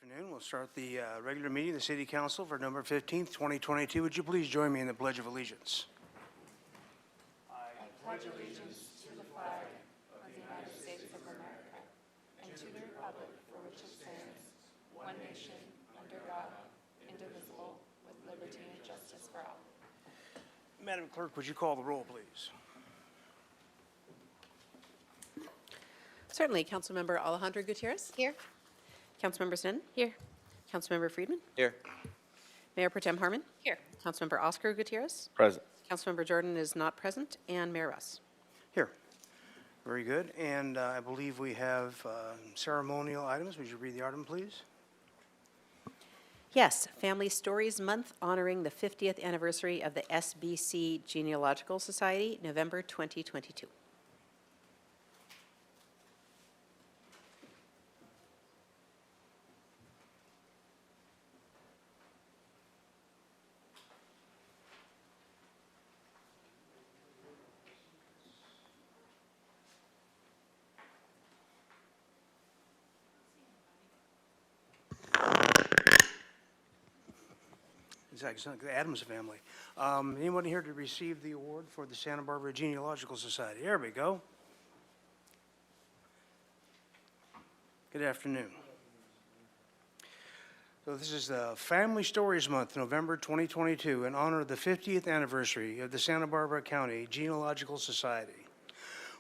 Afternoon. We'll start the regular meeting of the City Council for November 15th, 2022. Would you please join me in the Pledge of Allegiance? Madam Clerk, would you call the roll, please? Certainly. Councilmember Alejandro Gutierrez? Here. Councilmember Sneddon? Here. Councilmember Friedman? Here. Mayor Pro Tem Harmon? Here. Councilmember Oscar Gutierrez? Present. Councilmember Jordan is not present, and Mayor Russ. Here. Very good. And I believe we have ceremonial items. Would you read the item, please? Yes, Family Stories Month honoring the 50th anniversary of the SBC Genealogical Society, November 2022. It's like the Adams family. Anyone here to receive the award for the Santa Barbara Genealogical Society? There we go. Good afternoon. So this is the Family Stories Month, November 2022, in honor of the 50th anniversary of the Santa Barbara County Genealogical Society.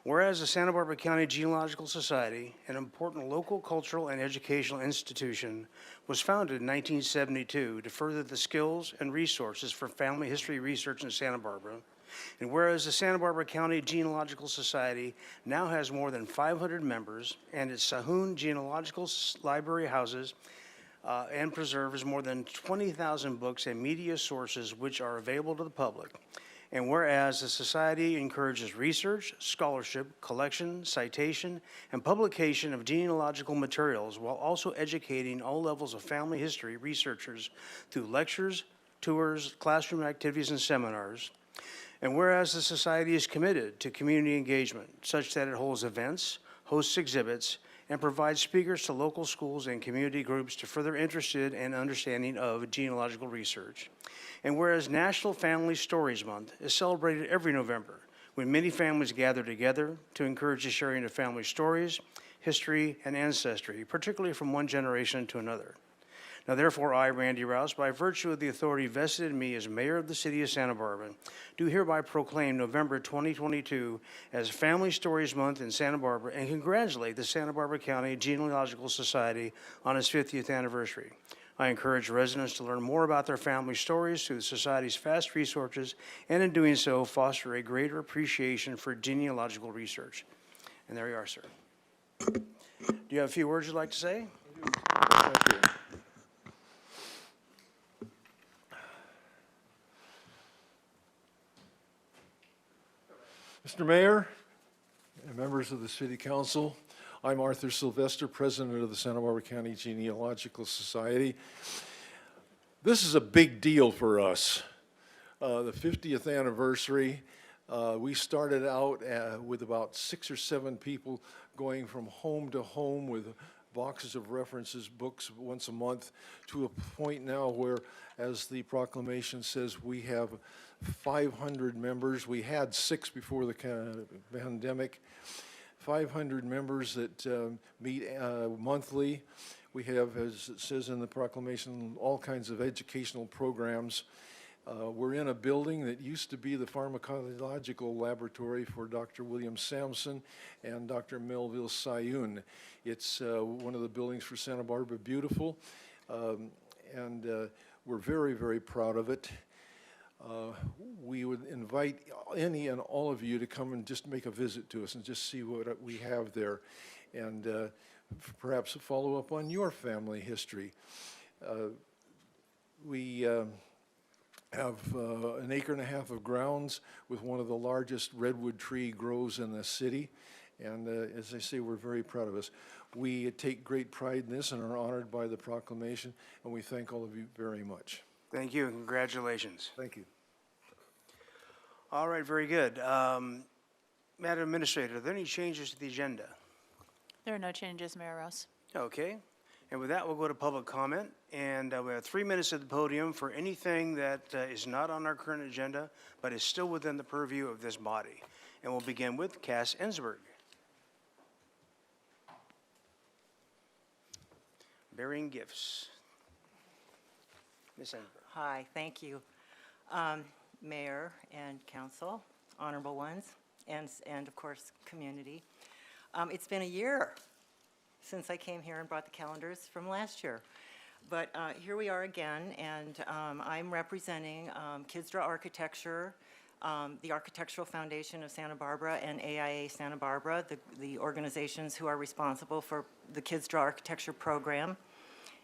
Whereas the Santa Barbara County Genealogical Society, an important local cultural and educational institution, was founded in 1972 to further the skills and resources for family history research in Santa Barbara. And whereas the Santa Barbara County Genealogical Society now has more than 500 members, and its Sahun Genealogical Library houses and preserves more than 20,000 books and media sources which are available to the public. And whereas the Society encourages research, scholarship, collection, citation, and publication of genealogical materials while also educating all levels of family history researchers through lectures, tours, classroom activities, and seminars. And whereas the Society is committed to community engagement such that it holds events, hosts exhibits, and provides speakers to local schools and community groups to further interested and understanding of genealogical research. And whereas National Family Stories Month is celebrated every November, when many families gather together to encourage the sharing of family stories, history, and ancestry, particularly from one generation to another. Now therefore, I, Randy Rouse, by virtue of the authority vested in me as mayor of the city of Santa Barbara, do hereby proclaim November 2022 as Family Stories Month in Santa Barbara and congratulate the Santa Barbara County Genealogical Society on its 50th anniversary. I encourage residents to learn more about their family stories through the Society's vast resources, and in doing so, foster a greater appreciation for genealogical research. And there you are, sir. Do you have a few words you'd like to say? Thank you. Mr. Mayor and members of the City Council, I'm Arthur Sylvester, President of the Santa Barbara County Genealogical Society. This is a big deal for us. The 50th anniversary, we started out with about 6 or 7 people going from home to home with boxes of references, books once a month, to a point now where, as the proclamation says, we have 500 members. We had 6 before the pandemic. 500 members that meet monthly. We have, as it says in the proclamation, all kinds of educational programs. We're in a building that used to be the pharmacological laboratory for Dr. William Sampson and Dr. Melville Sayun. It's one of the buildings for Santa Barbara Beautiful, and we're very, very proud of it. We would invite any and all of you to come and just make a visit to us and just see what we have there, and perhaps follow up on your family history. We have an acre and a half of grounds with one of the largest redwood tree groves in the city, and as I say, we're very proud of this. We take great pride in this and are honored by the proclamation, and we thank all of you very much. Thank you, and congratulations. Thank you. All right, very good. Madam Administrator, are there any changes to the agenda? There are no changes, Mayor Rouse. Okay. And with that, we'll go to public comment. And we have 3 minutes at the podium for anything that is not on our current agenda, but is still within the purview of this body. And we'll begin with Cass Ensberg. Bearing gifts. Ms. Ensberg. Hi, thank you. Mayor and council, honorable ones, and of course, community. It's been a year since I came here and brought the calendars from last year. But here we are again, and I'm representing Kids Draw Architecture, the Architectural Foundation of Santa Barbara, and AIA Santa Barbara, the organizations who are responsible for the Kids Draw Architecture program.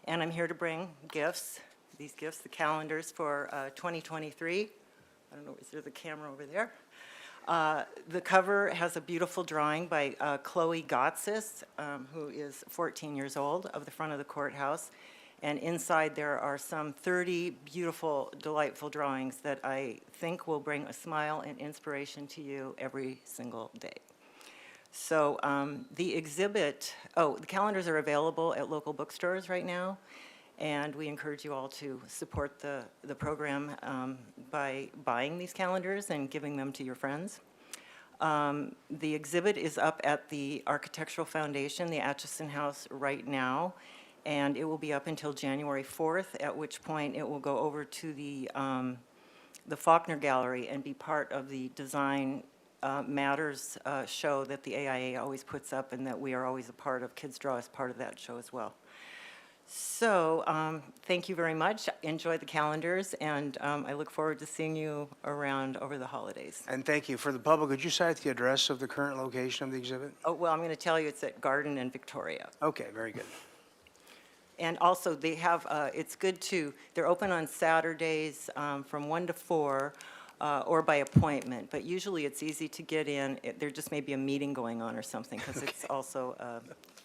And I'm here to bring gifts, these gifts, the calendars for 2023. I don't know, is there the camera over there? The cover has a beautiful drawing by Chloe Gotsis, who is 14 years old, of the front of the courthouse. And inside there are some 30 beautiful, delightful drawings that I think will bring a smile and inspiration to you every single day. So the exhibit, the calendars are available at local bookstores right now, and we encourage you all to support the program by buying these calendars and giving them to your friends. The exhibit is up at the Architectural Foundation, the Atchison House, right now, and it will be up until January 4th, at which point it will go over to the Faulkner Gallery and be part of the Design Matters show that the AIA always puts up, and that we are always a part of. Kids Draw is part of that show as well. So thank you very much. Enjoy the calendars, and I look forward to seeing you around over the holidays. And thank you. For the public, could you cite the address of the current location of the exhibit? Oh, well, I'm going to tell you it's at Garden and Victoria. Okay, very good. And also, they have, it's good to, they're open on Saturdays from 1 to 4, or by appointment, but usually it's easy to get in. There just may be a meeting going on or something, because it's also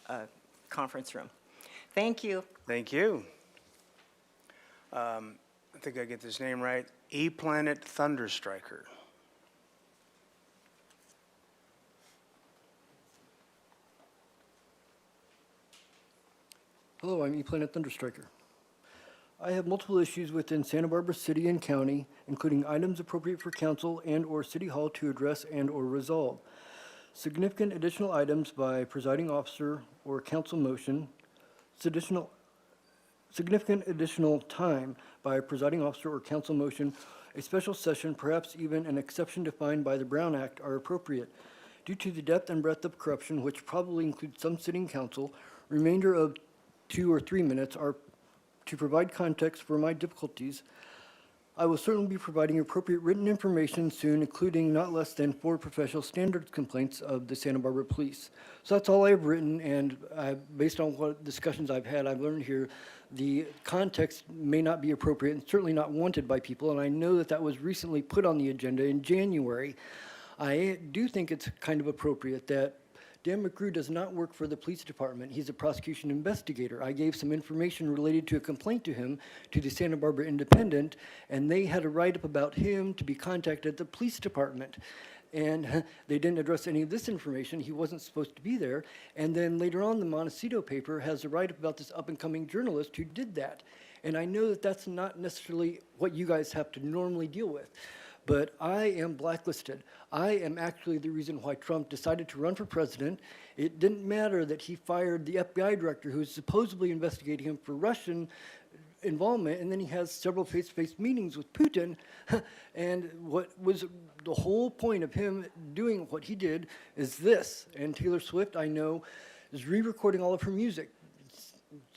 a conference room. Thank you. Thank you. I think I get this name right. E-Planet Thunderstriker. Hello, I'm ePlanet Thunderstriker. I have multiple issues within Santa Barbara City and County, including items appropriate for council and/or city hall to address and/or resolve. Significant additional items by presiding officer or council motion, significant additional time by presiding officer or council motion, a special session, perhaps even an exception defined by the Brown Act are appropriate. Due to the depth and breadth of corruption, which probably includes some sitting council, remainder of 2 or 3 minutes are to provide context for my difficulties. I will certainly be providing appropriate written information soon, including not less than 4 professional standards complaints of the Santa Barbara Police. So that's all I've written, and based on what discussions I've had, I've learned here the context may not be appropriate and certainly not wanted by people, and I know that that was recently put on the agenda in January. I do think it's kind of appropriate that Dan McGrew does not work for the police department. He's a prosecution investigator. I gave some information related to a complaint to him to the Santa Barbara Independent, and they had a write-up about him to be contacted at the police department. And they didn't address any of this information. He wasn't supposed to be there. And then later on, the Montecito paper has a write-up about this up-and-coming journalist who did that. And I know that that's not necessarily what you guys have to normally deal with. But I am blacklisted. I am actually the reason why Trump decided to run for president. It didn't matter that he fired the FBI director who was supposedly investigating him for Russian involvement, and then he has several face-to-face meetings with Putin. And what was the whole point of him doing what he did is this. And Taylor Swift, I know, is re-recording all of her music.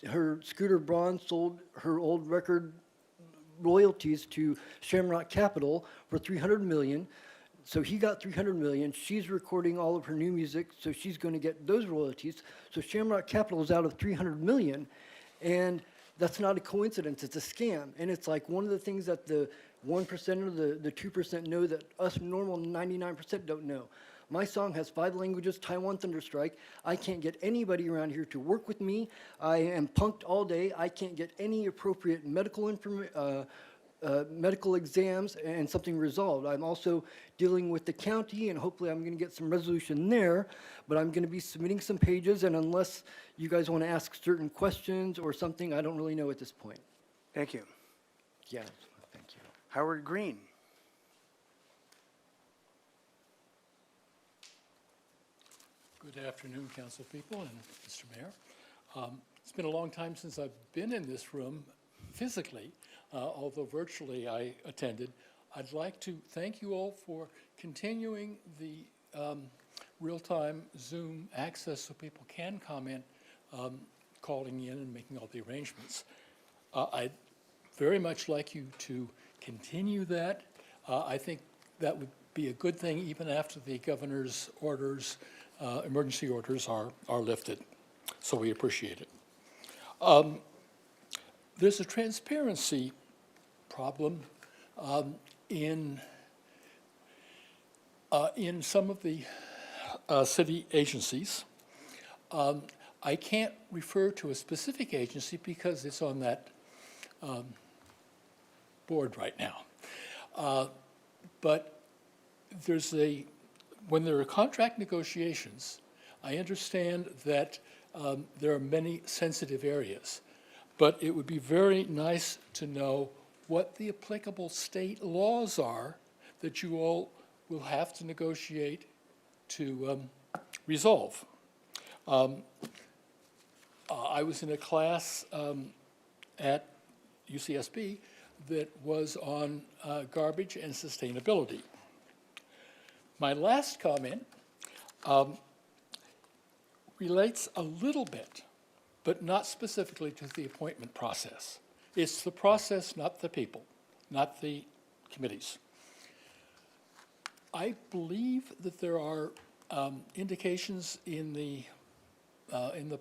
Her Scooter Braun sold her old record royalties to Shamrock Capital for $300 million. So he got $300 million. She's recording all of her new music, so she's going to get those royalties. So Shamrock Capital is out of $300 million, and that's not a coincidence. It's a scam, and it's like one of the things that the 1% or the 2% know that us normal 99% don't know. My song has 5 languages, Taiwan Thunderstrike. I can't get anybody around here to work with me. I am punked all day. I can't get any appropriate medical medical exams and something resolved. I'm also dealing with the county, and hopefully I'm going to get some resolution there, but I'm going to be submitting some pages, and unless you guys want to ask certain questions or something, I don't really know at this point. Thank you. Yeah, thank you. Howard Green. Good afternoon, council people and Mr. Mayor. It's been a long time since I've been in this room physically, although virtually I attended. I'd like to thank you all for continuing the real-time Zoom access so people can comment, calling in and making all the arrangements. I'd very much like you to continue that. I think that would be a good thing even after the governor's orders, emergency orders are lifted. So we appreciate it. There's a transparency problem in some of the city agencies. I can't refer to a specific agency because it's on that board right now. But when there are contract negotiations, I understand that there are many sensitive areas, but it would be very nice to know what the applicable state laws are that you all will have to negotiate to resolve. I was in a class at UCSB that was on garbage and sustainability. My last comment relates a little bit, but not specifically to the appointment process. It's the process, not the people, not the committees. I believe that there are indications in the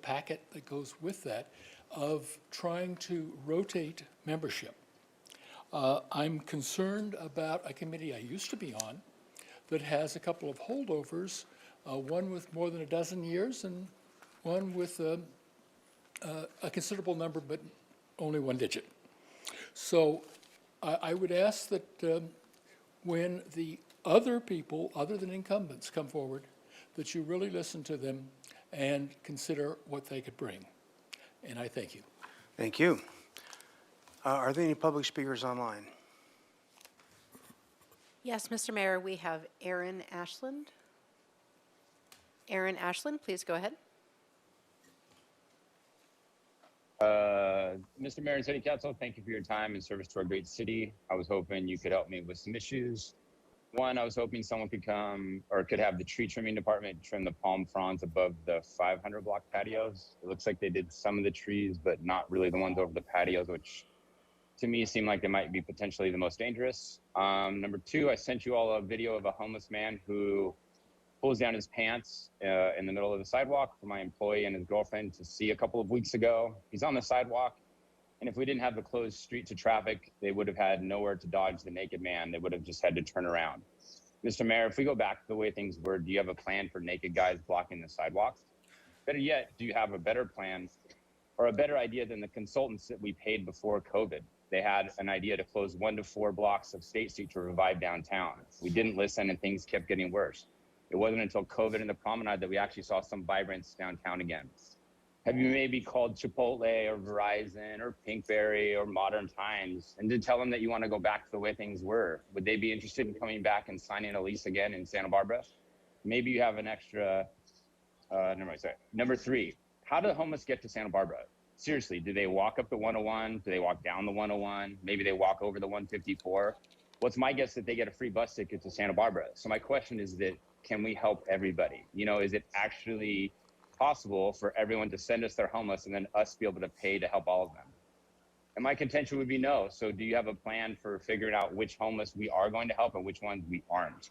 packet that goes with that of trying to rotate membership. I'm concerned about a committee I used to be on that has a couple of holdovers, one with more than a dozen years and one with a considerable number, but only one digit. So I would ask that when the other people, other than incumbents, come forward, that you really listen to them and consider what they could bring. And I thank you. Thank you. Are there any public speakers online? Yes, Mr. Mayor, we have Aaron Ashland. Aaron Ashland, please go ahead. Mr. Mayor and City Council, thank you for your time and service to our great city. I was hoping you could help me with some issues. One, I was hoping someone could come or could have the tree trimming department trim the palm fronds above the 500 block patios. It looks like they did some of the trees, but not really the ones over the patios, which to me seem like they might be potentially the most dangerous. Number two, I sent you all a video of a homeless man who pulls down his pants in the middle of the sidewalk for my employee and his girlfriend to see a couple of weeks ago. He's on the sidewalk, and if we didn't have the closed street to traffic, they would have had nowhere to dodge the naked man. They would have just had to turn around. Mr. Mayor, if we go back to the way things were, do you have a plan for naked guys blocking the sidewalks? Better yet, do you have a better plan or a better idea than the consultants that we paid before COVID? They had an idea to close 1 to 4 blocks of State Street to revive downtown. We didn't listen and things kept getting worse. It wasn't until COVID and the promenade that we actually saw some vibrance downtown again. Have you maybe called Chipotle or Verizon or Pinkberry or Modern Times and to tell them that you want to go back to the way things were? Would they be interested in coming back and signing a lease again in Santa Barbara? Maybe you have an extra, never mind, sorry. Number 3, how do the homeless get to Santa Barbara? Seriously, do they walk up the 101? Do they walk down the 101? Maybe they walk over the 154? What's my guess that they get a free bus ticket to Santa Barbara? So my question is that, can we help everybody? You know, is it actually possible for everyone to send us their homeless and then us be able to pay to help all of them? And my contention would be no. So do you have a plan for figuring out which homeless we are going to help and which ones we aren't?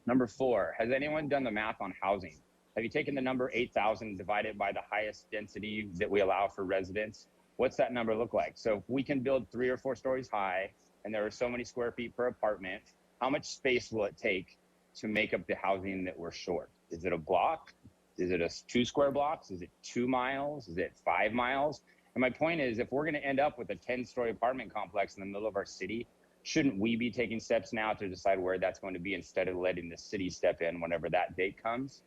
Number 4, has anyone done the math on housing? Have you taken the number 8,000 divided by the highest density that we allow for residents? What's that number look like? So if we can build 3 or 4 stories high and there are so many square feet per apartment, how much space will it take to make up the housing that we're short? Is it a block? Is it 2 square blocks? Is it 2 miles? Is it 5 miles? And my point is, if we're going to end up with a 10-story apartment complex in the middle of our city, shouldn't we be taking steps now to decide where that's going to be instead of letting the city step in whenever that date comes?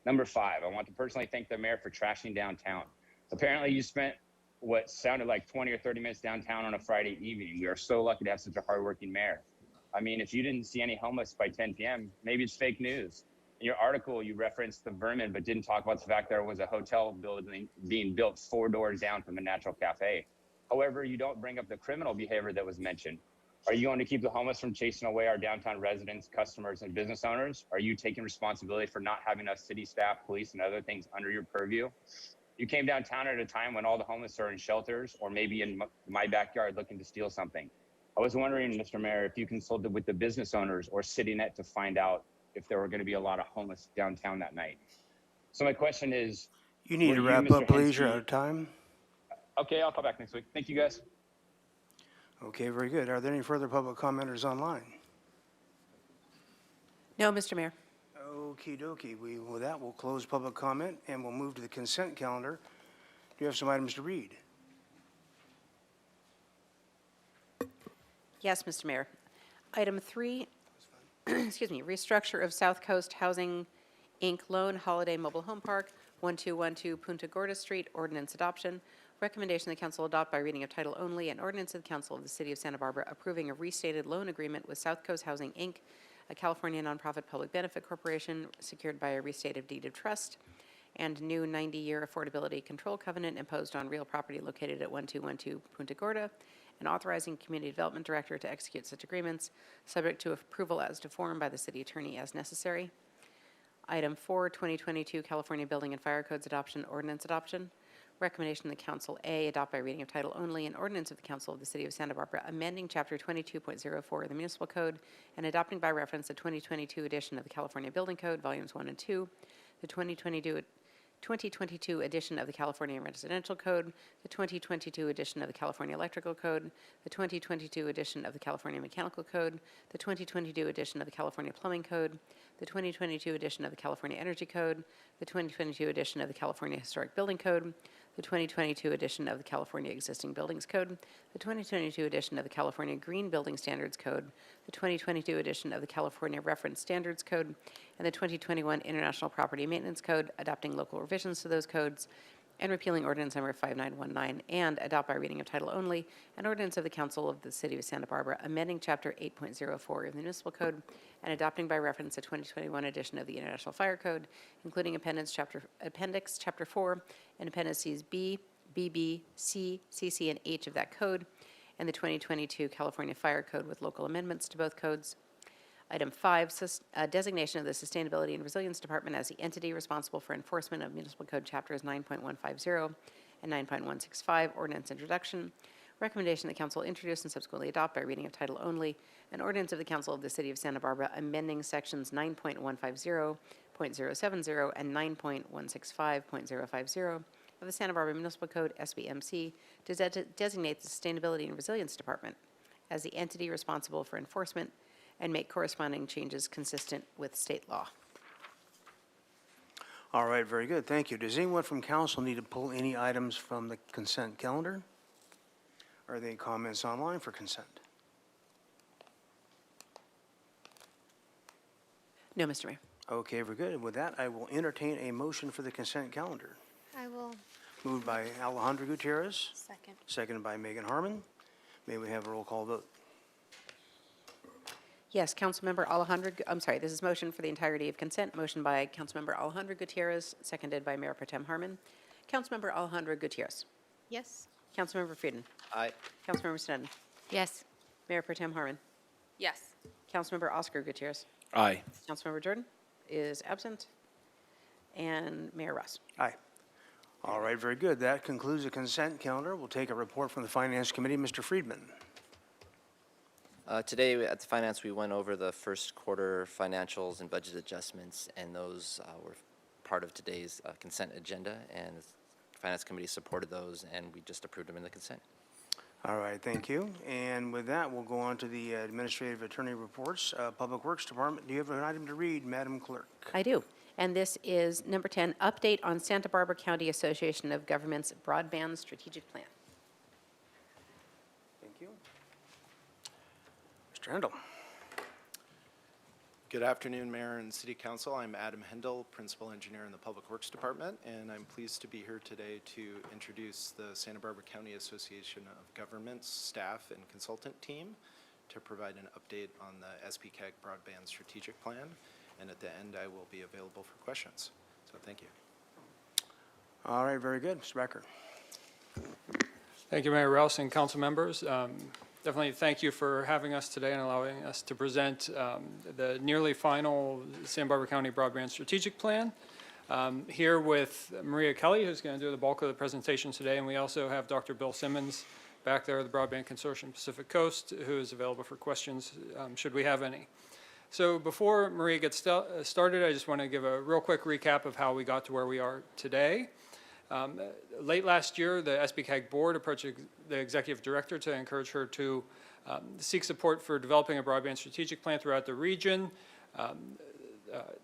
Number 5, I want to personally thank the mayor for trashing downtown. Apparently, you spent what sounded like 20 or 30 minutes downtown on a Friday evening. We are so lucky to have such a hardworking mayor. I mean, if you didn't see any homeless by 10 p.m., maybe it's fake news. In your article, you referenced the vermin, but didn't talk about the fact there was a hotel building being built 4 doors down from the Natural Cafe. However, you don't bring up the criminal behavior that was mentioned. Are you going to keep the homeless from chasing away our downtown residents, customers, and business owners? Are you taking responsibility for not having enough city staff, police, and other things under your purview? You came downtown at a time when all the homeless are in shelters or maybe in my backyard looking to steal something. I was wondering, Mr. Mayor, if you consulted with the business owners or CityNet to find out if there were going to be a lot of homeless downtown that night. So my question is, You need were to you, wrap Mr. up, please. You're Henske- out of time. Okay, I'll call back next week. Thank you, guys. Okay, very good. Are there any further public commenters online? No, Mr. Mayor. Okey dokey. With that, we'll close public comment and we'll move to the consent calendar. Do you have some items to read? Yes, Mr. Mayor. Item 3, excuse me, restructure of South Coast Housing, Inc. Loan Holiday Mobile Home Park, 1212 Punta Gorda Street, ordinance adoption. Recommendation the council adopt by reading of title only, an ordinance of the council of the city of Santa Barbara approving a restated loan agreement with South Coast Housing, Inc., a California nonprofit public benefit corporation secured by a restated deed of trust, and new 90-year affordability control covenant imposed on real property located at 1212 Punta Gorda, and authorizing community development director to execute such agreements, subject to approval as to form by the city attorney as necessary. Item 4, 2022 California Building and Fire Codes adoption, ordinance adoption. Recommendation the council, A, adopt by reading of title only an ordinance of the council of the city of Santa Barbara amending chapter 22.04 of the municipal code and adopting by reference the 2022 edition of the California Building Code, volumes 1 and 2, the 2022 edition of the California Residential Code, the 2022 edition of the California Electrical Code, the 2022 edition of the California Mechanical Code, the 2022 edition of the California Plumbing Code, the 2022 edition of the California Energy Code, the 2022 edition of the California Historic Building Code, the 2022 edition of the California Existing Buildings Code, the 2022 edition of the California Green Building Standards Code, the 2022 edition of the California Reference Standards Code, and the 2021 International Property Maintenance Code, adopting local revisions to those codes, and repealing ordinance number 5919, and adopt by reading of title only an ordinance of the council of the city of Santa Barbara amending chapter 8.04 of the municipal code and adopting by reference the 2021 edition of the International Fire Code, including appendix chapter 4 and appendices B, BB, C, CC, and H of that code, and the 2022 California Fire Code with local amendments to both codes. Item 5, designation of the Sustainability and Resilience Department as the entity responsible for enforcement of Municipal Code Chapters 9.150 and 9.165, ordinance introduction. Recommendation the council introduce and subsequently adopt by reading of title only an ordinance of the council of the city of Santa Barbara amending sections 9.150.070 and 9.165.050 of the Santa Barbara Municipal Code, SBMC, to designate the Sustainability and Resilience Department as the entity responsible for enforcement and make corresponding changes consistent with state law. All right, very good. Thank you. Does anyone from council need to pull any items from the consent calendar? Are there any comments online for consent? No, Mr. Mayor. Okay, very good. With that, I will entertain a motion for the consent calendar. I will Moved by Alejandro Gutierrez, second. seconded by Megan Harmon. May we have a roll call vote? Yes, Councilmember Alejandro, this is motion for the entirety of consent. Motion by Councilmember Alejandro Gutierrez, seconded by Mayor Pro Tem Harmon. Councilmember Alejandro Gutierrez. Yes. Councilmember Frieden. Aye. Councilmember Snedden. Yes. Mayor Pro Tem Harmon. Yes. Councilmember Oscar Gutierrez. Aye. Councilmember Jordan is absent. And Mayor Ross. Aye. All right, very good. That concludes the consent calendar. We'll take a report from the Finance Committee. Mr. Friedman. Today at the Finance, we went over the first quarter financials and budget adjustments, and those were part of today's consent agenda, and the Finance Committee supported those, and we just approved them in the consent. All right, thank you. And with that, we'll go on to the Administrative Attorney reports. Public Works Department, do you have an item to read, Madam Clerk? I do. And this is number 10, update on Santa Barbara County Association of Governments Broadband Strategic Plan. Thank you. Mr. Hendel. Good afternoon, Mayor and City Council. I'm Adam Hendel, Principal Engineer in the Public Works Department, and I'm pleased to be here today to introduce the Santa Barbara County Association of Governments staff and consultant team to provide an update on the SBCAG Broadband Strategic Plan, and at the end I will be available for questions. So thank you. All right, very good. Mr. Becker. Thank you, Mayor Rouse and council members. Definitely thank you for having us today and allowing us to present the nearly final Santa Barbara County Broadband Strategic Plan. Here with Maria Kelly, who's going to do the bulk of the presentation today, and we also have Dr. Bill Simmons back there, the Broadband Consortium Pacific Coast, who is available for questions should we have any. So before Maria gets started, I just want to give a real quick recap of how we got to where we are today. Late last year, the SBCAG board approached the executive director to encourage her to seek support for developing a broadband strategic plan throughout the region.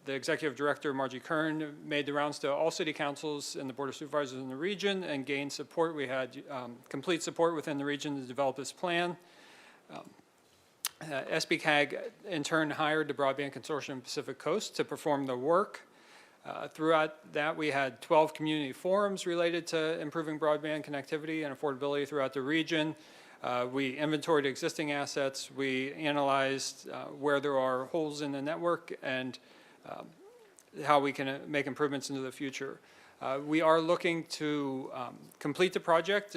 The executive director, Margie Kern, made the rounds to all city councils and the board of supervisors in the region and gained support. We had complete support within the region to develop this plan. SBCAG in turn hired the Broadband Consortium Pacific Coast to perform the work. Throughout that, we had 12 community forums related to improving broadband connectivity and affordability throughout the region. We inventoried existing assets. We analyzed where there are holes in the network and how we can make improvements into the future. We are looking to complete the project,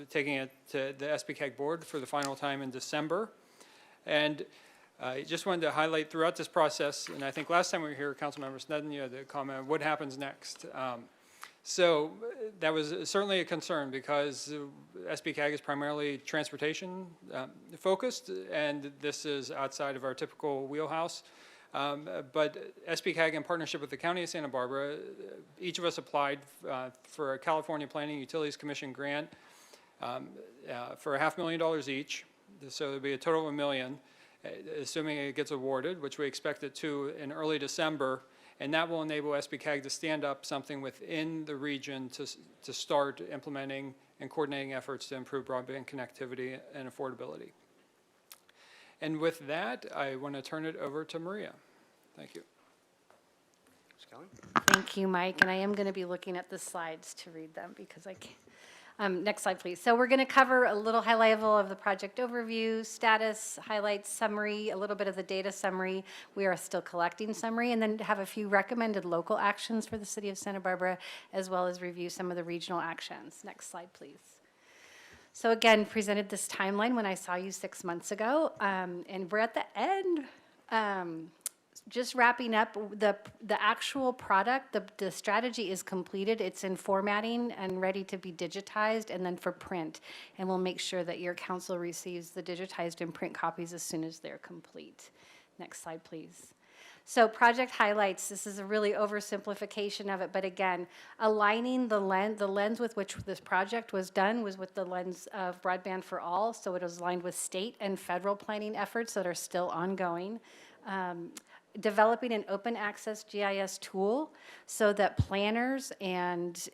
taking it to the SBCAG board for the final time in December. And I just wanted to highlight throughout this process, and I think last time we were here, Councilmember Sneddon, you had the comment, what happens next? So that was certainly a concern because SBCAG is primarily transportation focused, and this is outside of our typical wheelhouse. But SBCAG, in partnership with the County of Santa Barbara, each of us applied for a California Planning Utilities Commission grant for $500,000 each. So there'll be a total of $1 million. Assuming it gets awarded, which we expect it to in early December, and that will enable SBCAG to stand up something within the region to start implementing and coordinating efforts to improve broadband connectivity and affordability. And with that, I want to turn it over to Maria. Thank you. Ms. Kelly. Thank you, Mike. And I am going to be looking at the slides to read them because I can't. Next slide, please. So we're going to cover a little high level of the project overview, status, highlights, summary, a little bit of the data summary. We are still collecting summary, and then have a few recommended local actions for the city of Santa Barbara, as well as review some of the regional actions. Next slide, please. So again, presented this timeline when I saw you 6 months ago, and we're at the end. Just wrapping up, the actual product, the strategy is completed. It's in formatting and ready to be digitized and then for print. And we'll make sure that your council receives the digitized and print copies as soon as they're complete. Next slide, please. So project highlights, this is a really oversimplification of it, but again, aligning the lens with which this project was done was with the lens of Broadband for All, so it was aligned with state and federal planning efforts that are still ongoing. Developing an open access GIS tool so that planners and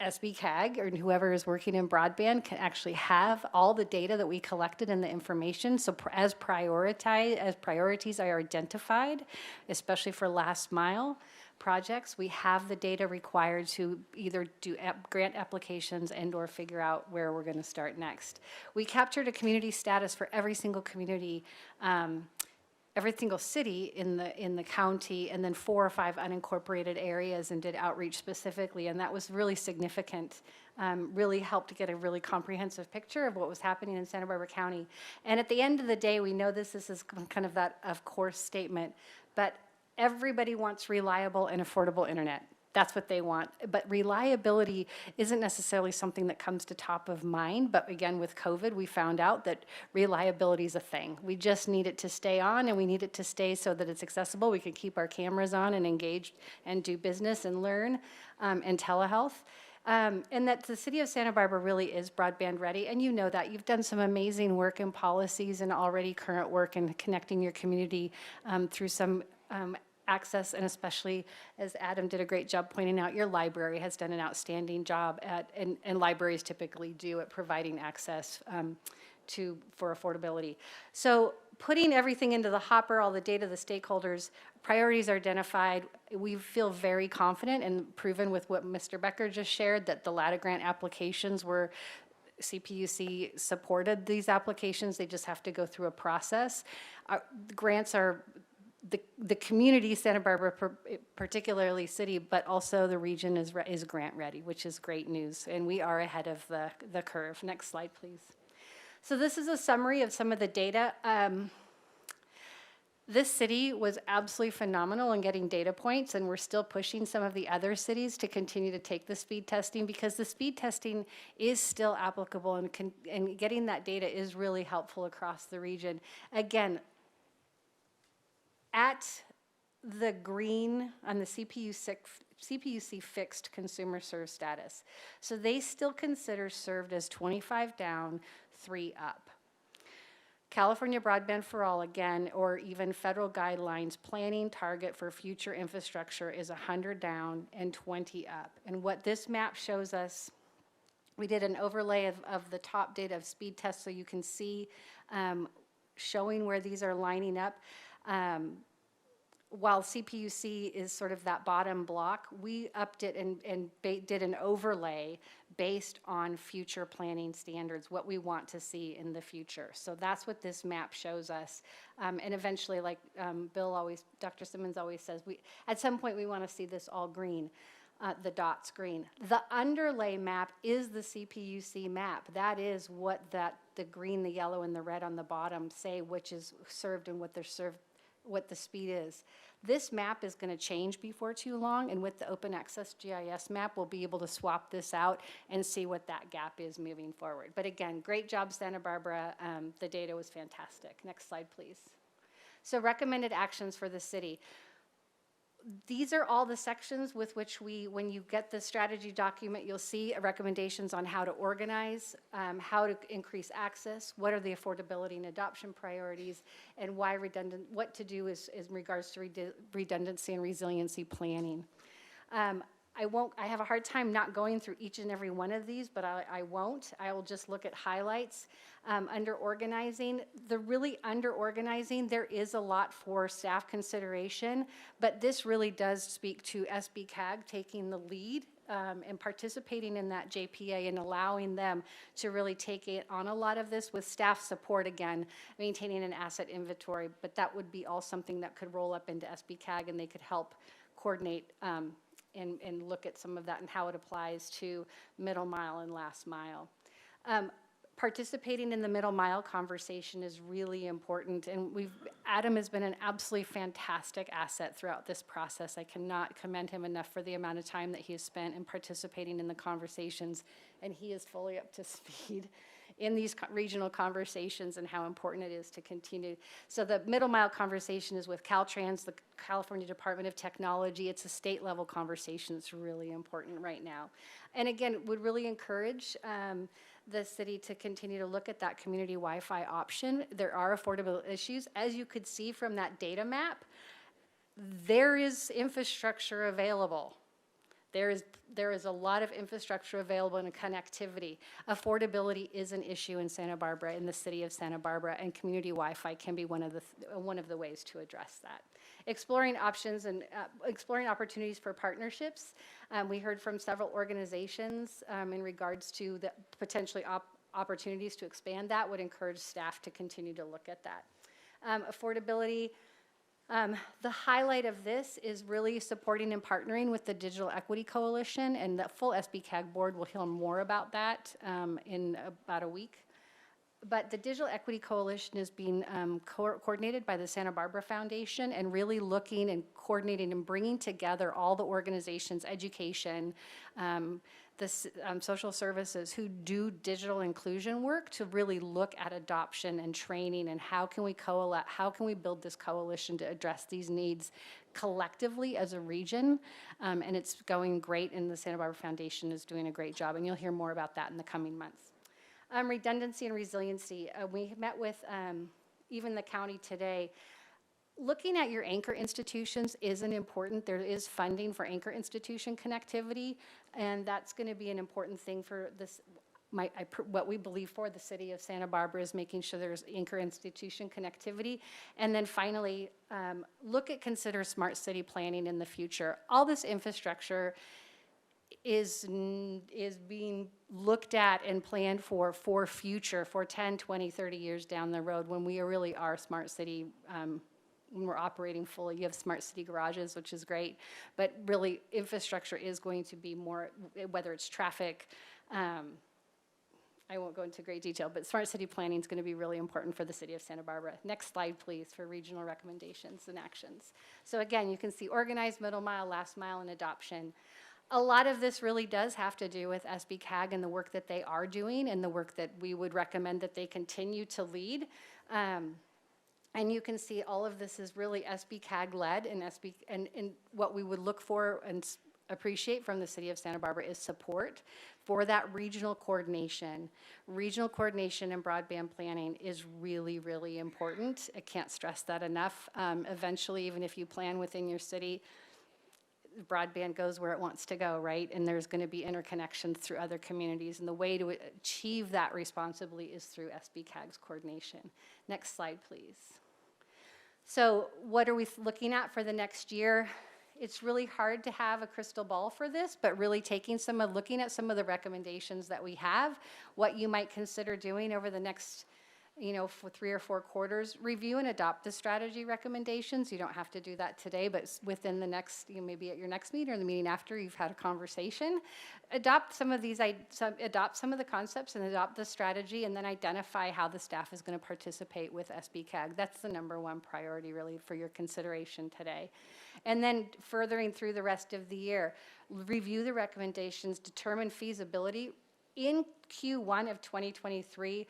SBCAG or whoever is working in broadband can actually have all the data that we collected and the information. So as priorities are identified, especially for last mile projects, we have the data required to either do grant applications and or figure out where we're going to start next. We captured a community status for every single community, every single city in the county, and then 4 or 5 unincorporated areas, and did outreach specifically, and that was really significant. Really helped to get a really comprehensive picture of what was happening in Santa Barbara County. And at the end of the day, we know this is kind of that of course statement, but everybody wants reliable and affordable internet. That's what they want. But reliability isn't necessarily something that comes to top of mind. But again, with COVID, we found out that reliability is a thing. We just need it to stay on, and we need it to stay so that it's accessible. We can keep our cameras on and engage and do business and learn and telehealth. And that the city of Santa Barbara really is broadband ready. And you know that. You've done some amazing work in policies and already current work in connecting your community through some access, and especially, as Adam did a great job pointing out, your library has done an outstanding job at, and libraries typically do, at providing access for affordability. So putting everything into the hopper, all the data, the stakeholders, priorities are identified. We feel very confident and proven with what Mr. Becker just shared, that the LATA grant applications were, CPUC supported these applications. They just have to go through a process. Grants are, the community, Santa Barbara, particularly city, but also the region is grant ready, which is great news. And we are ahead of the curve. Next slide, please. So this is a summary of some of the data. This city was absolutely phenomenal in getting data points, and we're still pushing some of the other cities to continue to take the speed testing, because the speed testing is still applicable, and getting that data is really helpful across the region. Again, at the green on the CPUC fixed consumer served status. So they still consider served as 25 down, 3 up. California Broadband for All, again, or even federal guidelines, planning target for future infrastructure is 100 down and 20 up. And what this map shows us, we did an overlay of the top data of speed tests so you can see showing where these are lining up. While CPUC is sort of that bottom block, we upped it and did an overlay based on future planning standards, what we want to see in the future. So that's what this map shows us. And eventually, like Dr. Simmons always says, at some point we want to see this all green, the dots green. The underlay map is the CPUC map. That is what the green, the yellow, and the red on the bottom say, which is served and what they're served, what the speed is. This map is going to change before too long, and with the Open Access GIS map, we'll be able to swap this out and see what that gap is moving forward. But again, great job, Santa Barbara. The data was fantastic. Next slide, please. So recommended actions for the city. These are all the sections with which when you get the strategy document, you'll see recommendations on how to organize, how to increase access, what are the affordability and adoption priorities, and what to do is in regards to redundancy and resiliency planning. I have a hard time not going through each and every one of these, but I won't. I will just look at highlights. Under organizing, under organizing, there is a lot for staff consideration, but this really does speak to SBCAG taking the lead and participating in that JPA and allowing them to really take it on a lot of this with staff support, again, maintaining an asset inventory, but that would be all something that could roll up into SBCAG, and they could help coordinate and look at some of that and how it applies to middle mile and last mile. Participating in the middle mile conversation is really important, and Adam has been an absolutely fantastic asset throughout this process. I cannot commend him enough for the amount of time that he has spent in participating in the conversations, and he is fully up to speed in these regional conversations and how important it is to continue. So the middle mile conversation is with Caltrans, the California Department of Technology. It's a state level conversation that's really important right now. And again, would really encourage the city to continue to look at that community Wi-Fi option. There are affordability issues. As you could see from that data map, there is infrastructure available. There is a lot of infrastructure available and connectivity. Affordability is an issue in Santa Barbara, in the city of Santa Barbara, and community Wi-Fi can be one of the ways to address that. Exploring options and exploring opportunities for partnerships. We heard from several organizations in regards to the potentially opportunities to expand that. Would encourage staff to continue to look at that. Affordability. The highlight of this is really supporting and partnering with the Digital Equity Coalition, and the full SBCAG board will hear more about that in about a week. But the Digital Equity Coalition is being coordinated by the Santa Barbara Foundation, and really looking and coordinating and bringing together all the organizations, education, social services who do digital inclusion work to really look at adoption and training, and how can we build this coalition to address these needs collectively as a region. And it's going great, and the Santa Barbara Foundation is doing a great job, and you'll hear more about that in the coming months. Redundancy and resiliency. We met with even the county today. looking at your anchor institutions isn't important. There is funding for anchor institution connectivity, and that's going to be an important thing for this. What we believe for the city of Santa Barbara is making sure there's anchor institution connectivity. And then finally, consider smart city planning in the future. All this infrastructure is being looked at and planned for future, for 10, 20, 30 years down the road when we really are smart city, when we're operating fully. You have smart city garages, which is great, but really infrastructure is going to be more, whether it's traffic, I won't go into great detail, but smart city planning is going to be really important for the city of Santa Barbara. Next slide, please, for regional recommendations and actions. So again, you can see organized, middle mile, last mile, and adoption. A lot of this really does have to do with SBCAG and the work that they are doing and the work that we would recommend that they continue to lead. And you can see all of this is really SBCAG led, and what we would look for and appreciate from the city of Santa Barbara is support for that regional coordination. Regional coordination and broadband planning is really, really important. I can't stress that enough. Eventually, even if you plan within your city, broadband goes where it wants to go, right? And there's going to be interconnections through other communities. And the way to achieve that responsibly is through SBCAG's coordination. Next slide, please. So what are we looking at for the next year? It's really hard to have a crystal ball for this, but really looking at some of the recommendations that we have, what you might consider doing over the next, for 3 or 4 quarters. Review and adopt the strategy recommendations. You don't have to do that today, but within the next, maybe at your next meeting or the meeting after you've had a conversation, adopt some of the concepts and adopt the strategy, and then identify how the staff is going to participate with SBCAG. That's the #1 priority really for your consideration today. And then furthering through the rest of the year, review the recommendations, determine feasibility. In Q1 of 2023,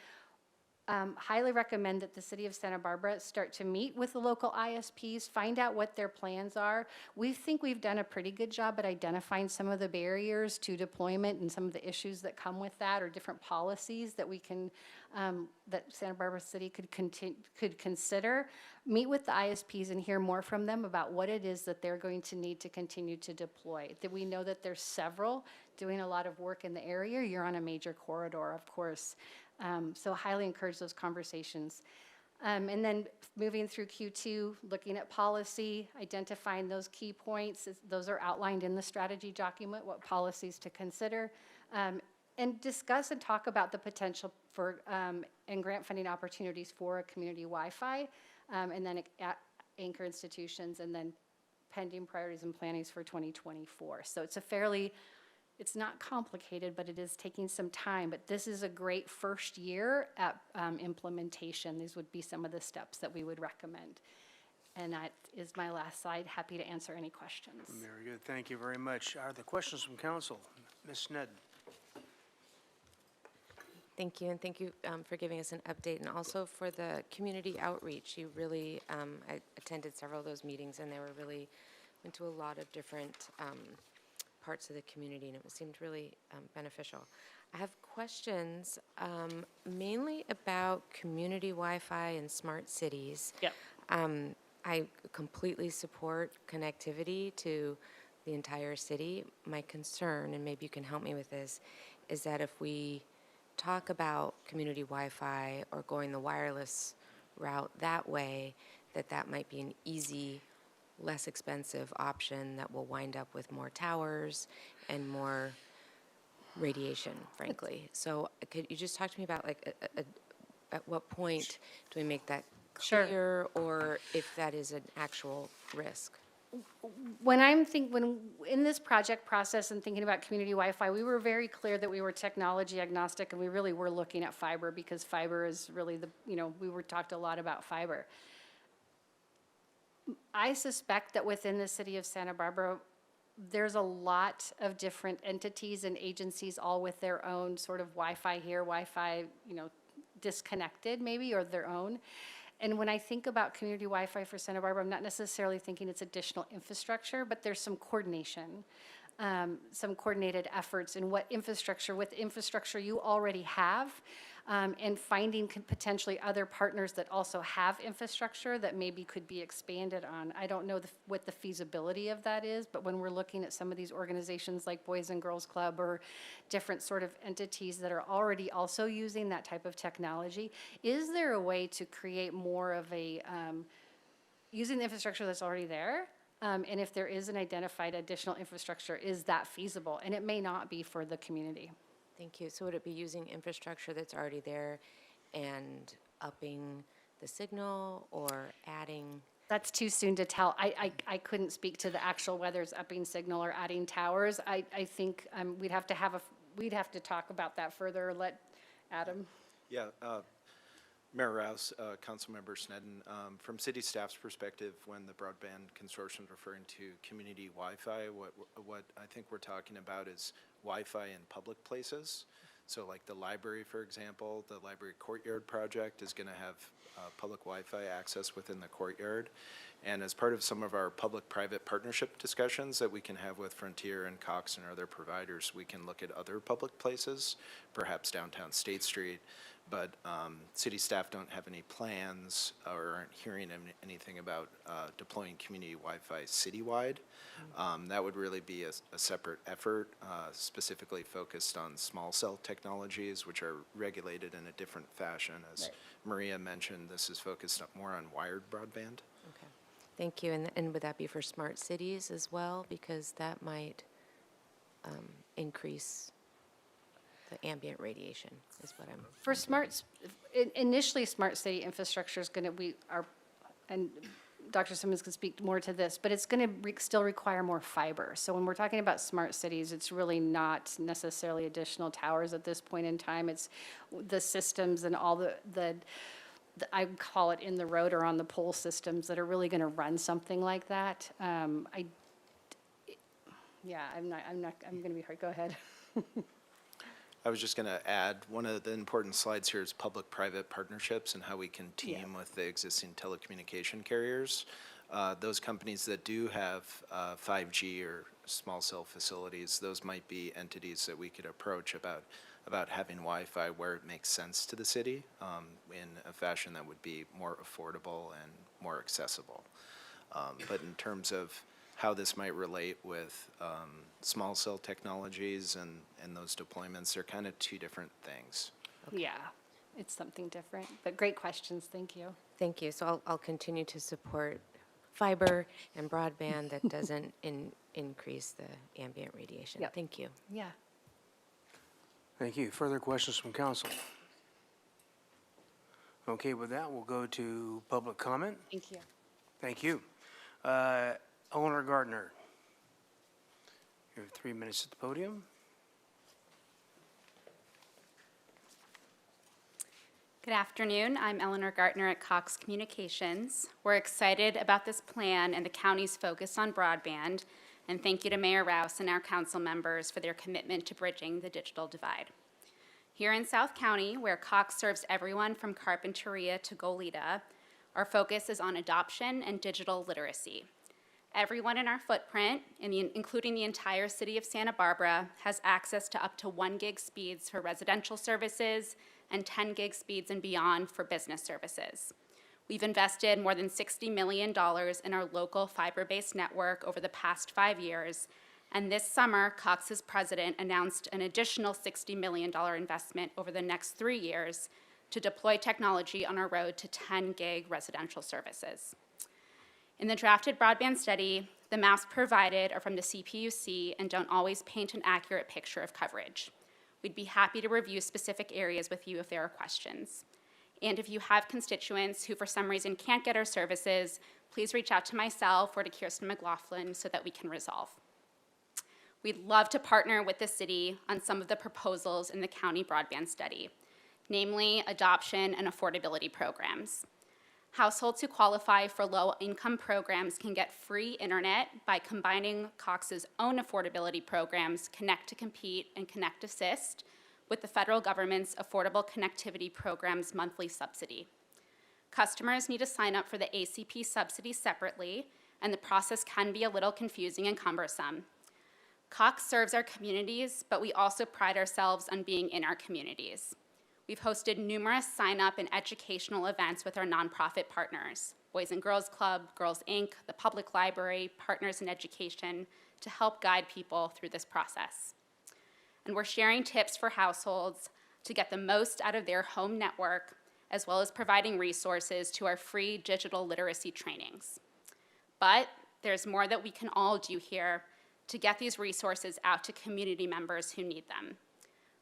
highly recommend that the city of Santa Barbara start to meet with the local ISPs, find out what their plans are. We think we've done a pretty good job at identifying some of the barriers to deployment and some of the issues that come with that, or different policies that we can, that Santa Barbara City could consider. Meet with the ISPs and hear more from them about what it is that they're going to need to continue to deploy. That we know that there's several doing a lot of work in the area. You're on a major corridor, of course. So highly encourage those conversations. And then moving through Q2, looking at policy, identifying those key points. Those are outlined in the strategy document, what policies to consider. And discuss and talk about the potential for and grant funding opportunities for community Wi-Fi, and then anchor institutions, and then pending priorities and plannings for 2024. So it's not complicated, but it is taking some time. But this is a great first year at implementation. These would be some of the steps that we would recommend. And that is my last slide. Happy to answer any questions. Very good. Thank you very much. Are there questions from council? Ms. Ned. Thank you, and thank you for giving us an update, and also for the community outreach. You really, I attended several of those meetings, and they went to a lot of different parts of the community, and it seemed really beneficial. I have questions mainly about community Wi-Fi and smart cities. Yep. I completely support connectivity to the entire city. My concern, and maybe you can help me with this, is that if we talk about community Wi-Fi or going the wireless route that way, that might be an easy, less expensive option that will wind up with more towers and more radiation, frankly. So could you just talk to me about, like, at what point do we make that clear, Sure. or if that is an actual risk? When in this project process and thinking about community Wi-Fi, we were very clear that we were technology agnostic, and we really were looking at fiber, because fiber is really talked a lot about fiber. I suspect that within the city of Santa Barbara, there's a lot of different entities and agencies, all with their own sort of Wi-Fi here, Wi-Fi, disconnected maybe, or their own. And when I think about community Wi-Fi for Santa Barbara, I'm not necessarily thinking it's additional infrastructure, but there's some coordination, some coordinated efforts in with infrastructure you already have. and finding potentially other partners that also have infrastructure that maybe could be expanded on. I don't know what the feasibility of that is, but when we're looking at some of these organizations like Boys and Girls Club or different sort of entities that are already also using that type of technology, is there a way to create more of a, using the infrastructure that's already there? And if there is an identified additional infrastructure, is that feasible? And it may not be for the community. Thank you. So would it be using infrastructure that's already there and upping the signal or adding? That's too soon to tell. I couldn't speak to the actual whether it's upping signal or adding towers. I think we'd have to talk about that further. Let Adam. Yeah, Mayor Rouse, Councilmember Sneddon, from city staff's perspective, when the broadband consortium is referring to community Wi-Fi, what I think we're talking about is Wi-Fi in public places. So like the library, for example, the library courtyard project is going to have public Wi-Fi access within the courtyard. And as part of some of our public-private partnership discussions that we can have with Frontier and Cox and other providers, we can look at other public places, perhaps downtown State Street, but city staff don't have any plans or aren't hearing anything about deploying community Wi-Fi citywide. That would really be a separate effort, specifically focused on small cell technologies, which are regulated in a different fashion. As Maria mentioned, this is focused more on wired broadband. Okay. Thank you. And would that be for smart cities as well? Because that might increase the ambient radiation is what I'm. For initially smart city infrastructure is going to and Dr. Simmons can speak more to this, but it's going to still require more fiber. So when we're talking about smart cities, it's really not necessarily additional towers at this point in time. It's the systems and all the I call it in the road or on the pole systems that are really going to run something like that. I'm going to be hard. Go ahead. I was just going to add, one of the important slides here is public-private partnerships and how we can team with the existing telecommunication carriers. Those companies that do have 5G or small cell facilities, those might be entities that we could approach about having Wi-Fi where it makes sense to the city in a fashion that would be more affordable and more accessible. But in terms of how this might relate with small cell technologies and those deployments, they're kind of two different things. Yeah, it's something different, but great questions. Thank you. Thank you. So I'll continue to support fiber and broadband that doesn't increase the ambient radiation. Yep. Thank you. Yeah. Thank you. Further questions from council? Okay, with that, we'll go to public comment. Thank you. Thank you. Eleanor Gardner, you have 3 minutes at the podium. Good afternoon. I'm Eleanor Gartner at Cox Communications. We're excited about this plan and the county's focus on broadband, and thank you to Mayor Rouse and our council members for their commitment to bridging the digital divide. Here in South County, where Cox serves everyone from Carpinteria to Goleta, our focus is on adoption and digital literacy. Everyone in our footprint, including the entire city of Santa Barbara, has access to up to 1 gig speeds for residential services and 10 gig speeds and beyond for business services. We've invested more than $60 million in our local fiber-based network over the past 5 years, and this summer, Cox's president announced an additional $60 million investment over the next 3 years to deploy technology on our road to 10 gig residential services. In the drafted broadband study, the maps provided are from the CPUC and don't always paint an accurate picture of coverage. We'd be happy to review specific areas with you if there are questions. And if you have constituents who for some reason can't get our services, please reach out to myself or to Kirsten McLaughlin so that we can resolve. We'd love to partner with the city on some of the proposals in the county broadband study, namely adoption and affordability programs. Households who qualify for low-income programs can get free internet by combining Cox's own affordability programs, Connect to Compete and Connect Assist, with the federal government's Affordable Connectivity Program's monthly subsidy. Customers need to sign up for the ACP subsidy separately, and the process can be a little confusing and cumbersome. Cox serves our communities, but we also pride ourselves on being in our communities. We've hosted numerous sign-up and educational events with our nonprofit partners, Boys and Girls Club, Girls Inc., the Public Library, Partners in Education, to help guide people through this process. And we're sharing tips for households to get the most out of their home network, as well as providing resources to our free digital literacy trainings. But there's more that we can all do here to get these resources out to community members who need them.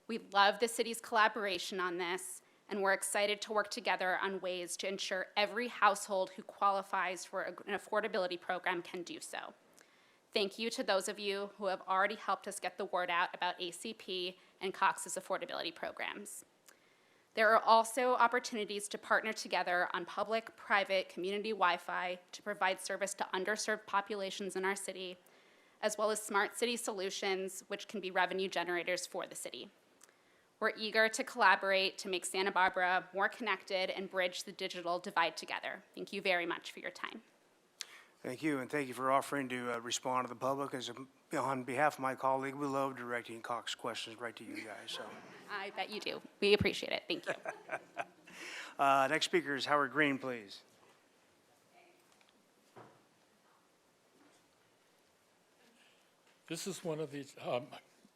We love the city's collaboration on this, and we're excited to work together on ways to ensure every household who qualifies for an affordability program can do so. Thank you to those of you who have already helped us get the word out about ACP and Cox's affordability programs. There are also opportunities to partner together on public, private, community Wi-Fi to provide service to underserved populations in our city, as well as smart city solutions, which can be revenue generators for the city. We're eager to collaborate to make Santa Barbara more connected and bridge the digital divide together. Thank you very much for your time. Thank you, and thank you for offering to respond to the public. On behalf of my colleague, we love directing Cox questions right to you guys. So, I bet you do. We appreciate it. Thank you. next speaker is Howard Green, please. This is one of the,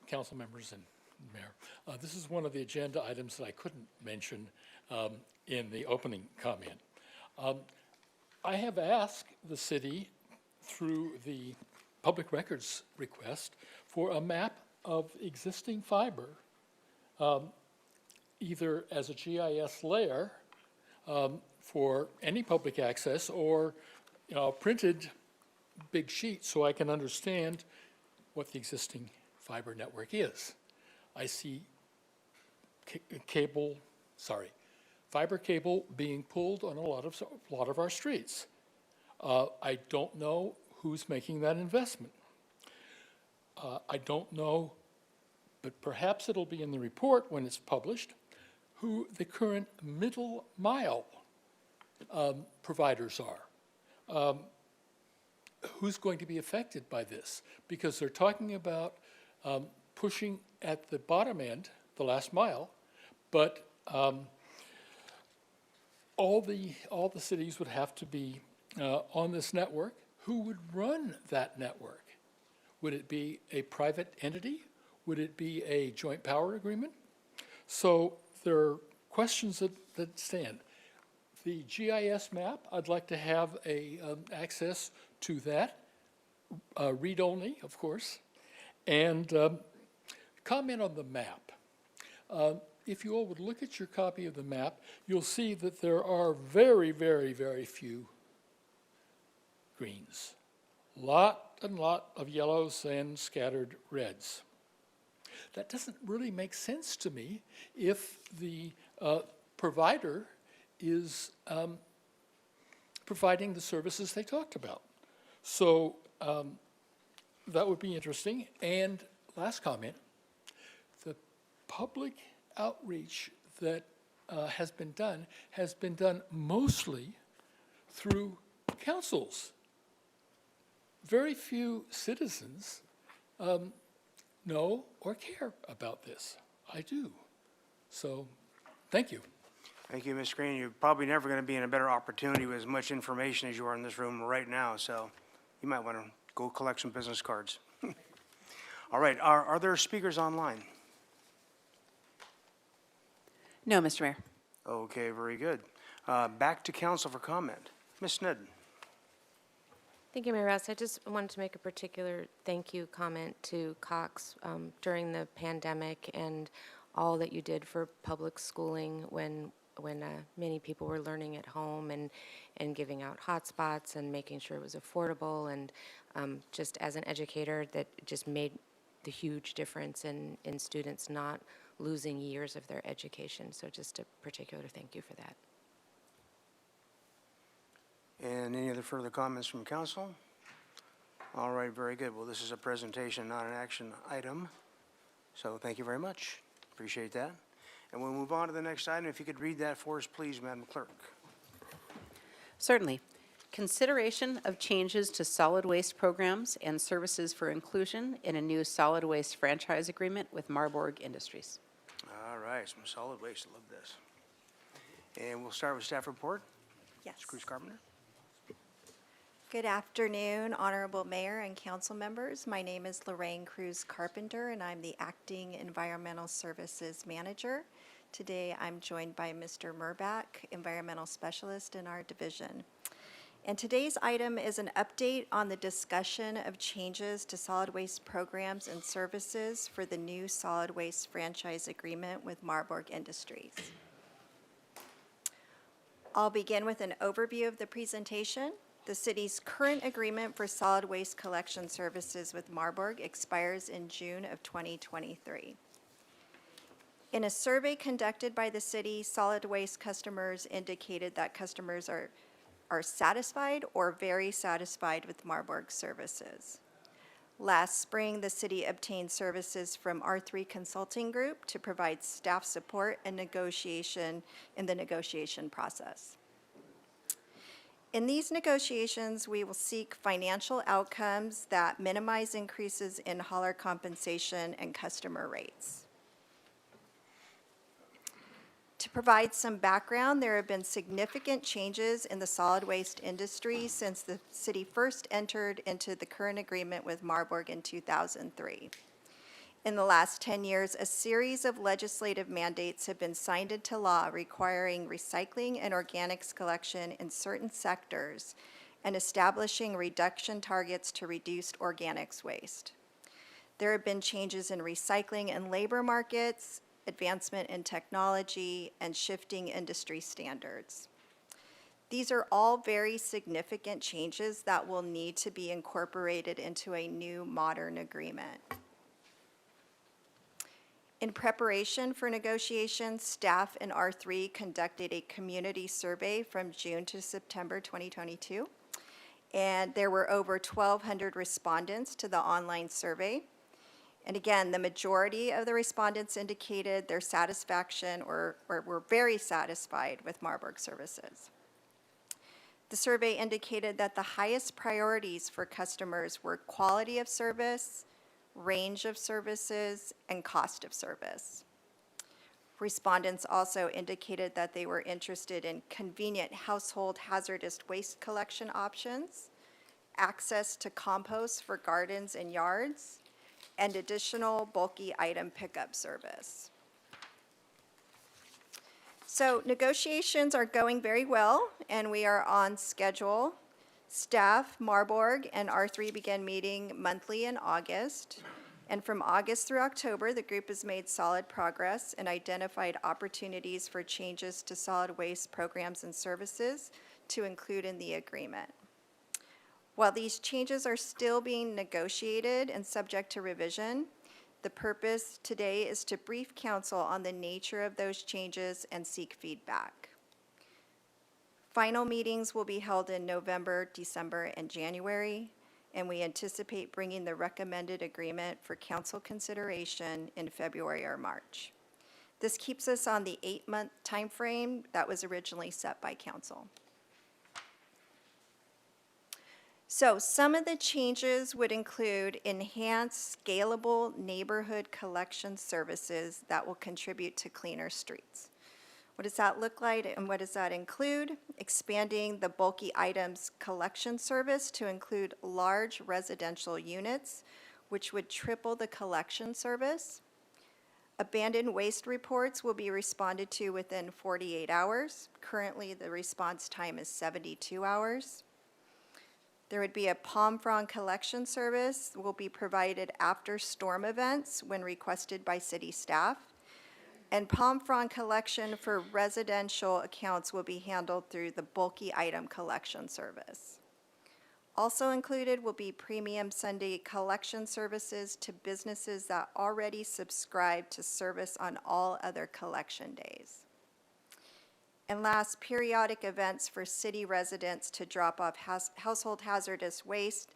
council members and mayor, this is one of the agenda items that I couldn't mention in the opening comment. I have asked the city through the public records request for a map of existing fiber, either as a GIS layer for any public access or printed big sheet so I can understand what the existing fiber network is. I see fiber cable being pulled on a lot of our streets. I don't know who's making that investment. I don't know, but perhaps it'll be in the report when it's published, who the current middle mile providers are. Who's going to be affected by this? Because they're talking about pushing at the bottom end, the last mile, but all the cities would have to be on this network. Who would run that network? Would it be a private entity? Would it be a joint power agreement? So there are questions that stand. The GIS map, I'd like to have access to that, read-only, of course, and comment on the map. If you all would look at your copy of the map, you'll see that there are very, very, very few greens. Lot of yellows and scattered reds. That doesn't really make sense to me if the provider is providing the services they talked about. So that would be interesting. And last comment, the public outreach that has been done mostly through councils. Very few citizens know or care about this. I do. So, thank you. Thank you, Ms. Green. You're probably never going to be in a better opportunity with as much information as you are in this room right now, so you might want to go collect some business cards. All right, are there speakers online? No, Mr. Mayor. Okay, very good. Back to council for comment. Ms. Snedden. Thank you, Mayor Rouse. I just wanted to make a particular thank you comment to Cox during the pandemic and all that you did for public schooling when many people were learning at home and giving out hotspots and making sure it was affordable, and just as an educator that just made the huge difference in students not losing years of their education. So just a particular thank you for that. And any other further comments from council? All right, very good. Well, this is a presentation, not an action item. So thank you very much. Appreciate that. And we'll move on to the next item. If you could read that for us, please, Madam Clerk. Certainly. Consideration of changes to solid waste programs and services for inclusion in a new solid waste franchise agreement with Marburg Industries. All All right, some solid waste, I love this. And we'll start with staff report. Yes. Cruz Carpenter. Good afternoon, Honorable Mayor and council members. My name is Lorraine Cruz Carpenter, and I'm the Acting Environmental Services Manager. Today, I'm joined by Mr. Murbach, Environmental Specialist in our division. And today's item is an update on the discussion of changes to solid waste programs and services for the new solid waste franchise agreement with Marburg Industries. I'll begin with an overview of the presentation. The city's current agreement for solid waste collection services with Marburg expires in June of 2023. In a survey conducted by the city, solid waste customers indicated that customers are satisfied or very satisfied with Marburg services. Last spring, the city obtained services from R3 Consulting Group to provide staff support and negotiation in the negotiation process. In these negotiations, we will seek financial outcomes that minimize increases in hauler compensation and customer rates. To provide some background, there have been significant changes in the solid waste industry since the city first entered into the current agreement with Marburg in 2003. In the last 10 years, a series of legislative mandates have been signed into law requiring recycling and organics collection in certain sectors and establishing reduction targets to reduce organics waste. There have been changes in recycling and labor markets, advancement in technology, and shifting industry standards. These are all very significant changes that will need to be incorporated into a new modern agreement. In preparation for negotiations, staff in R3 conducted a community survey from June to September 2022, and there were over 1,200 respondents to the online survey. And again, the majority of the respondents indicated their satisfaction or were very satisfied with Marburg services. The survey indicated that the highest priorities for customers were quality of service, range of services, and cost of service. Respondents also indicated that they were interested in convenient household hazardous waste collection options, access to compost for gardens and yards, and additional bulky item pickup service. So negotiations are going very well, and we are on schedule. Staff, Marburg, and R3 began meeting monthly in August. And from August through October, the group has made solid progress and identified opportunities for changes to solid waste programs and services to include in the agreement. While these changes are still being negotiated and subject to revision, the purpose today is to brief council on the nature of those changes and seek feedback. Final meetings will be held in November, December, and January, and we anticipate bringing the recommended agreement for council consideration in February or March. This keeps us on the 8-month timeframe that was originally set by council. So some of the changes would include enhanced scalable neighborhood collection services that will contribute to cleaner streets. What does that look like and what does that include? Expanding the bulky items collection service to include large residential units, which would triple the collection service. Abandoned waste reports will be responded to within 48 hours. Currently, the response time is 72 hours. There would be a palm frond collection service will be provided after storm events when requested by city staff. And palm frond collection for residential accounts will be handled through the bulky item collection service. Also included will be premium Sunday collection services to businesses that already subscribe to service on all other collection days. And last, periodic events for city residents to drop off household hazardous waste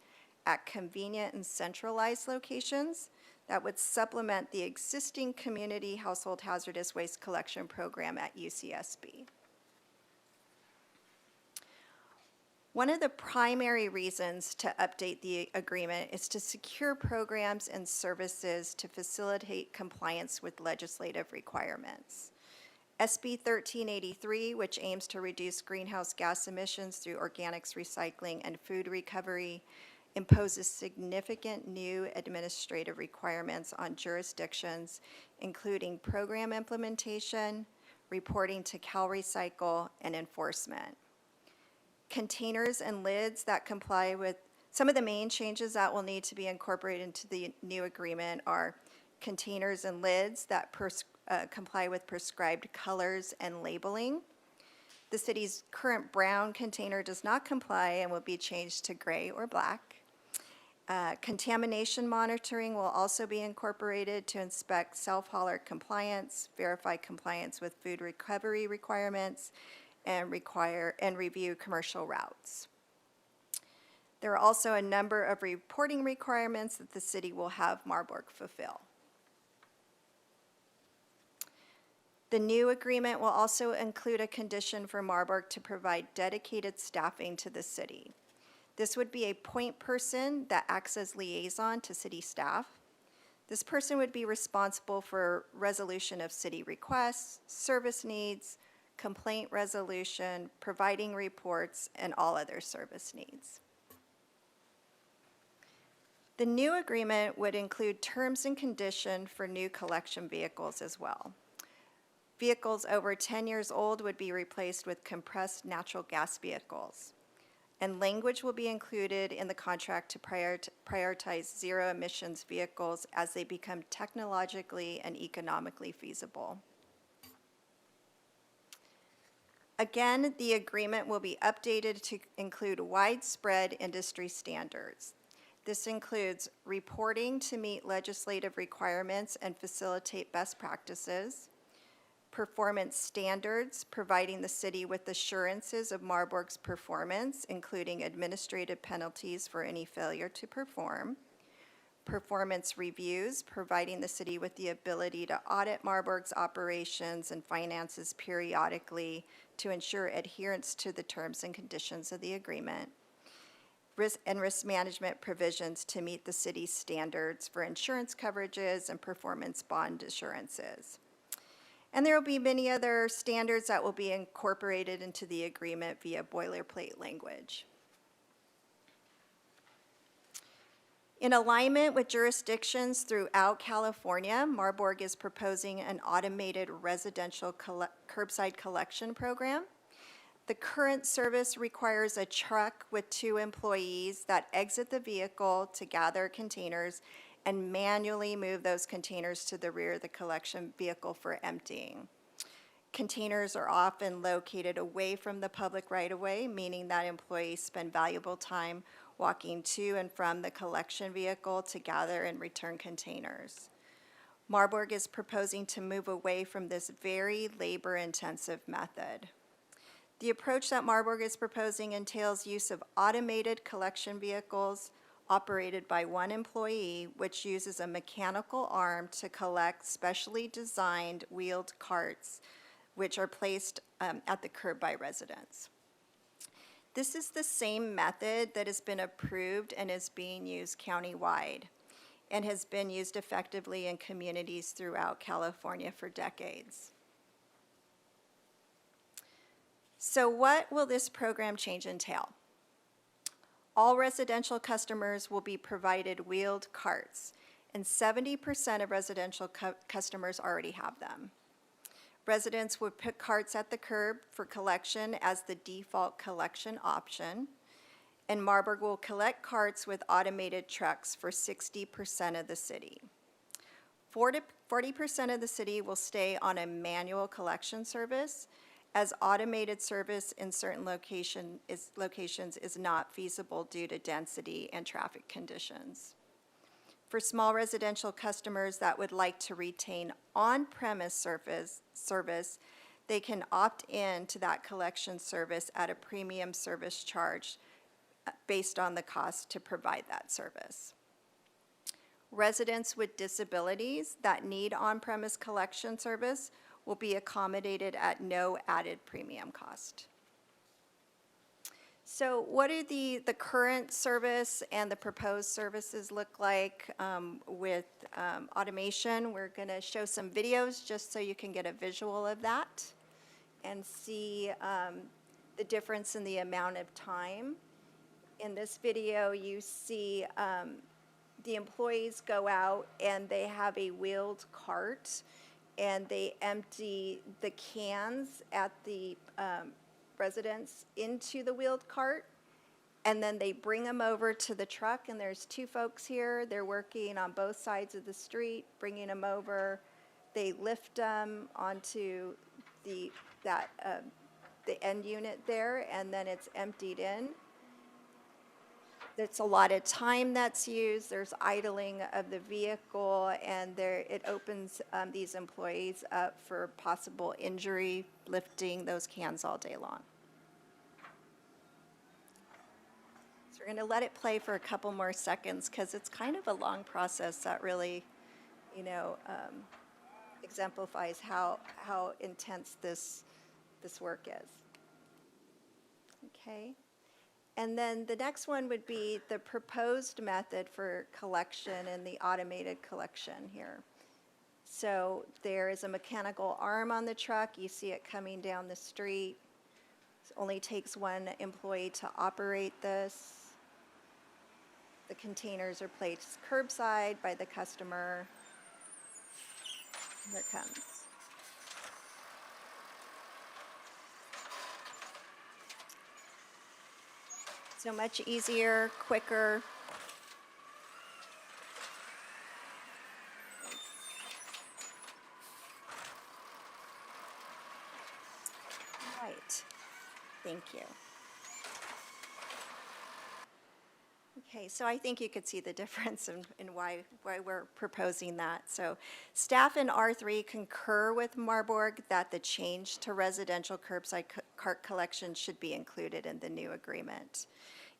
at convenient and centralized locations that would supplement the existing community household hazardous waste collection program at UCSB. One of the primary reasons to update the agreement is to secure programs and services to facilitate compliance with legislative requirements. SB 1383, which aims to reduce greenhouse gas emissions through organics recycling and food recovery, imposes significant new administrative requirements on jurisdictions, including program implementation, reporting to CalRecycle, and enforcement. Containers and lids that comply with, some of the main changes that will need to be incorporated into the new agreement are containers and lids that comply with prescribed colors and labeling. The city's current brown container does not comply and will be changed to gray or black. Contamination monitoring will also be incorporated to inspect self-hauler compliance, verify compliance with food recovery requirements, and review commercial routes. There are also a number of reporting requirements that the city will have Marburg fulfill. The new agreement will also include a condition for Marburg to provide dedicated staffing to the city. This would be a point person that acts as liaison to city staff. This person would be responsible for resolution of city requests, service needs, complaint resolution, providing reports, and all other service needs. The new agreement would include terms and conditions for new collection vehicles as well. Vehicles over 10 years old would be replaced with compressed natural gas vehicles. And language will be included in the contract to prioritize zero emissions vehicles as they become technologically and economically feasible. Again, the agreement will be updated to include widespread industry standards. This includes reporting to meet legislative requirements and facilitate best practices, performance standards, providing the city with assurances of Marburg's performance, including administrative penalties for any failure to perform, performance reviews, providing the city with the ability to audit Marburg's operations and finances periodically to ensure adherence to the terms and conditions of the agreement, risk management provisions to meet the city's standards for insurance coverages and performance bond assurances. And there will be many other standards that will be incorporated into the agreement via boilerplate language. In alignment with jurisdictions throughout California, Marburg is proposing an automated residential curbside collection program. The current service requires a truck with 2 employees that exit the vehicle to gather containers and manually move those containers to the rear of the collection vehicle for emptying. Containers are often located away from the public right-of-way, meaning that employees spend valuable time walking to and from the collection vehicle to gather and return containers. Marburg is proposing to move away from this very labor-intensive method. The approach that Marburg is proposing entails use of automated collection vehicles operated by 1 employee, which uses a mechanical arm to collect specially designed wheeled carts, which are placed at the curb by residents. This is the same method that has been approved and is being used countywide and has been used effectively in communities throughout California for decades. So what will this program change entail? All residential customers will be provided wheeled carts, and 70% of residential customers already have them. Residents would put carts at the curb for collection as the default collection option, and Marburg will collect carts with automated trucks for 60% of the city. 40% of the city will stay on a manual collection service, as automated service in certain locations is not feasible due to density and traffic conditions. For small residential customers that would like to retain on-premise service, they can opt in to that collection service at a premium service charge based on the cost to provide that service. Residents with disabilities that need on-premise collection service will be accommodated at no added premium cost. So what do the current service and the proposed services look like with automation? We're going to show some videos just so you can get a visual of that and see the difference in the amount of time. In this video, you see the employees go out and they have a wheeled cart and they empty the cans at the residents into the wheeled cart, and then they bring them over to the truck, and there's two folks here. They're working on both sides of the street, bringing them over. They lift them onto the end unit there, and then it's emptied in. There's a lot of time that's used. There's idling of the vehicle, and it opens these employees up for possible injury, lifting those cans all day long. So we're going to let it play for a couple more seconds because it's kind of a long process that really, exemplifies how intense this work is. Okay. And then the next one would be the proposed method for collection and the automated collection here. So there is a mechanical arm on the truck. You see it coming down the street. It only takes one employee to operate this. The containers are placed curbside by the customer. Here it comes. So much easier, quicker. Right. Thank you. Okay, so I think you could see the difference in why we're proposing that. So staff in R3 concur with Marburg that the change to residential curbside cart collection should be included in the new agreement.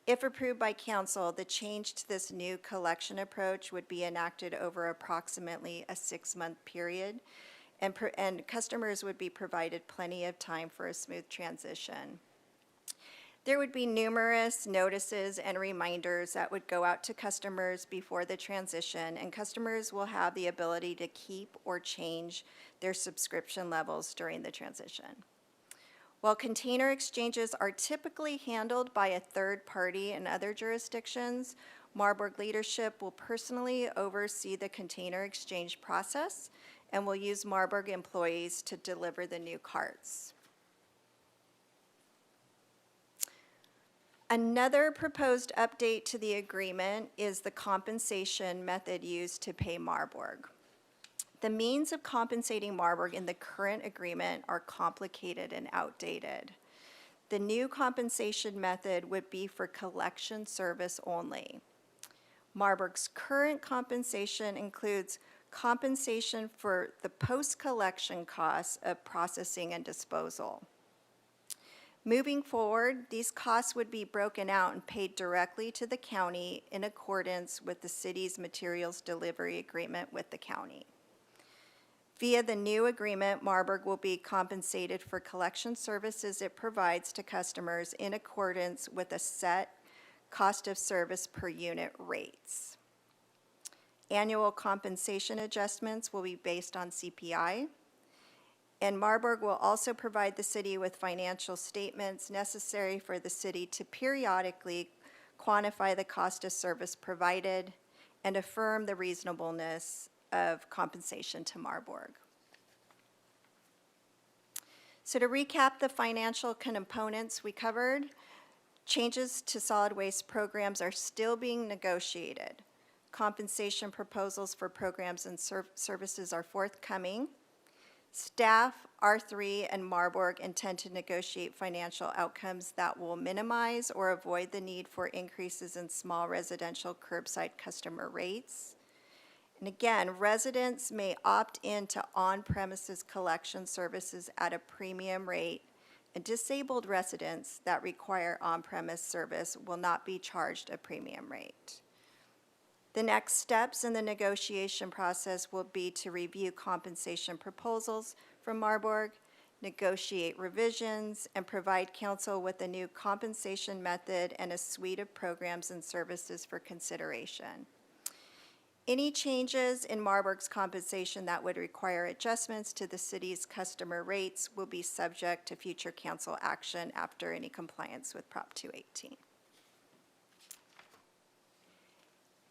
If approved by council, the change to this new collection approach would be enacted over approximately a 6-month period, and customers would be provided plenty of time for a smooth transition. There would be numerous notices and reminders that would go out to customers before the transition, and customers will have the ability to keep or change their subscription levels during the transition. While container exchanges are typically handled by a third party in other jurisdictions, Marburg leadership will personally oversee the container exchange process and will use Marburg employees to deliver the new carts. Another proposed update to the agreement is the compensation method used to pay Marburg. The means of compensating Marburg in the current agreement are complicated and outdated. The new compensation method would be for collection service only. Marburg's current compensation includes compensation for the post-collection costs of processing and disposal. Moving forward, these costs would be broken out and paid directly to the county in accordance with the city's materials delivery agreement with the county. Via the new agreement, Marburg will be compensated for collection services it provides to customers in accordance with a set cost of service per unit rates. Annual compensation adjustments will be based on CPI. And Marburg will also provide the city with financial statements necessary for the city to periodically quantify the cost of service provided and affirm the reasonableness of compensation to Marburg. So to recap the financial components we covered, changes to solid waste programs are still being negotiated. Compensation proposals for programs and services are forthcoming. Staff, R3, and Marburg intend to negotiate financial outcomes that will minimize or avoid the need for increases in small residential curbside customer rates. And again, residents may opt into on-premises collection services at a premium rate, and disabled residents that require on-premise service will not be charged a premium rate. The next steps in the negotiation process will be to review compensation proposals from Marburg negotiate revisions, and provide council with a new compensation method and a suite of programs and services for consideration. Any changes in Marburg's compensation that would require adjustments to the city's customer rates will be subject to future council action after any compliance with Prop 218.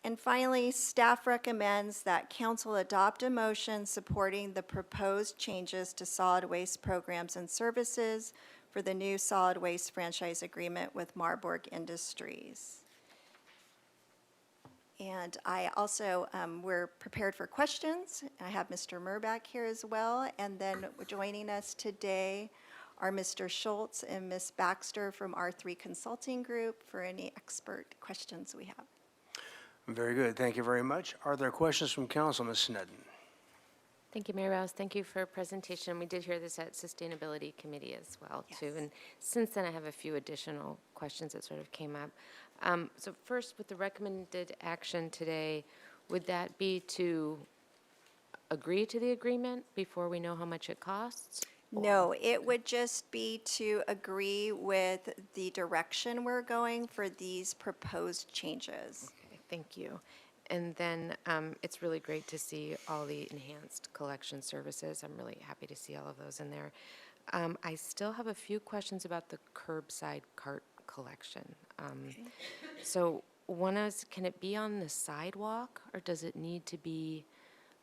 And finally, staff recommends that council adopt a motion supporting the proposed changes to solid waste programs and services for the new solid waste franchise agreement with Marburg Industries. And I also, we're prepared for questions. I have Mr. Murbach here as well. And then joining us today are Mr. Schultz and Ms. Baxter from R3 Consulting Group for any expert questions we have. Very good. Thank you very much. Are there questions from council, Ms. Sneddon? Thank you, Mayor Rouse. Thank you for a presentation. We did hear this at Sustainability Committee as well, too. And since then, I have a few additional questions that sort of came up. So first, with the recommended action today, would that be to agree to the agreement before we know how much it costs? No, it would just be to agree with the direction we're going for these proposed changes. Okay, thank you. And then it's really great to see all the enhanced collection services. I'm really happy to see all of those in there. I still have a few questions about the curbside cart collection. So one is, can it be on the sidewalk, or does it need to be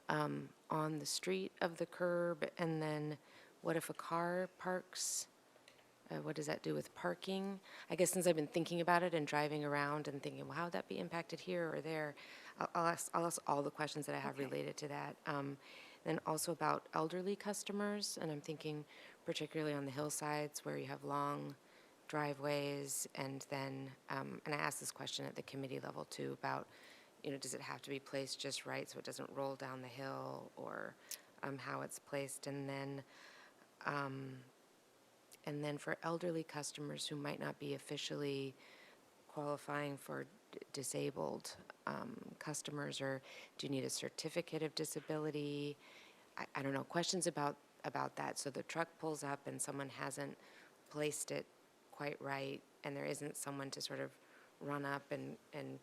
on the street of the curb? And then what if a car parks? What does that do with parking? I guess since I've been thinking about it and driving around and thinking, well, how would that be impacted here or there? I'll ask all the questions that I have related to that. Then also about elderly customers, and I'm thinking particularly on the hillsides where you have long driveways, and then, and I asked this question at the committee level too about, does it have to be placed just right so it doesn't roll down the hill, or how it's placed, and then for elderly customers who might not be officially qualifying for disabled customers, or do you need a certificate of disability? I don't know, questions about that. So the truck pulls up and someone hasn't placed it quite right, and there isn't someone to sort of run up and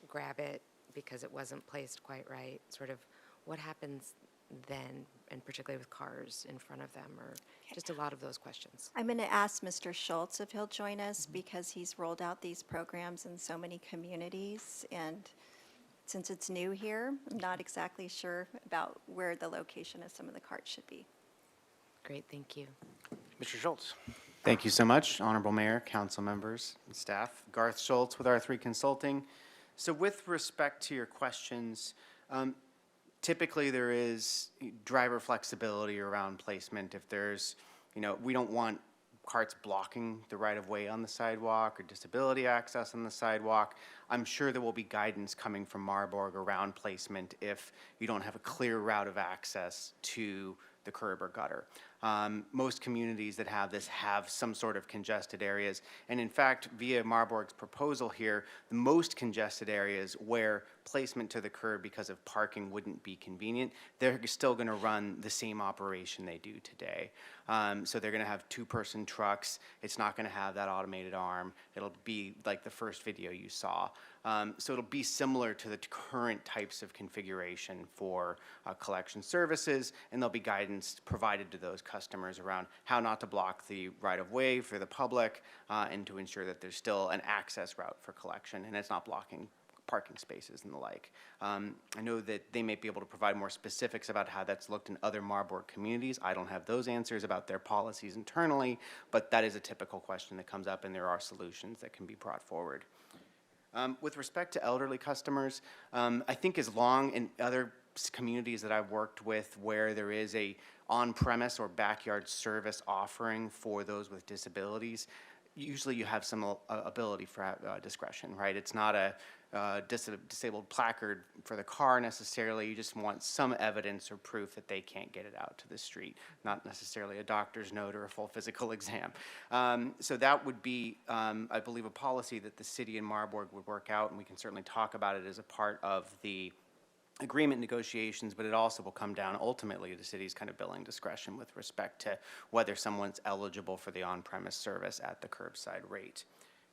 grab it because it wasn't placed quite right. Sort of what happens then, and particularly with cars in front of them, or just a lot of those questions. I'm going to ask Mr. Schultz if he'll join us because he's rolled out these programs in so many communities. And since it's new here, I'm not exactly sure about where the location of some of the carts should be. Great, thank you. Mr. Schultz. Thank you so much, Honorable Mayor, council members, and staff. Garth Schultz with R3 Consulting. So with respect to your questions, typically there is driver flexibility around placement. If there's, we don't want carts blocking the right-of-way on the sidewalk or disability access on the sidewalk. I'm sure there will be guidance coming from Marburg around placement if you don't have a clear route of access to the curb or gutter. Most communities that have this have some sort of congested areas, and in fact, via Marburg's proposal here, the most congested areas where placement to the curb because of parking wouldn't be convenient, they're still going to run the same operation they do today. So they're going to have two-person trucks. It's not going to have that automated arm. It'll be like the first video you saw. So it'll be similar to the current types of configuration for collection services, and there'll be guidance provided to those customers around how not to block the right-of-way for the public, and to ensure that there's still an access route for collection, and it's not blocking parking spaces and the like. I know that they may be able to provide more specifics about how that's looked in other Marburg communities. I don't have those answers about their policies internally, but that is a typical question that comes up, and there are solutions that can be brought forward. With respect to elderly customers, I think as long in other communities that I've worked with where there is a on-premise or backyard service offering for those with disabilities, usually you have some ability for discretion, right? It's not a disabled placard for the car necessarily. You just want some evidence or proof that they can't get it out to the street, not necessarily a doctor's note or a full physical exam. So that would be, I believe, a policy that the city and Marburg would work out, and we can certainly talk about it as a part of the agreement negotiations, but it also will come down ultimately to the city's kind of billing discretion with respect to whether someone's eligible for the on-premise service at the curbside rate.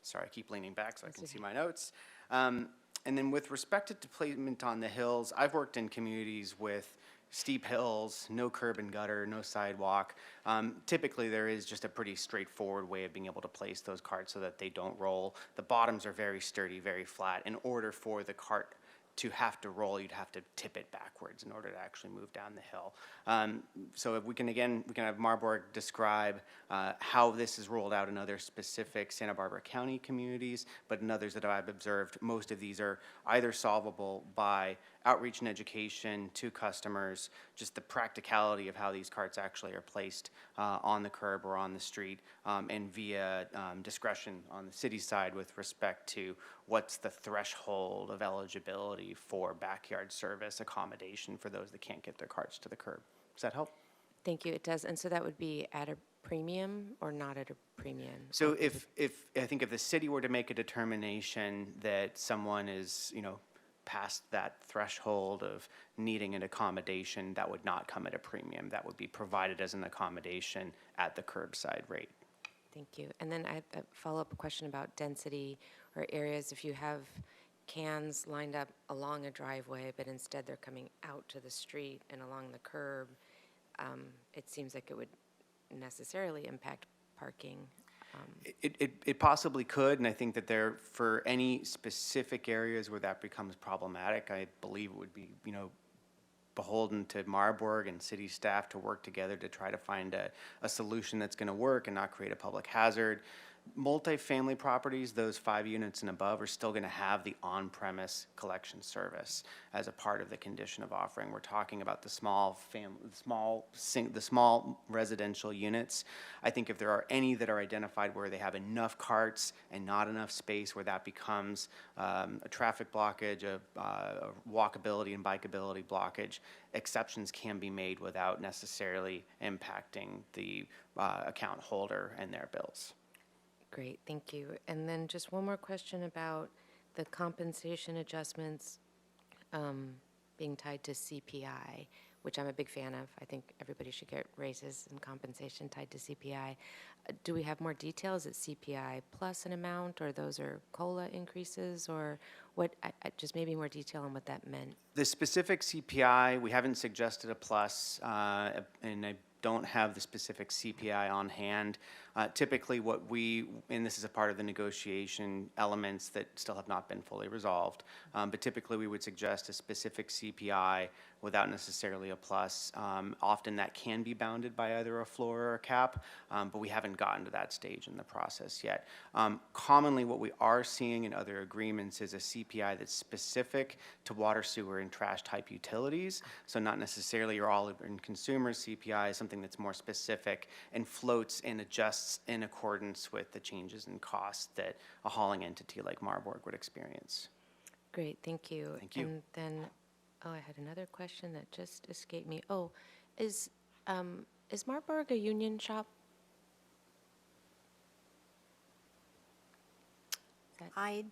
Sorry, I keep leaning back so I can see my notes. And then with respect to deployment on the hills, I've worked in communities with steep hills, no curb and gutter, no sidewalk. Typically, there is just a pretty straightforward way of being able to place those carts so that they don't roll. The bottoms are very sturdy, very flat. In order for the cart to have to roll, you'd have to tip it backwards in order to actually move down the hill. So if we can have Marburg describe how this is rolled out in other specific Santa Barbara County communities, but in others that I've observed, most of these are either solvable by outreach and education to customers, just the practicality of how these carts actually are placed on the curb or on the street, and via discretion on the city side with respect to what's the threshold of eligibility for backyard service accommodation for those that can't get their carts to the curb. Does that help? Thank you, it does. And so that would be at a premium or not at a premium? So if I think if the city were to make a determination that someone is, past that threshold of needing an accommodation, that would not come at a premium. That would be provided as an accommodation at the curbside rate. Thank you. And then I have a follow-up question about density or areas. If you have cans lined up along a driveway, but instead they're coming out to the street and along the curb, it seems like it would necessarily impact parking. It possibly could, and I think that for any specific areas where that becomes problematic, I believe it would be, beholden to Marburg and city staff to work together to try to find a solution that's going to work and not create a public hazard. Multifamily properties, those 5 units and above, are still going to have the on-premise collection service as a part of the condition of offering. We're talking about the small residential units. I think if there are any that are identified where they have enough carts and not enough space where that becomes a traffic blockage, a walkability and bikeability blockage, exceptions can be made without necessarily impacting the account holder and their bills. Great, thank you. And then just one more question about the compensation adjustments being tied to CPI, which I'm a big fan of. I think everybody should get raises and compensation tied to CPI. Do we have more details? Is it CPI plus an amount, or those are COLA increases, or what? Just maybe more detail on what that meant. The specific CPI, we haven't suggested a plus, and I don't have the specific CPI on hand. Typically and this is a part of the negotiation elements that still have not been fully resolved, but typically we would suggest a specific CPI without necessarily a plus. Often that can be bounded by either a floor or a cap, but we haven't gotten to that stage in the process yet. Commonly what we are seeing in other agreements is a CPI that's specific to water, sewer, and trash type utilities. So not necessarily your all in consumer CPI, something that's more specific and floats and adjusts in accordance with the changes in cost that a hauling entity like Marburg would experience. Great, thank you. Thank you. And then, I had another question that just escaped me. Oh, is Marburg a union shop? I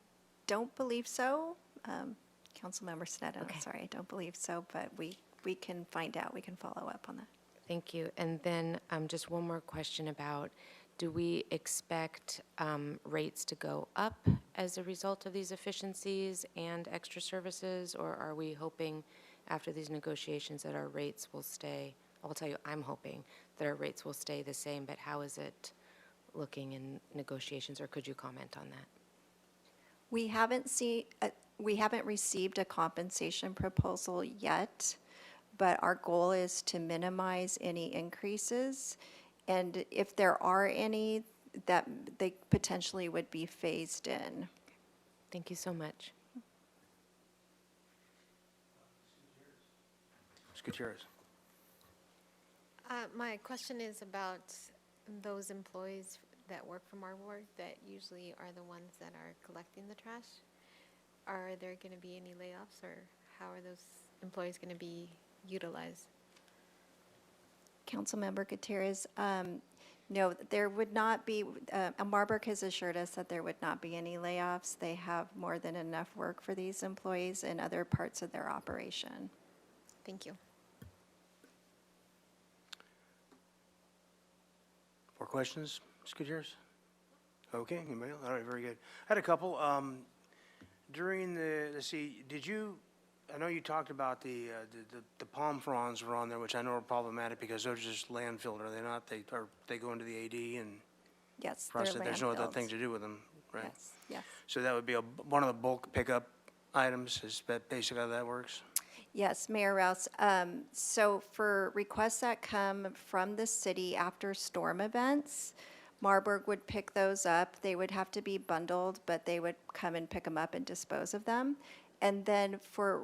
don't believe so. Councilmember Sneddon, Okay. I'm sorry, I don't believe so, but we can find out. We can follow up on that. Thank you. And then just one more question about, do we expect rates to go up as a result of these efficiencies and extra services, or are we hoping after these negotiations that our rates will stay? I'll tell you, I'm hoping that our rates will stay the same, but how is it looking in negotiations, or could you comment on that? We haven't received a compensation proposal yet, but our goal is to minimize any increases. And if there are any, that they potentially would be phased in. Thank you so much. Ms. Gutierrez. My question is about those employees that work for Marburg that usually are the ones that are collecting the trash. Are there going to be any layoffs, or how are those employees going to be utilized? Councilmember Gutierrez, no, there would not be, Marburg has assured us that there would not be any layoffs. They have more than enough work for these employees in other parts of their operation. Thank you. More questions, Ms. Gutierrez? Okay, anybody else? All right, very good. I had a couple. During the, let's see, did you, I know you talked about the palm fronds were on there, which I know are problematic because those are just landfilled, are they not? They go into the AD and Yes, they're process, there's no other landfills. thing to do with them, right? Yes, yes. So that would be one of the bulk pickup items, is that basically how that works? Yes, Mayor Rouse. So for requests that come from the city after storm events, Marburg would pick those up. They would have to be bundled, but they would come and pick them up and dispose of them. And then for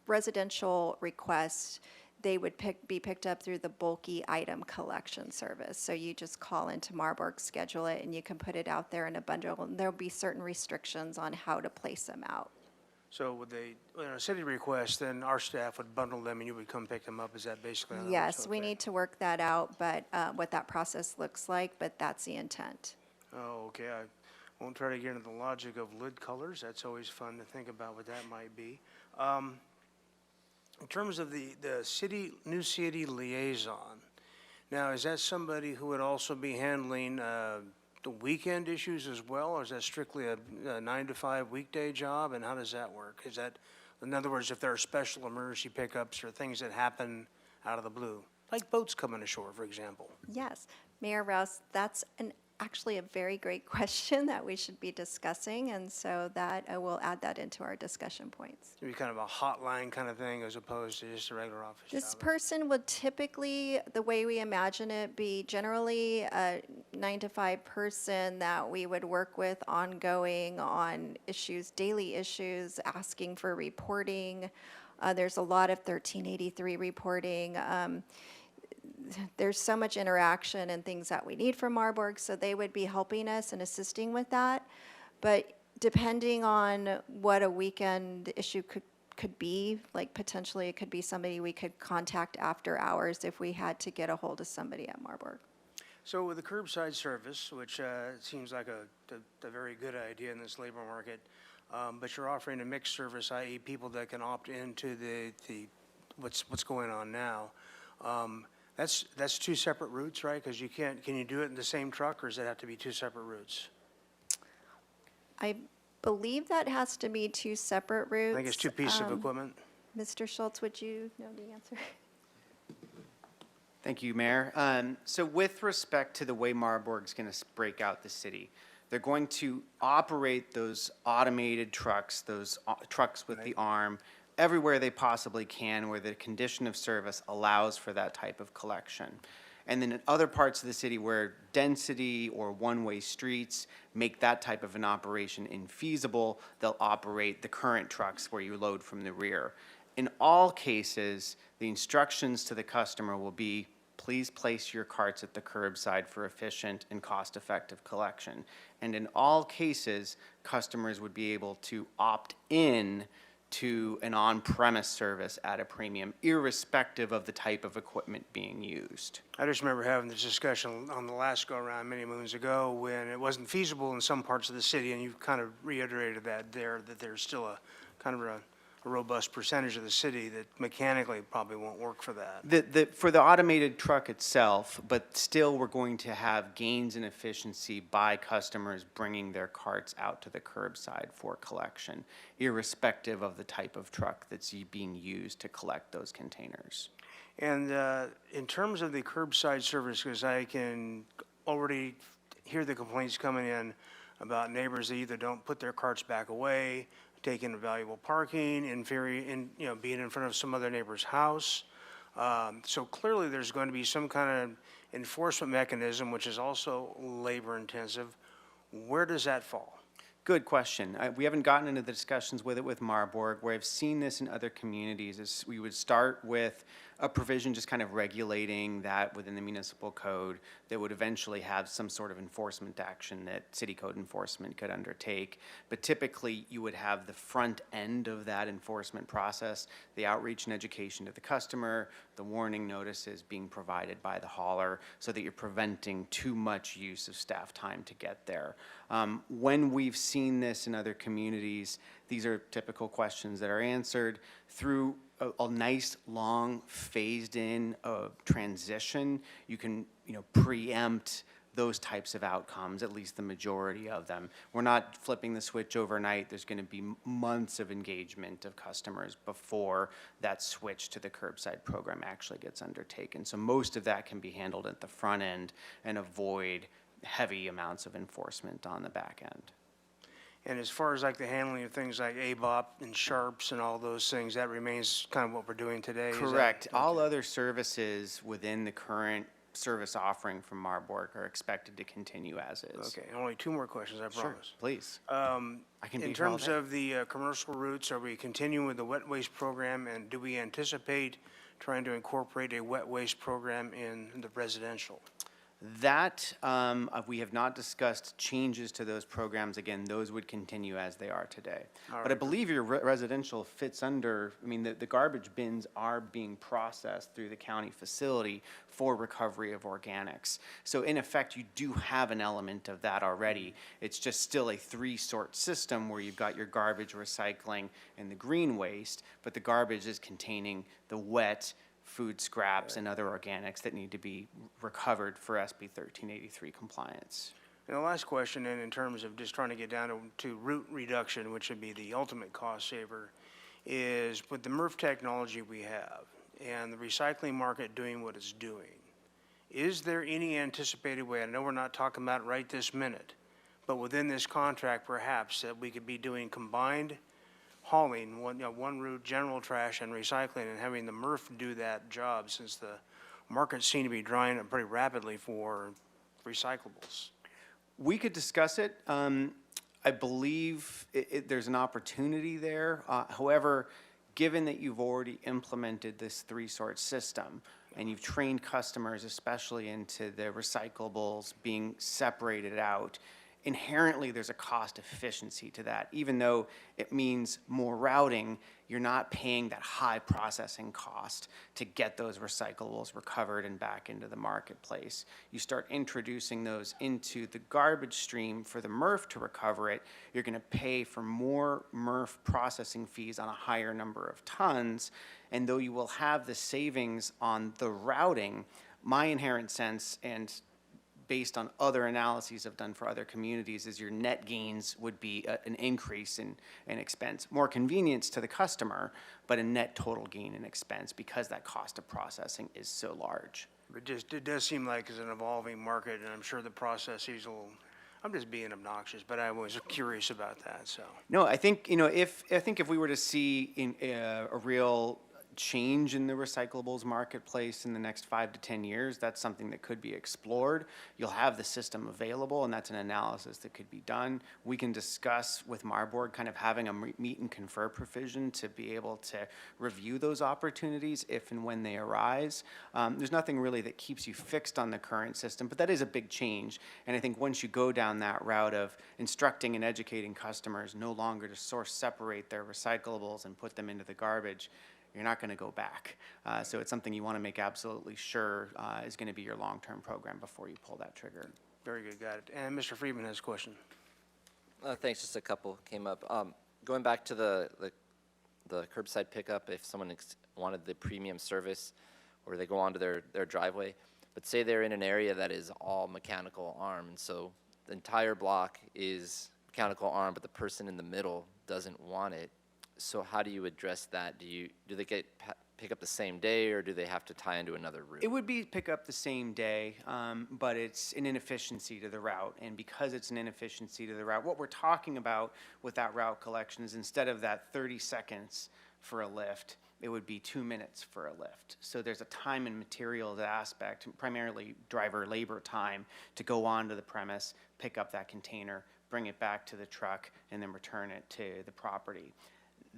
residential requests, they would be picked up through the bulky item collection service. So you just call into Marburg, schedule it, and you can put it out there in a bundle. And there'll be certain restrictions on how to place them out. So would they, when a city request, then our staff would bundle them and you would come pick them up? Is that basically how that works? Yes, we Okay. need to work that out, but what that process looks like, but that's the intent. Oh, okay. I won't try to get into the logic of lid colors. That's always fun to think about what that might be. In terms of the new city liaison, now, is that somebody who would also be handling the weekend issues as well, or is that strictly a 9 to 5 weekday job, and how does that work? Is that, in other words, if there are special emergency pickups or things that happen out of the blue, like boats coming ashore, for example? Yes, Mayor Rouse, that's actually a very great question that we should be discussing, and so that we'll add that into our discussion points. It'd be kind of a hotline kind of thing as opposed to just a regular office job? This person would typically, the way we imagine it, be generally a 9 to 5 person that we would work with ongoing on issues, daily issues, asking for reporting. There's a lot of 1383 reporting. There's so much interaction and things that we need from Marburg, so they would be helping us and assisting with that. But depending on what a weekend issue could be, like potentially it could be somebody we could contact after hours if we had to get a hold of somebody at Marburg. So with the curbside service, which seems like a very good idea in this labor market, but you're offering a mixed service, i.e. people that can opt into the what's going on now. That's two separate routes, right? Because can you do it in the same truck, or does it have to be two separate routes? I believe that has to be two separate routes. I think it's two pieces of equipment. Mr. Schultz, would you know the answer? Thank you, Mayor. So with respect to the way Marburg's going to break out the city, they're going to operate those automated trucks, those trucks with the arm, everywhere they possibly can where the condition of service allows for that type of collection. And then in other parts of the city where density or one-way streets make that type of an operation infeasible, they'll operate the current trucks where you load from the rear. In all cases, the instructions to the customer will be, please place your carts at the curbside for efficient and cost-effective collection. And in all cases, customers would be able to opt in to an on-premise service at a premium, irrespective of the type of equipment being used. I just remember having this discussion on the last go-around many moons ago when it wasn't feasible in some parts of the city, and you kind of reiterated that there's still a kind of a robust percentage of the city that mechanically probably won't work for that. For the automated truck itself, but still we're going to have gains in efficiency by customers bringing their carts out to the curbside for collection, irrespective of the type of truck that's being used to collect those containers. And in terms of the curbside service, because I can already hear the complaints coming in about neighbors that either don't put their carts back away, taking valuable parking, being in front of some other neighbor's house. So clearly there's going to be some kind of enforcement mechanism, which is also labor intensive. Where does that fall? Good question. We haven't gotten into the discussions with it with Marburg. Where I've seen this in other communities is we would start with a provision just kind of regulating that within the municipal code that would eventually have some sort of enforcement action that city code enforcement could undertake. But typically, you would have the front end of that enforcement process, the outreach and education to the customer, the warning notices being provided by the hauler so that you're preventing too much use of staff time to get there. When we've seen this in other communities, these are typical questions that are answered through a nice, long, phased-in transition. You can, preempt those types of outcomes, at least the majority of them. We're not flipping the switch overnight. There's going to be months of engagement of customers before that switch to the curbside program actually gets undertaken. So most of that can be handled at the front end and avoid heavy amounts of enforcement on the back end. And as far as like the handling of things like ABOP and Sharps and all those things, that remains kind of what we're doing today? Is that- Correct. All other services within the current service offering from Marburg are expected to continue as is. Okay, and only two more questions, I Sure, promise. please. I can be In here all terms day. of the commercial routes, are we continuing with the wet waste program? And do we anticipate trying to incorporate a wet waste program in the residential? That, we have not discussed changes to those programs. Again, those would continue as they are today. All But I right. believe your residential fits under, the garbage bins are being processed through the county facility for recovery of organics. So in effect, you do have an element of that already. It's just still a three-sort system where you've got your garbage, recycling, and the green waste, but the garbage is containing the wet, food scraps and other organics that need to be recovered for SB 1383 compliance. And the last question, and in terms of just trying to get down to route reduction, which would be the ultimate cost saver, is with the MRF technology we have and the recycling market doing what it's doing, is there any anticipated way, I know we're not talking about it right this minute, but within this contract perhaps that we could be doing combined hauling, one route, general trash and recycling, and having the MRF do that job since the markets seem to be drying up pretty rapidly for recyclables? We could discuss it. I believe there's an opportunity there. However, given that you've already implemented this three-sort system and you've trained customers, especially into the recyclables being separated out, inherently there's a cost efficiency to that. Even though it means more routing, you're not paying that high processing cost to get those recyclables recovered and back into the marketplace. You start introducing those into the garbage stream for the MRF to recover it, you're going to pay for more MRF processing fees on a higher number of tons. And though you will have the savings on the routing, my inherent sense, and based on other analyses I've done for other communities, is your net gains would be an increase in expense. More convenience to the customer, but a net total gain in expense because that cost of processing is so large. It does seem like it's an evolving market, and I'm sure the processes will, I'm just being obnoxious, but I was curious about that, so. No, I think, if we were to see a real change in the recyclables marketplace in the next 5 to 10 years, that's something that could be explored. You'll have the system available, and that's an analysis that could be done. We can discuss with Marburg kind of having a meet and confer provision to be able to review those opportunities if and when they arise. There's nothing really that keeps you fixed on the current system, but that is a big change. And I think once you go down that route of instructing and educating customers no longer to separate their recyclables and put them into the garbage, you're not going to go back. So it's something you want to make absolutely sure is going to be your long-term program before you pull that trigger. Very good, got it. And Mr. Friedman has a question. Thanks, just a couple came up. Going back to the curbside pickup, if someone wanted the premium service or they go onto their driveway, but say they're in an area that is all mechanical arm, and so the entire block is mechanical arm, but the person in the middle doesn't want it. So how do you address that? Do they get pick up the same day, or do they have to tie into another route? It would be pick up the same day, but it's an inefficiency to the route. And because it's an inefficiency to the route, what we're talking about with that route collection is instead of that 30 seconds for a lift, it would be 2 minutes for a lift. So there's a time and materials aspect, primarily driver labor time, to go onto the premise, pick up that container, bring it back to the truck, and then return it to the property.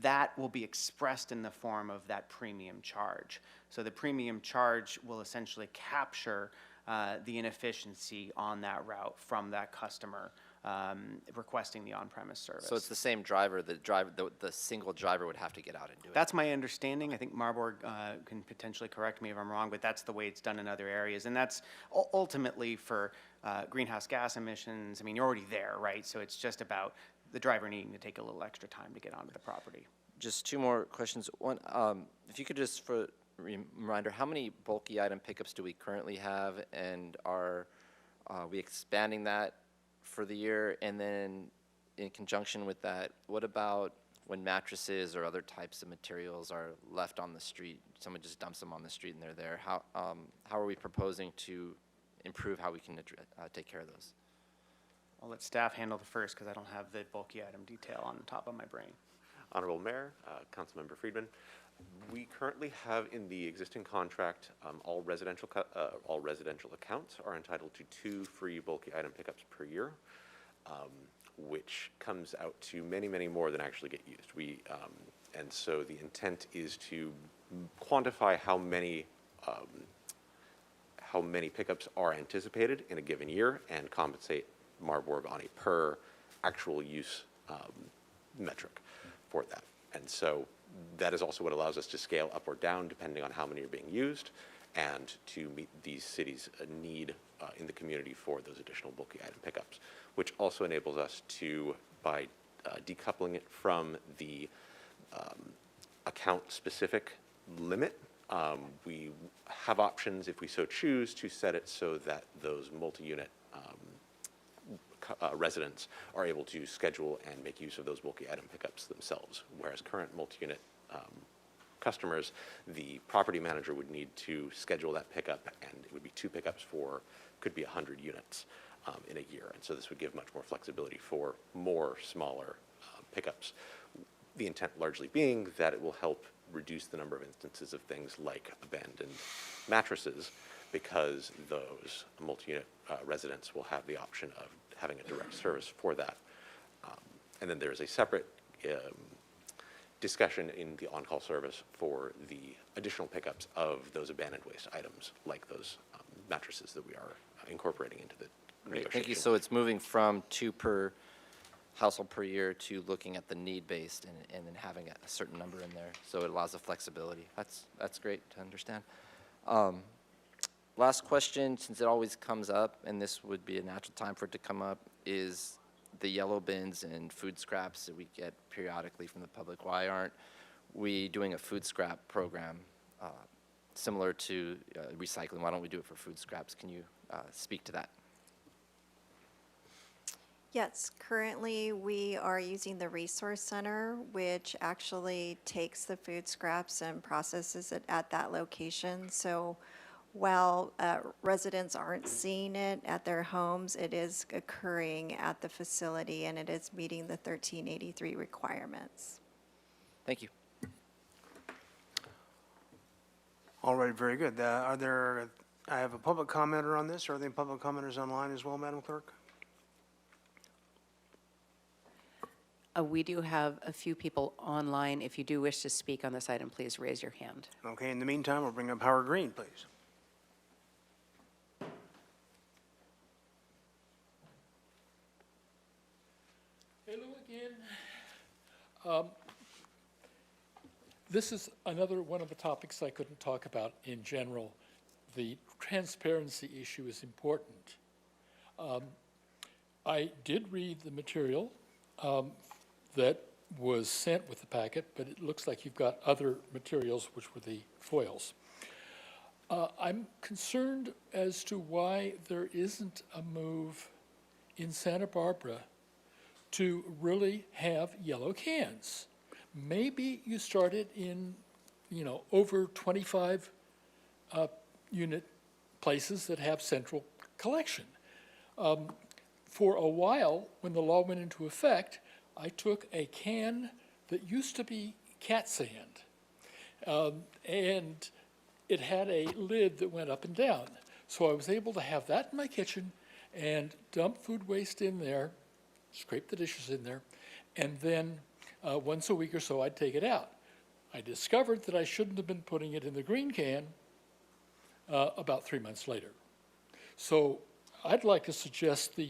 that will be expressed in the form of that premium charge. So the premium charge will essentially capture the inefficiency on that route from that customer requesting the on-premise service. So it's the same driver, the single driver would have to get out and do it. That's my understanding. I think Marburg can potentially correct me if I'm wrong, but that's the way it's done in other areas. And that's ultimately for greenhouse gas emissions. I mean, you're already there, right? So it's just about the driver needing to take a little extra time to get onto the property. Just two more questions. One, if you could just for reminder, how many bulky item pickups do we currently have, and are we expanding that for the year? And then in conjunction with that, what about when mattresses or other types of materials are left on the street? Someone just dumps them on the street and they're there. How are we proposing to improve how we can take care of those? I'll let staff handle the first because I don't have the bulky item detail on the top of my brain. Honorable Mayor, Councilmember Friedman, we currently have in the existing contract, all residential accounts are entitled to 2 free bulky item pickups per year, which comes out to many, many more than actually get used. And so the intent is to quantify how many pickups are anticipated in a given year and compensate Marburg on a per actual use metric for that. And so that is also what allows us to scale up or down depending on how many are being used and to meet these cities' need in the community for those additional bulky item pickups, which also enables us to, by decoupling it from the account-specific limit, we have options, if we so choose, to set it so that those multi-unit residents are able to schedule and make use of those bulky item pickups themselves, whereas current multi-unit customers, the property manager would need to schedule that pickup, and it would be 2 pickups for, could be 100 units in a year. And so this would give much more flexibility for more smaller pickups. The intent largely being that it will help reduce the number of instances of things like abandoned mattresses, because those multi-unit residents will have the option of having a direct service for that. And then there's a separate discussion in the on-call service for the additional pickups of those abandoned waste items, like those mattresses that we are incorporating into the Great, negotiation. thank you. So it's moving from 2 per household per year to looking at the need-based and then having a certain number in there. So it allows the flexibility. That's great to understand. Last question, since it always comes up, and this would be a natural time for it to come up, is the yellow bins and food scraps that we get periodically from the public. Why aren't we doing a food scrap program similar to recycling? Why don't we do it for food scraps? Can you speak to that? Yes, currently we are using the Resource Center, which actually takes the food scraps and processes it at that location. So while residents aren't seeing it at their homes, it is occurring at the facility and it is meeting the 1383 requirements. Thank you. All right, very good. I have a public commenter on this. Are there any public commenters online as well, Madam Clerk? We do have a few people online. If you do wish to speak on this item, please raise your hand. Okay, in the meantime, we'll bring up Howard Green, please. Hello again. This is another one of the topics I couldn't talk about in general. The transparency issue is important. I did read the material that was sent with the packet, but it looks like you've got other materials, which were the foils. I'm concerned as to why there isn't a move in Santa Barbara to really have yellow cans. Maybe you started in, over 25 unit places that have central collection. For a while, when the law went into effect, I took a can that used to be cat sand, and it had a lid that went up and down. So I was able to have that in my kitchen and dump food waste in there, scrape the dishes in there, and then once a week or so, I'd take it out. I discovered that I shouldn't have been putting it in the green can about 3 months later. So I'd like to suggest the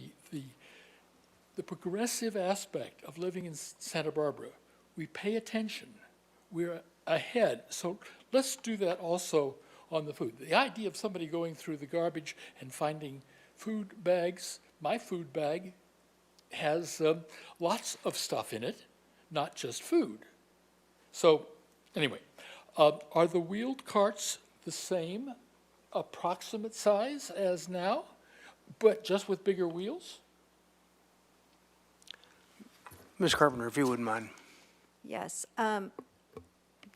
progressive aspect of living in Santa Barbara. We pay attention. We're ahead. So let's do that also on the food. The idea of somebody going through the garbage and finding food bags, my food bag has lots of stuff in it, not just food. So anyway, are the wheeled carts the same approximate size as now, but just with bigger wheels? Ms. Carpenter, if you wouldn't mind. Yes.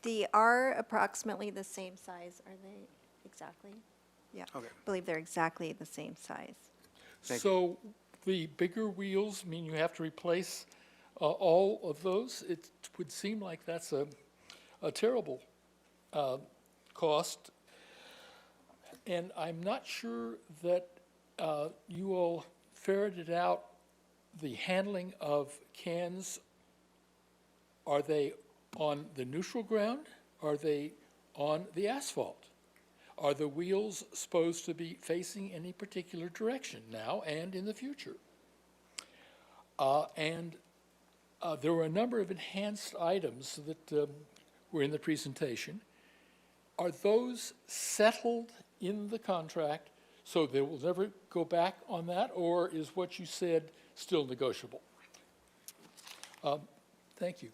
They are approximately the same size, are they exactly? Yeah. Okay. I believe they're exactly the same size. So the bigger wheels mean you have to replace all of those? It would seem like that's a terrible cost. And I'm not sure that you all ferreted out the handling of cans. Are they on the neutral ground? Are they on the asphalt? Are the wheels supposed to be facing any particular direction now and in the future? There were a number of enhanced items that were in the presentation. Are those settled in the contract so they will never go back on that, or is what you said still negotiable? Thank you.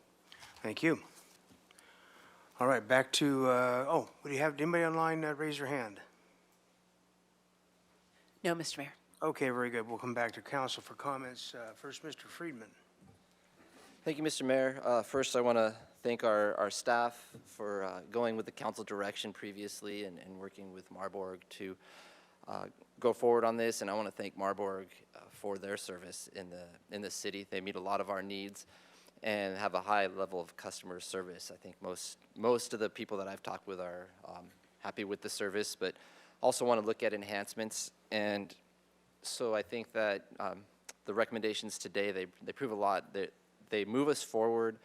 Thank you. All right, back to, oh, do you have anybody online raise your hand? No, Mr. Mayor. Okay, very good. We'll come back to council for comments. First, Mr. Friedman. Thank you, Mr. Mayor. First, I want to thank our staff for going with the council direction previously and working with Marburg to go forward on this. And I want to thank Marburg for their service in the city. They meet a lot of our needs and have a high level of customer service. I think most of the people that I've talked with are happy with the service, but also want to look at enhancements. And so I think that the recommendations today, they prove a lot. They move us forward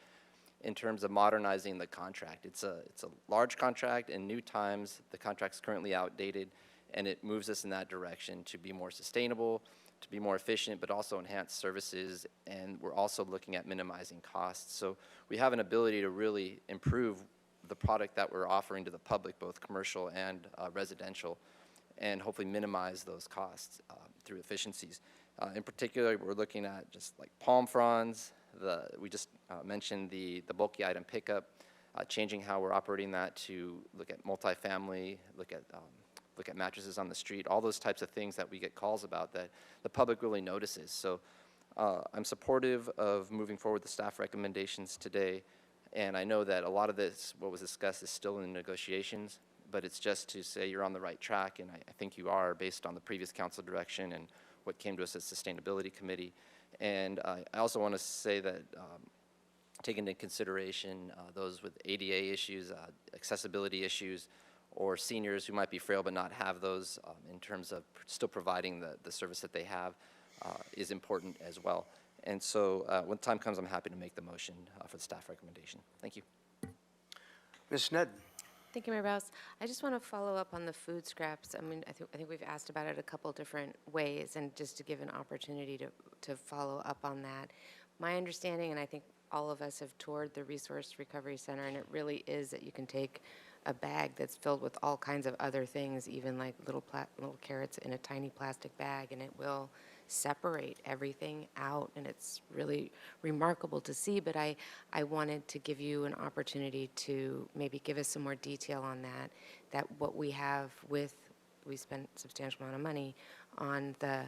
in terms of modernizing the contract. It's a large contract. In new times, the contract's currently outdated, and it moves us in that direction to be more sustainable, to be more efficient, but also enhance services. And we're also looking at minimizing costs. So we have an ability to really improve the product that we're offering to the public, both commercial and residential, and hopefully minimize those costs through efficiencies. In particular, we're looking at just like palm fronds. We just mentioned the bulky item pickup, changing how we're operating that to look at multifamily, look at mattresses on the street, all those types of things that we get calls about that the public really notices. So I'm supportive of moving forward the staff recommendations today, and I know that a lot of this, what was discussed, is still in negotiations, but it's just to say you're on the right track, and I think you are based on the previous council direction and what came to us as Sustainability Committee. And I also want to say that taking into consideration those with ADA issues, accessibility issues, or seniors who might be frail but not have those in terms of still providing the service that they have is important as well. And so when the time comes, I'm happy to make the motion for the staff recommendation. Thank you. Ms. Sneddon. Thank you, Mayor Rouse. I just want to follow up on the food scraps. I mean, I think we've asked about it a couple different ways, and just to give an opportunity to follow up on that. My understanding, and I think all of us have toured the Resource Recovery Center, and it really is that you can take a bag that's filled with all kinds of other things, even like little carrots in a tiny plastic bag, and it will separate everything out, and it's really remarkable to see. But I wanted to give you an opportunity to maybe give us some more detail on that what we have we spent a substantial amount of money on the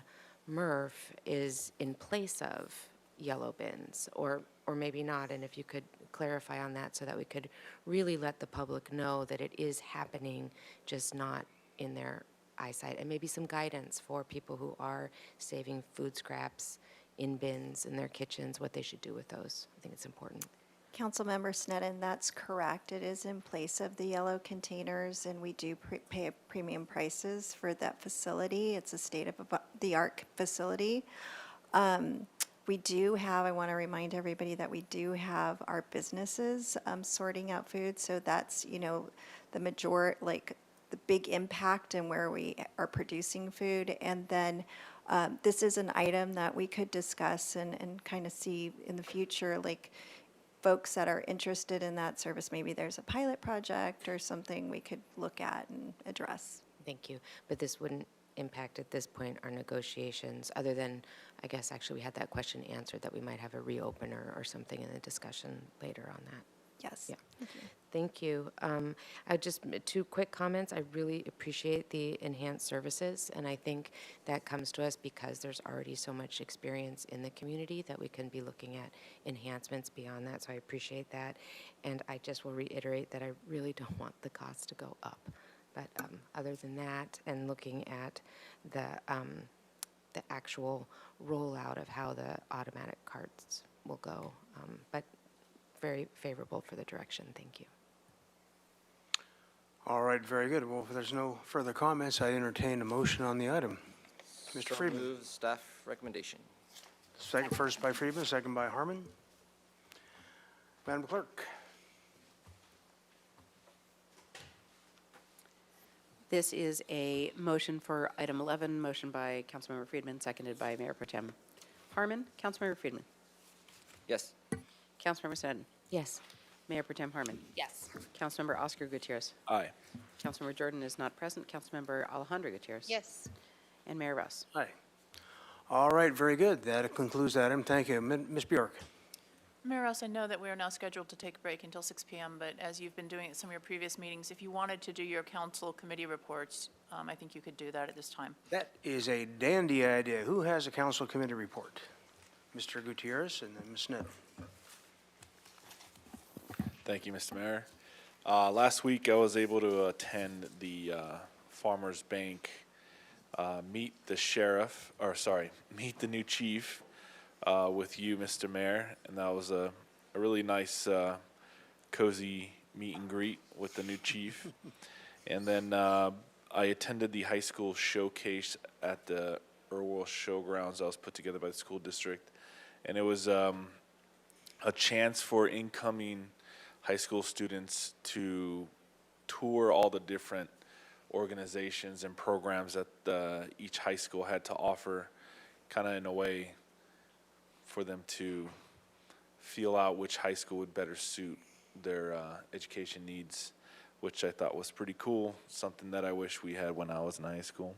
MRF is in place of yellow bins, or maybe not, and if you could clarify on that so that we could really let the public know that it is happening, just not in their eyesight, and maybe some guidance for people who are saving food scraps in bins in their kitchens, what they should do with those. I think it's important. Councilmember Sneddon, that's correct. It is in place of the yellow containers, and we do pay premium prices for that facility. It's a state-of-the-art facility. We do have, I want to remind everybody that we do have our businesses sorting out food. So that's, the like the big impact and where we are producing food. And then this is an item that we could discuss and kind of see in the future, like folks that are interested in that service, maybe there's a pilot project or something we could look at and address. Thank you. But this wouldn't impact at this point our negotiations, other than, I guess, actually, we had that question answered, that we might have a reopener or something in the discussion later on that. Yes. Yeah. Thank you. I just, 2 quick comments. I really appreciate the enhanced services, and I think that comes to us because there's already so much experience in the community that we can be looking at enhancements beyond that, so I appreciate that. And I just will reiterate that I really don't want the cost to go up. But other than that, and looking at the actual rollout of how the automatic carts will go, but very favorable for the direction. Thank you. All right, very good. Well, if there's no further comments, I entertain a motion on the item. Mr. Friedman. Move staff recommendation. Second, first by Friedman, second by Harmon. Madam Clerk. This is a motion for item 11, motion by Councilmember Friedman, seconded by Mayor Pro Tem Harmon. Councilmember Friedman. Yes. Councilmember Sneddon. Yes. Mayor Pro Tem Harmon. Yes. Councilmember Oscar Gutierrez. Aye. Councilmember Jordan is not present. Councilmember Alejandra Gutierrez. Yes. And Mayor Rouse. Aye. All right, very good. That concludes that item. Thank you. Ms. Bjork. Mayor Rouse, I know that we are now scheduled to take a break until 6 p.m., but as you've been doing at some of your previous meetings, if you wanted to do your council committee reports, I think you could do that at this time. That is a dandy idea. Who has a council committee report? Mr. Gutierrez and then Ms. Sneddon. Thank you, Mr. Mayor. Last week, I was able to attend the Farmers Bank meet the new chief with you, Mr. Mayor, and that was a really nice, cozy meet and greet with the new chief. And then I attended the high school showcase at the Irwell Showgrounds that was put together by the school district, and it was a chance for incoming high school students to tour all the different organizations and programs that each high school had to offer, kind of in a way for them to feel out which high school would better suit their education needs, which I thought was pretty cool, something that I wish we had when I was in high school.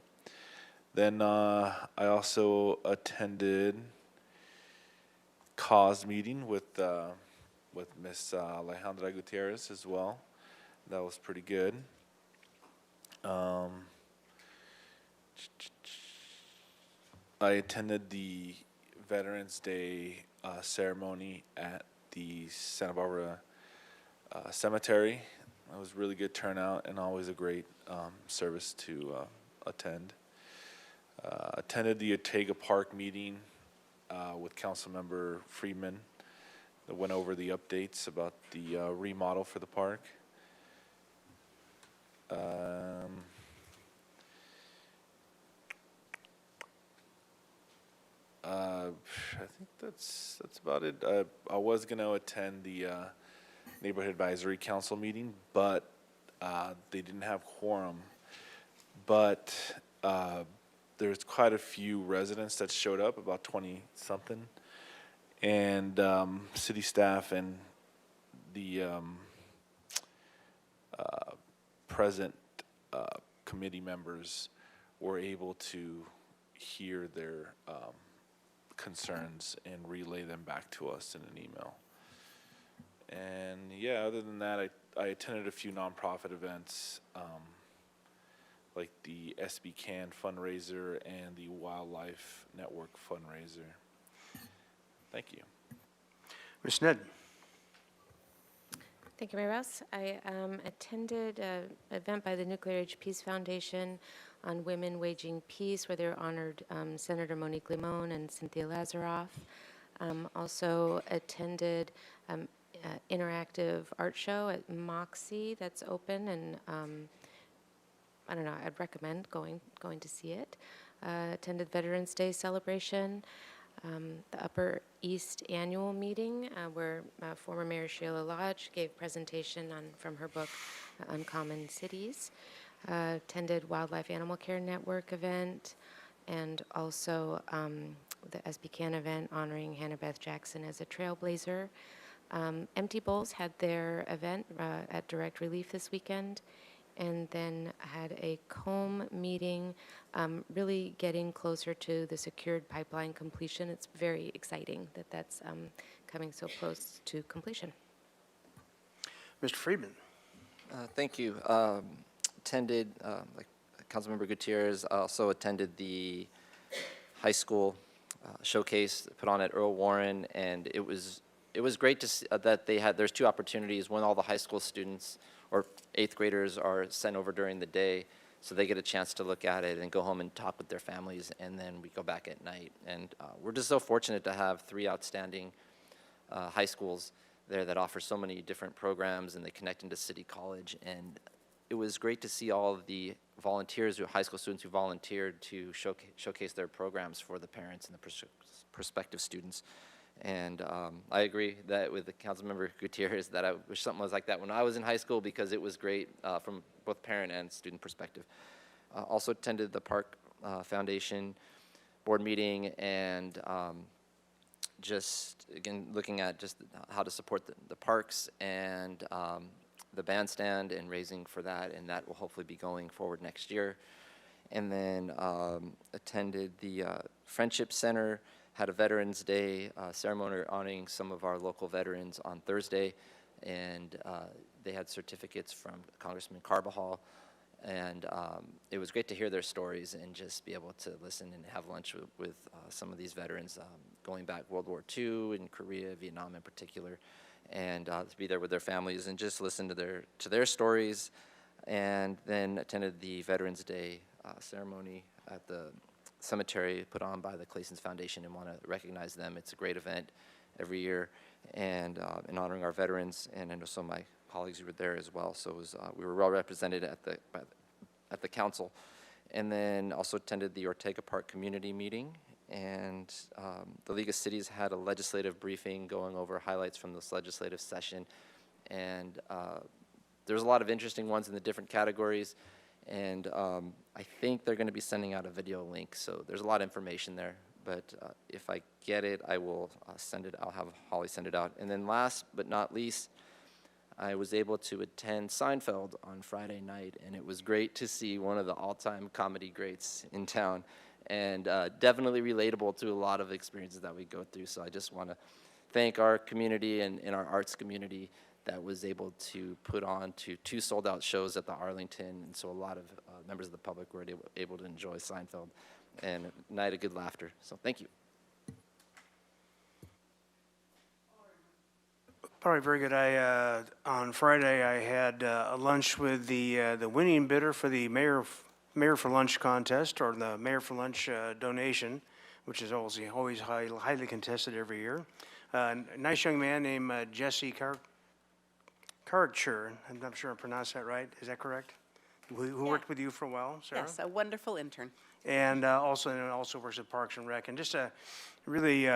Then I also attended cause meeting with Miss Alejandra Gutierrez as well. That was pretty good. I attended the Veterans Day ceremony at the Santa Barbara Cemetery. It was really good turnout and always a great service to attend. Attended the Ortega Park meeting with Councilmember Friedman that went over the updates about the remodel for the park. I think that's about it. I was going to attend the Neighborhood Advisory Council meeting, but they didn't have quorum. But there's quite a few residents that showed up, about 20-something, and city staff and the present committee members were able to hear their concerns and relay them back to us in an email. And yeah, other than that, I attended a few nonprofit events, like the SB Can fundraiser and the Wildlife Network fundraiser. Thank you. Ms. Sneddon. Thank you, Mayor Rouse. I attended an event by the Nuclear Age Peace Foundation on women waging peace, where they honored Senator Monique Limon and Cynthia Lazaroff. Also attended interactive art show at Moxie that's open, and I don't know, I'd recommend going to see it. Attended Veterans Day celebration. the Upper East Annual Meeting, where former Mayor Sheila Lodge gave a presentation from her book, Uncommon Cities. Attended Wildlife Animal Care Network event, and also the SBCAN event honoring Hannah Beth Jackson as a trailblazer. Empty Bowls had their event at Direct Relief this weekend, and then had a COMB meeting, really getting closer to the secured pipeline completion. It's very exciting that that's coming so close to completion. Mr. Friedman. Thank you. Attended, like Councilmember Gutierrez, also attended the high school showcase put on at Earl Warren, and it was great to see that there's two opportunities. One, all the high school students or 8th graders are sent over during the day, so they get a chance to look at it and go home and talk with their families, and then we go back at night. And we're just so fortunate to have 3 outstanding high schools there that offer so many different programs, and they connect into City College. And it was great to see all of the volunteers, high school students who volunteered to showcase their programs for the parents and the prospective students. And I agree that with the Councilmember Gutierrez that I wish something was like that when I was in high school, because it was great from both parent and student perspective. Also attended the Park Foundation board meeting, and just again looking at just how to support the parks and the bandstand and raising for that, and that will hopefully be going forward next year. And then attended the Friendship Center, had a Veterans Day ceremony honoring some of our local veterans on Thursday, and they had certificates from Congressman Carbajal, and it was great to hear their stories and just be able to listen and have lunch with some of these veterans going back World War II in Korea, Vietnam in particular, and to be there with their families and just listen to their stories. And then attended the Veterans Day ceremony at the cemetery put on by the Clayson's Foundation, and want to recognize them. It's a great event every year, and in honoring our veterans, and I know some of my colleagues who were there as well. So it was, we were well represented at the council. And then also attended the Ortega Park community meeting, and the League of Cities had a legislative briefing going over highlights from this legislative session, and there's a lot of interesting ones in the different categories. And I think they're going to be sending out a video link, so there's a lot of information there. But if I get it, I will send it. I'll have Holly send it out. And then last but not least, I was able to attend Seinfeld on Friday night, and it was great to see one of the all-time comedy greats in town, and definitely relatable to a lot of experiences that we go through. So I just want to thank our community and our arts community that was able to put on to 2 sold-out shows at the Arlington, and so a lot of members of the public were able to enjoy Seinfeld, and a night of good laughter. So thank you. All right, very good. On Friday, I had a lunch with the winning bidder for the Mayor for Lunch contest, or the Mayor for Lunch donation, which is always highly contested every year. A nice young man named Jesse Karcher. I'm not sure I pronounced that right. Is that correct? Who worked with you for a while, Sarah? Yes, a wonderful intern. And also works at Parks and Rec, and just a really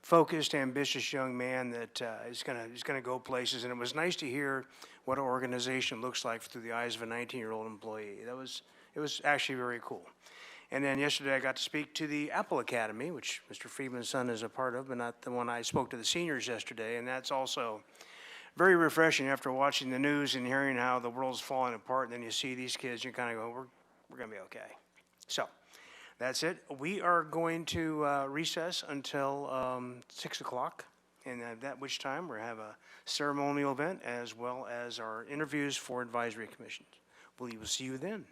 focused, ambitious young man that is gonna go places. And it was nice to hear what our organization looks like through the eyes of a 19-year-old employee. It was actually very cool. And then yesterday I got to speak to the Apple Academy, which Mr. Friedman's son is a part of, but not the one. I spoke to the seniors yesterday, and that's also very refreshing after watching the news and hearing how the world's falling apart. And then you see these kids, you kind of go, we're going to be okay. So that's it. We are going to recess until 6 o'clock, and at which time we'll have a ceremonial event as well as our interviews for advisory commissions. We will see you then.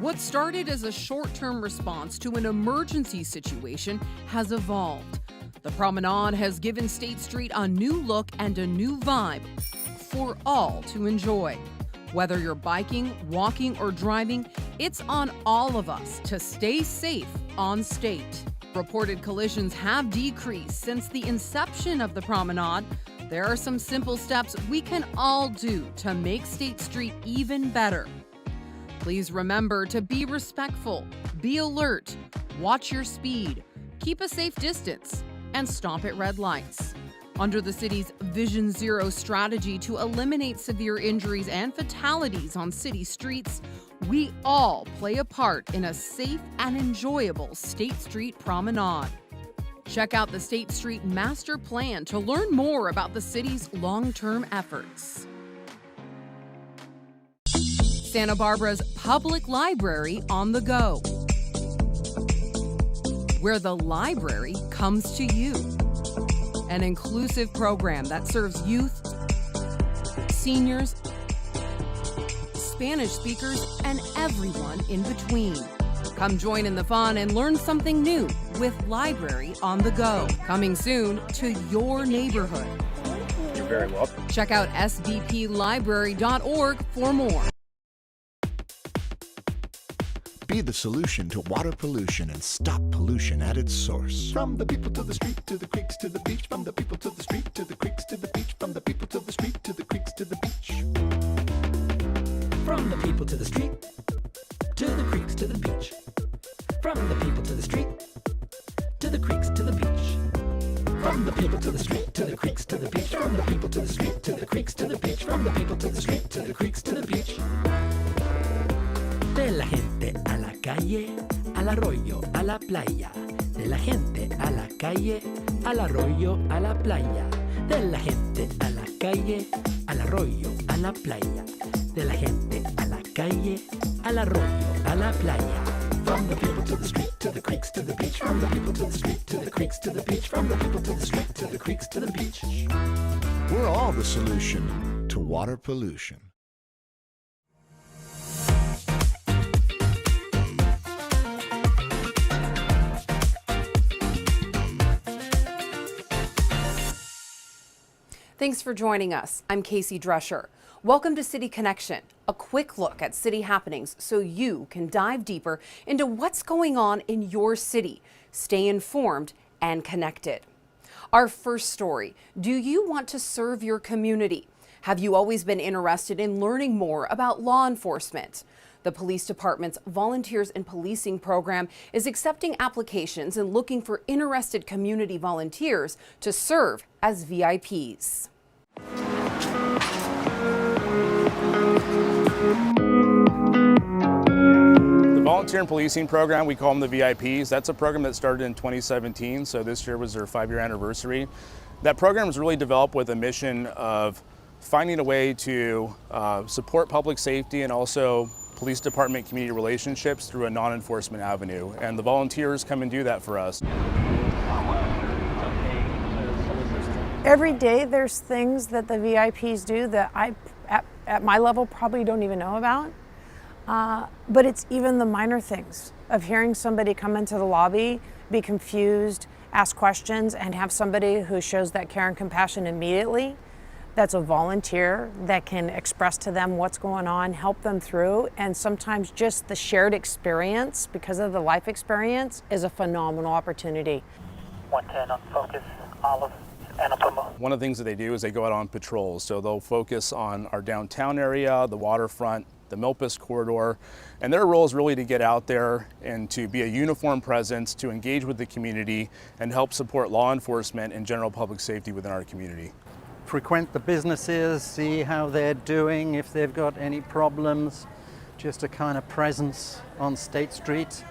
What started as a short-term response to an emergency situation has evolved. The Promenade has given State Street a new look and a new vibe for all to enjoy. Whether you're biking, walking, or driving, it's on all of us to stay safe on State. Reported collisions have decreased since the inception of the Promenade. There are some simple steps we can all do to make State Street even better. Please remember to be respectful, be alert, watch your speed, keep a safe distance, and stop at red lights. Under the city's Vision Zero strategy to eliminate severe injuries and fatalities on city streets, we all play a part in a safe and enjoyable State Street Promenade. Check out the State Street Master Plan to learn more about the city's long-term efforts. Santa Barbara's public library on the go, where the library comes to you. An inclusive program that serves youth, seniors, Spanish speakers, and everyone in between. Come join in the fun and learn something new with Library on the Go. Coming soon to your neighborhood. You're very welcome. Check out sbplibrary.org for more. Be the solution to water pollution and stop pollution at its source. From the people to the street, to the creeks, to the beach. From the people to the street, to the creeks, to the beach. From the people to the street, to the creeks, to the beach. From the people to the street, to the creeks, to the beach. From the people to the street, to the creeks, to the beach. From the people to the street, to the creeks, to the beach. From the people to the street, to the creeks, to the beach. From the people to the street, to the creeks, to the beach. De la gente a la calle, al arroyo, a la playa. De la gente a la calle, al arroyo, a la playa. De la gente a la calle, al arroyo, a la playa. De la gente a la calle, al arroyo, a la playa. From the people to the street, to the creeks, to the beach. From the people to the street, to the creeks, to the beach. From the people to the street, to the creeks, to the beach. We're all the solution to water pollution. Thanks for joining us. I'm Casey Drescher. Welcome to City Connection, a quick look at city happenings so you can dive deeper into what's going on in your city. Stay informed and connected. Our first story, do you want to serve your community? Have you always been interested in learning more about law enforcement? The police department's Volunteers in Policing program is accepting applications and looking for interested community volunteers to serve as VIPs. The Volunteer in Policing program, we call them the VIPs. That's a program that started in 2017, so this year was their 5-year anniversary. That program was really developed with a mission of finding a way to support public safety and also police department community relationships through a non-enforcement avenue. And the volunteers come and do that for us. Every day there's things that the VIPs do that I, at my level, probably don't even know about. But it's even the minor things. of hearing somebody come into the lobby, be confused, ask questions, and have somebody who shows that care and compassion immediately, that's a volunteer that can express to them what's going on, help them through, and sometimes just the shared experience, because of the life experience, is a phenomenal opportunity. 110 on focus, Olive, Annapuma. One of the things that they do is they go out on patrols. So they'll focus on our downtown area, the waterfront, the Milpas corridor, and their role is really to get out there and to be a uniform presence, to engage with the community and help support law enforcement and general public safety within our community. Frequent the businesses, see how they're doing, if they've got any problems, just a kind of presence on State Street.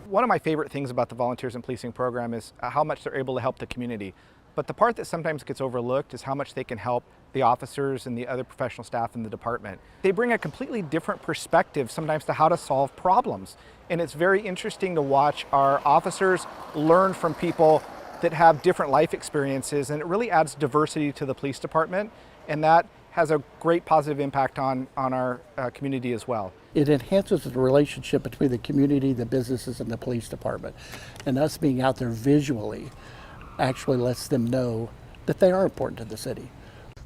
One of my favorite things about the Volunteers in Policing program is how much they're able to help the community. But the part that sometimes gets overlooked is how much they can help the officers and the other professional staff in the department. They bring a completely different perspective sometimes to how to solve problems. And it's very interesting to watch our officers learn from people that have different life experiences, and it really adds diversity to the police department, and that has a great positive impact on our community as well. It enhances the relationship between the community, the businesses, and the police department. And us being out there visually actually lets them know that they are important to the city.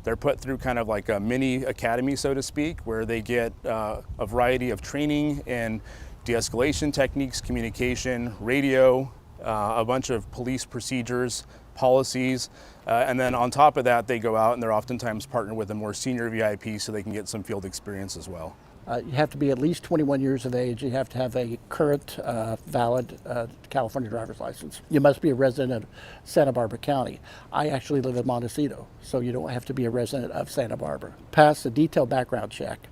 They're put through kind of like a mini academy, so to speak, where they get a variety of training in de-escalation techniques, communication, radio, a bunch of police procedures, policies, and then on top of that, they go out and they're oftentimes partnered with a more senior VIP so they can get some field experience as well. You have to be at least 21 years of age. You have to have a current, valid California driver's license. You must be a resident of Santa Barbara County. I actually live in Montecito, so you don't have to be a resident of Santa Barbara. Pass a detailed background check,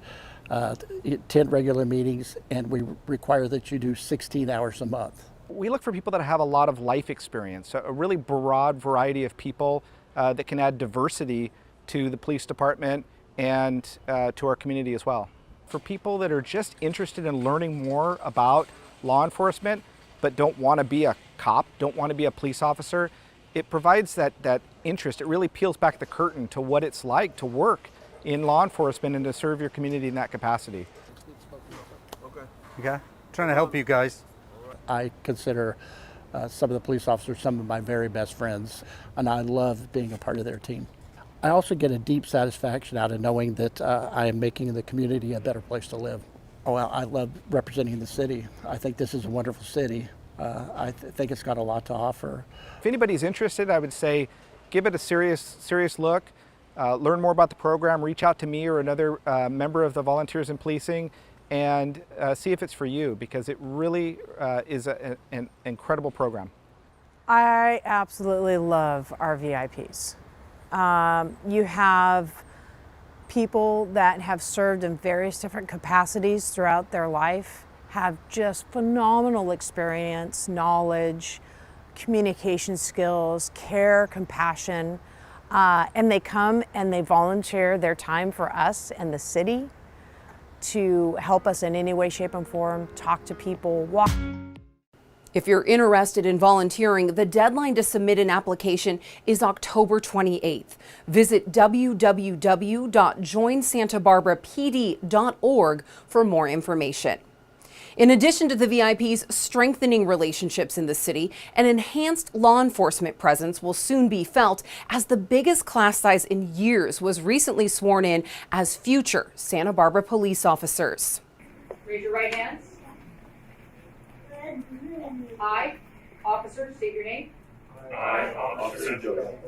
10 regular meetings, and we require that you do 16 hours a month. We look for people that have a lot of life experience, a really broad variety of people that can add diversity to the police department and to our community as well. For people that are just interested in learning more about law enforcement but don't want to be a cop, don't want to be a police officer, it provides that interest. It really peels back the curtain to what it's like to work in law enforcement and to serve your community in that capacity. Okay, trying to help you guys. I consider some of the police officers some of my very best friends, and I love being a part of their team. I also get a deep satisfaction out of knowing that I am making the community a better place to live. Oh, I love representing the city. I think this is a wonderful city. I think it's got a lot to offer. If anybody's interested, I would say give it a serious look. Learn more about the program, reach out to me or another member of the Volunteers in Policing, and see if it's for you, because it really is an incredible program. I absolutely love our VIPs. You have people that have served in various different capacities throughout their life, have just phenomenal experience, knowledge, communication skills, care, compassion, and they come and they volunteer their time for us and the city to help us in any way, shape, and form, talk to people, walk. If you're interested in volunteering, the deadline to submit an application is October 28th. Visit www.joinsantabarbarapd.org for more information. In addition to the VIPs strengthening relationships in the city, an enhanced law enforcement presence will soon be felt as the biggest class size in years was recently sworn in as future Santa Barbara police officers. Raise your right hands. I, officer, state your name. I, Officer Joe.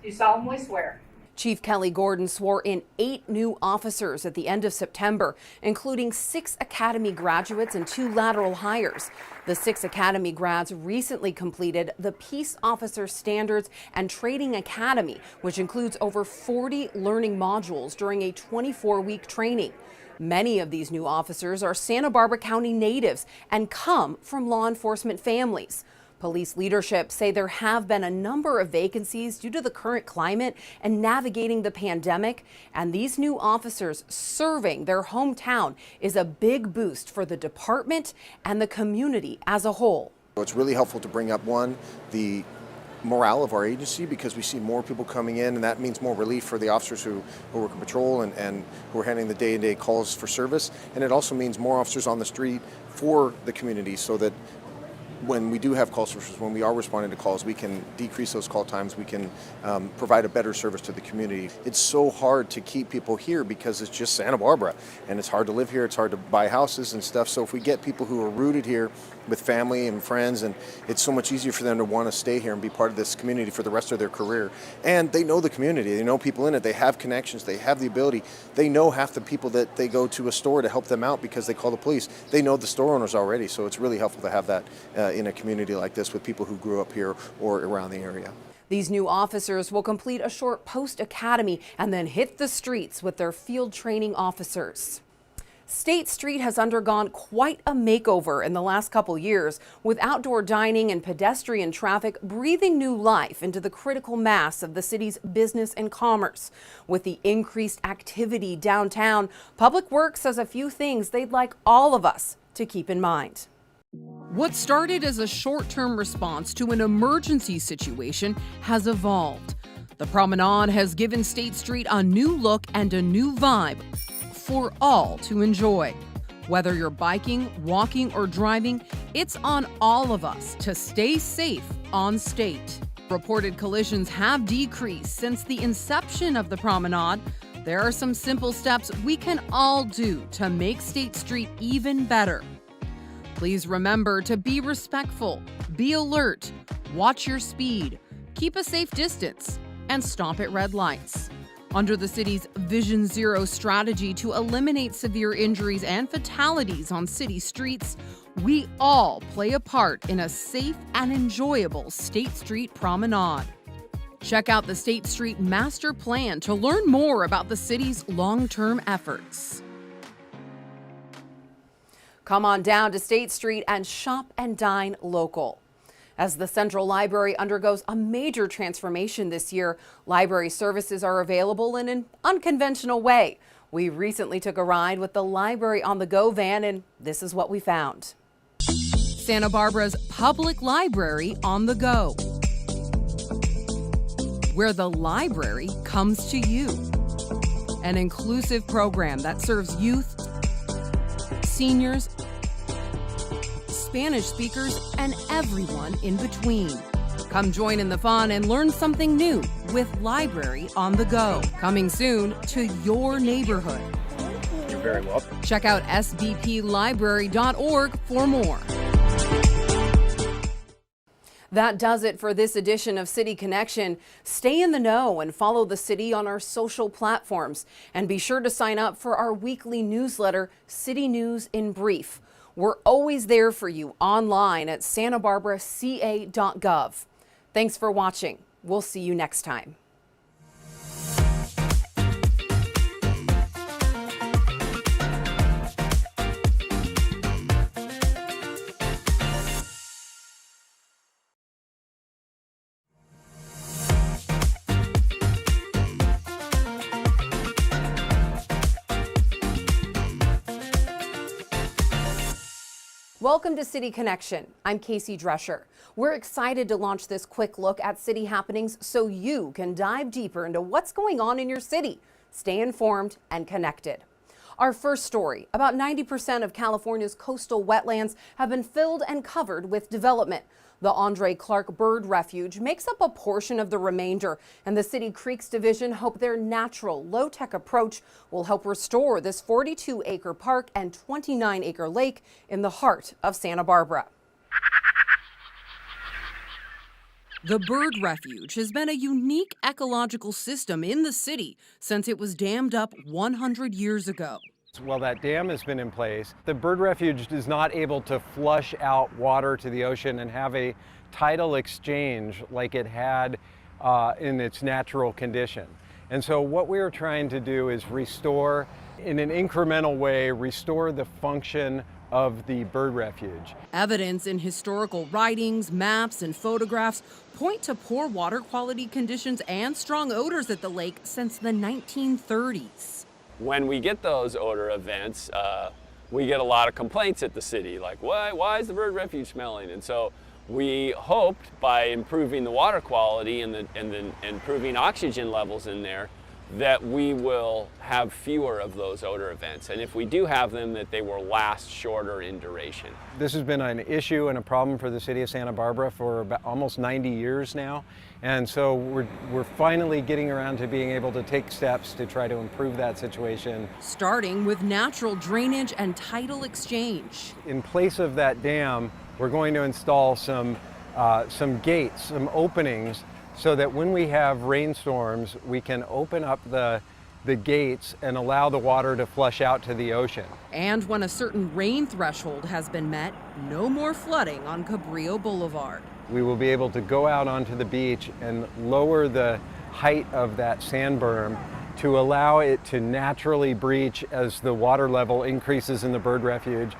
Do solemnly swear. Chief Kelly Gordon swore in 8 new officers at the end of September, including 6 Academy graduates and 2 lateral hires. The 6 Academy grads recently completed the Peace Officer Standards and Training Academy, which includes over 40 learning modules during a 24-week training. Many of these new officers are Santa Barbara County natives and come from law enforcement families. Police leadership say there have been a number of vacancies due to the current climate and navigating the pandemic, and these new officers serving their hometown is a big boost for the department and the community as a whole. It's really helpful to bring up, one, the morale of our agency because we see more people coming in, and that means more relief for the officers who work in patrol and who are handling the day-to-day calls for service. And it also means more officers on the street for the community so that when we do have call services, when we are responding to calls, we can decrease those call times, we can provide a better service to the community. It's so hard to keep people here because it's just Santa Barbara, and it's hard to live here, it's hard to buy houses and stuff. So if we get people who are rooted here with family and friends, and it's so much easier for them to want to stay here and be part of this community for the rest of their career. And they know the community, they know people in it, they have connections, they have the ability. They know half the people that they go to a store to help them out because they call the police. They know the store owners already, so it's really helpful to have that in a community like this with people who grew up here or around the area. These new officers will complete a short post academy and then hit the streets with their field training officers. State Street has undergone quite a makeover in the last couple years, with outdoor dining and pedestrian traffic breathing new life into the critical mass of the city's business and commerce. With the increased activity downtown, Public Works has a few things they'd like all of us to keep in mind. What started as a short-term response to an emergency situation has evolved. The Promenade has given State Street a new look and a new vibe for all to enjoy. Whether you're biking, walking, or driving, it's on all of us to stay safe on State. Reported collisions have decreased since the inception of the Promenade. There are some simple steps we can all do to make State Street even better. Please remember to be respectful, be alert, watch your speed, keep a safe distance, and stop at red lights. Under the city's Vision Zero strategy to eliminate severe injuries and fatalities on city streets, we all play a part in a safe and enjoyable State Street Promenade. Check out the State Street Master Plan to learn more about the city's long-term efforts. Come on down to State Street and shop and dine local. As the Central Library undergoes a major transformation this year, library services are available in an unconventional way. We recently took a ride with the Library on the Go van, and this is what we found. Santa Barbara's public library on the go, where the library comes to you. An inclusive program that serves youth, seniors, Spanish speakers, and everyone in between. Come join in the fun and learn something new with Library on the Go. Coming soon to your neighborhood. You're very welcome. Check out sbplibrary.org for more. That does it for this edition of City Connection. Stay in the know and follow the city on our social platforms. And be sure to sign up for our weekly newsletter, City News in Brief. We're always there for you online at santabarbaraca.gov. Thanks for watching. We'll see you next time. Welcome to City Connection. I'm Casey Drescher. We're excited to launch this quick look at city happenings so you can dive deeper into what's going on in your city. Stay informed and connected. Our first story, about 90% of California's coastal wetlands have been filled and covered with development. The Andre Clark Bird Refuge makes up a portion of the remainder, and the City Creeks Division hope their natural, low-tech approach will help restore this 42-acre park and 29-acre lake in the heart of Santa Barbara. The Bird Refuge has been a unique ecological system in the city since it was dammed up 100 years ago. While that dam has been in place, the bird refuge is not able to flush out water to the ocean and have a tidal exchange like it had in its natural condition. And so what we are trying to do is restore, in an incremental way, restore the function of the bird refuge. Evidence in historical writings, maps, and photographs point to poor water quality conditions and strong odors at the lake since the 1930s. When we get those odor events, we get a lot of complaints at the city, like, why is the bird refuge smelling? And so We hoped by improving the water quality and improving oxygen levels in there that we will have fewer of those odor events. And if we do have them, that they will last shorter in duration. This has been an issue and a problem for the city of Santa Barbara for about almost 90 years now. And so we're finally getting around to being able to take steps to try to improve that situation. Starting with natural drainage and tidal exchange. In place of that dam, we're going to install some gates, some openings, so that when we have rainstorms, we can open up the gates and allow the water to flush out to the ocean. And when a certain rain threshold has been met, no more flooding on Cabrillo Boulevard. We will be able to go out onto the beach and lower the height of that sand berm to allow it to naturally breach as the water level increases in the bird refuge.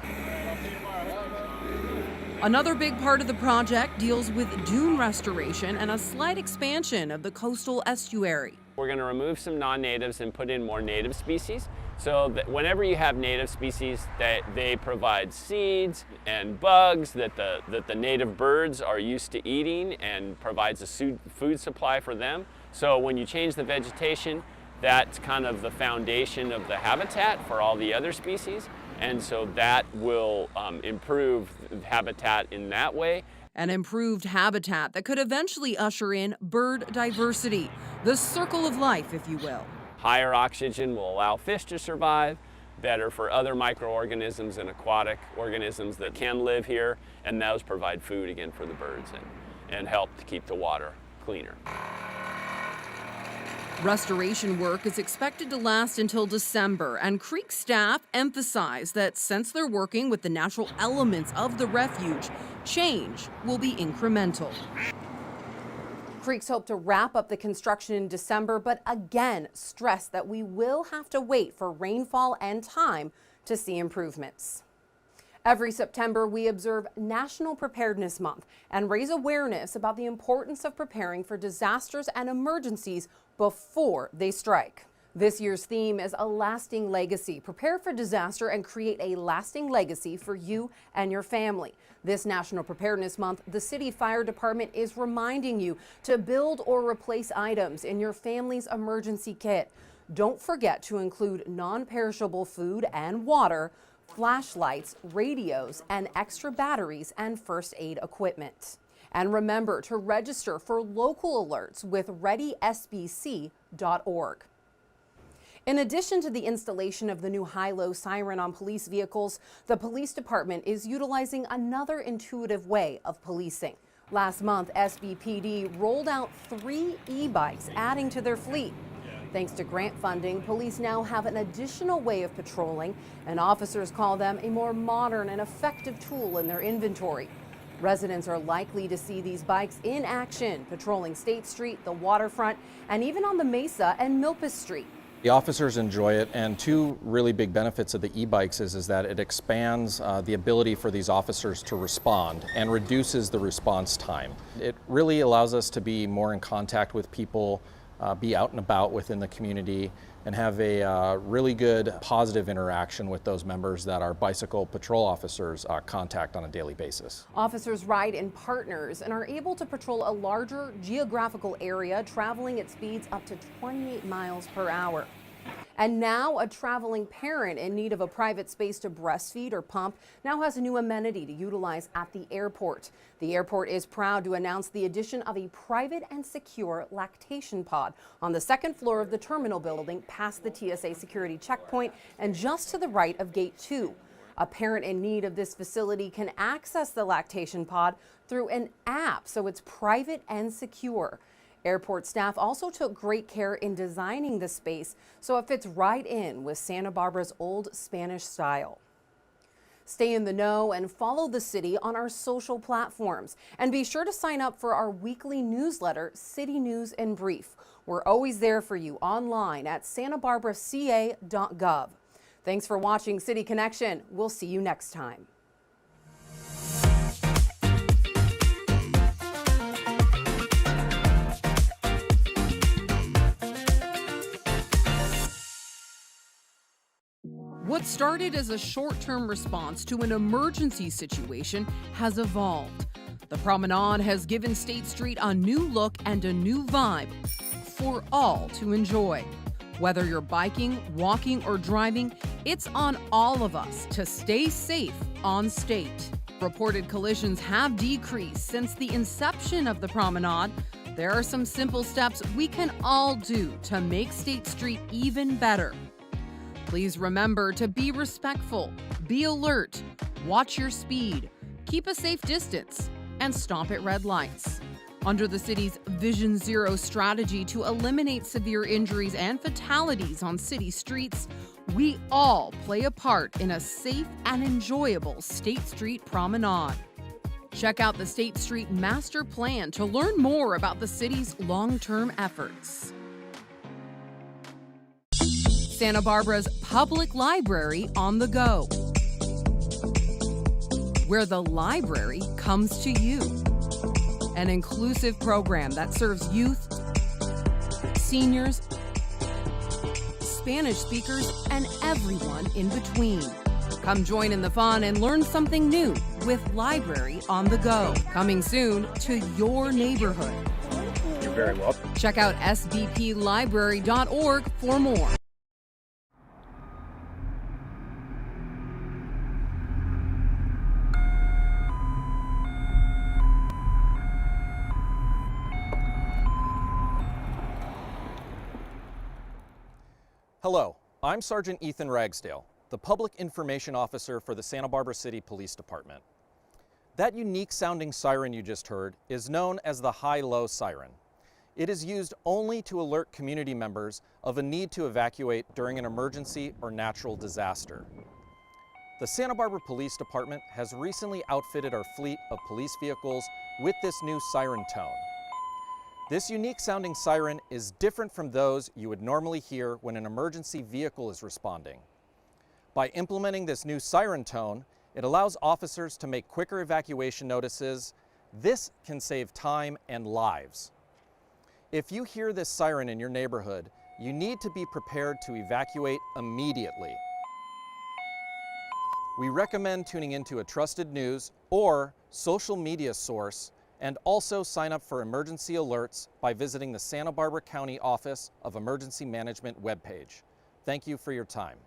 Another big part of the project deals with dune restoration and a slight expansion of the coastal estuary. We're going to remove some non-natives and put in more native species, so that whenever you have native species, that they provide seeds and bugs that the native birds are used to eating and provides a food supply for them. So when you change the vegetation, that's kind of the foundation of the habitat for all the other species. And so that will improve habitat in that way. An improved habitat that could eventually usher in bird diversity, the circle of life, if you will. Higher oxygen will allow fish to survive, better for other microorganisms and aquatic organisms that can live here, and those provide food again for the birds and help to keep the water cleaner. Restoration work is expected to last until December, and Creek staff emphasize that since they're working with the natural elements of the refuge, change will be incremental. Creeks hope to wrap up the construction in December, but again stress that we will have to wait for rainfall and time to see improvements. Every September, we observe National Preparedness Month and raise awareness about the importance of preparing for disasters and emergencies before they strike. This year's theme is A Lasting Legacy. Prepare for disaster and create a lasting legacy for you and your family. This National Preparedness Month, the City Fire Department is reminding you to build or replace items in your family's emergency kit. Don't forget to include non-perishable food and water, flashlights, radios, and extra batteries and first aid equipment. And remember to register for local alerts with readysbc.org. In addition to the installation of the new high-low siren on police vehicles, the police department is utilizing another intuitive way of policing. Last month, SBPD rolled out 3 e-bikes, adding to their fleet. Thanks to grant funding, police now have an additional way of patrolling, and officers call them a more modern and effective tool in their inventory. Residents are likely to see these bikes in action, patrolling State Street, the waterfront, and even on the Mesa and Milpas Street. The officers enjoy it, and 2 really big benefits of the e-bikes is that it expands the ability for these officers to respond and reduces the response time. It really allows us to be more in contact with people, be out and about within the community, and have a really good positive interaction with those members that our bicycle patrol officers contact on a daily basis. Officers ride in partners and are able to patrol a larger geographical area, traveling at speeds up to 28 miles per hour. And now a traveling parent in need of a private space to breastfeed or pump now has a new amenity to utilize at the airport. The airport is proud to announce the addition of a private and secure lactation pod on the 2nd floor of the terminal building past the TSA security checkpoint and just to the right of Gate 2. A parent in need of this facility can access the lactation pod through an app, so it's private and secure. Airport staff also took great care in designing the space so it fits right in with Santa Barbara's old Spanish style. Stay in the know and follow the city on our social platforms. And be sure to sign up for our weekly newsletter, City News in Brief. We're always there for you online at santabarbaraca.gov. Thanks for watching City Connection. We'll see you next time. What started as a short-term response to an emergency situation has evolved. The Promenade has given State Street a new look and a new vibe for all to enjoy. Whether you're biking, walking, or driving, it's on all of us to stay safe on State. Reported collisions have decreased since the inception of the Promenade. There are some simple steps we can all do to make State Street even better. Please remember to be respectful, be alert, watch your speed, keep a safe distance, and stop at red lights. Under the city's Vision Zero strategy to eliminate severe injuries and fatalities on city streets, we all play a part in a safe and enjoyable State Street Promenade. Check out the State Street Master Plan to learn more about the city's long-term efforts. Santa Barbara's public library on the go, where the library comes to you. An inclusive program that serves youth, seniors, Spanish speakers, and everyone in between. Come join in the fun and learn something new with Library on the Go. Coming soon to your neighborhood. You're very welcome. Check out sbplibrary.org for more. Hello, I'm Sergeant Ethan Ragsdale, the Public Information Officer for the Santa Barbara City Police Department. That unique sounding siren you just heard is known as the high-low siren. It is used only to alert community members of a need to evacuate during an emergency or natural disaster. The Santa Barbara Police Department has recently outfitted our fleet of police vehicles with this new siren tone. This unique sounding siren is different from those you would normally hear when an emergency vehicle is responding. By implementing this new siren tone, it allows officers to make quicker evacuation notices. This can save time and lives. If you hear this siren in your neighborhood, you need to be prepared to evacuate immediately. We recommend tuning into a trusted news or social media source, and also sign up for emergency alerts by visiting the Santa Barbara County Office of Emergency Management webpage. Thank you for your time.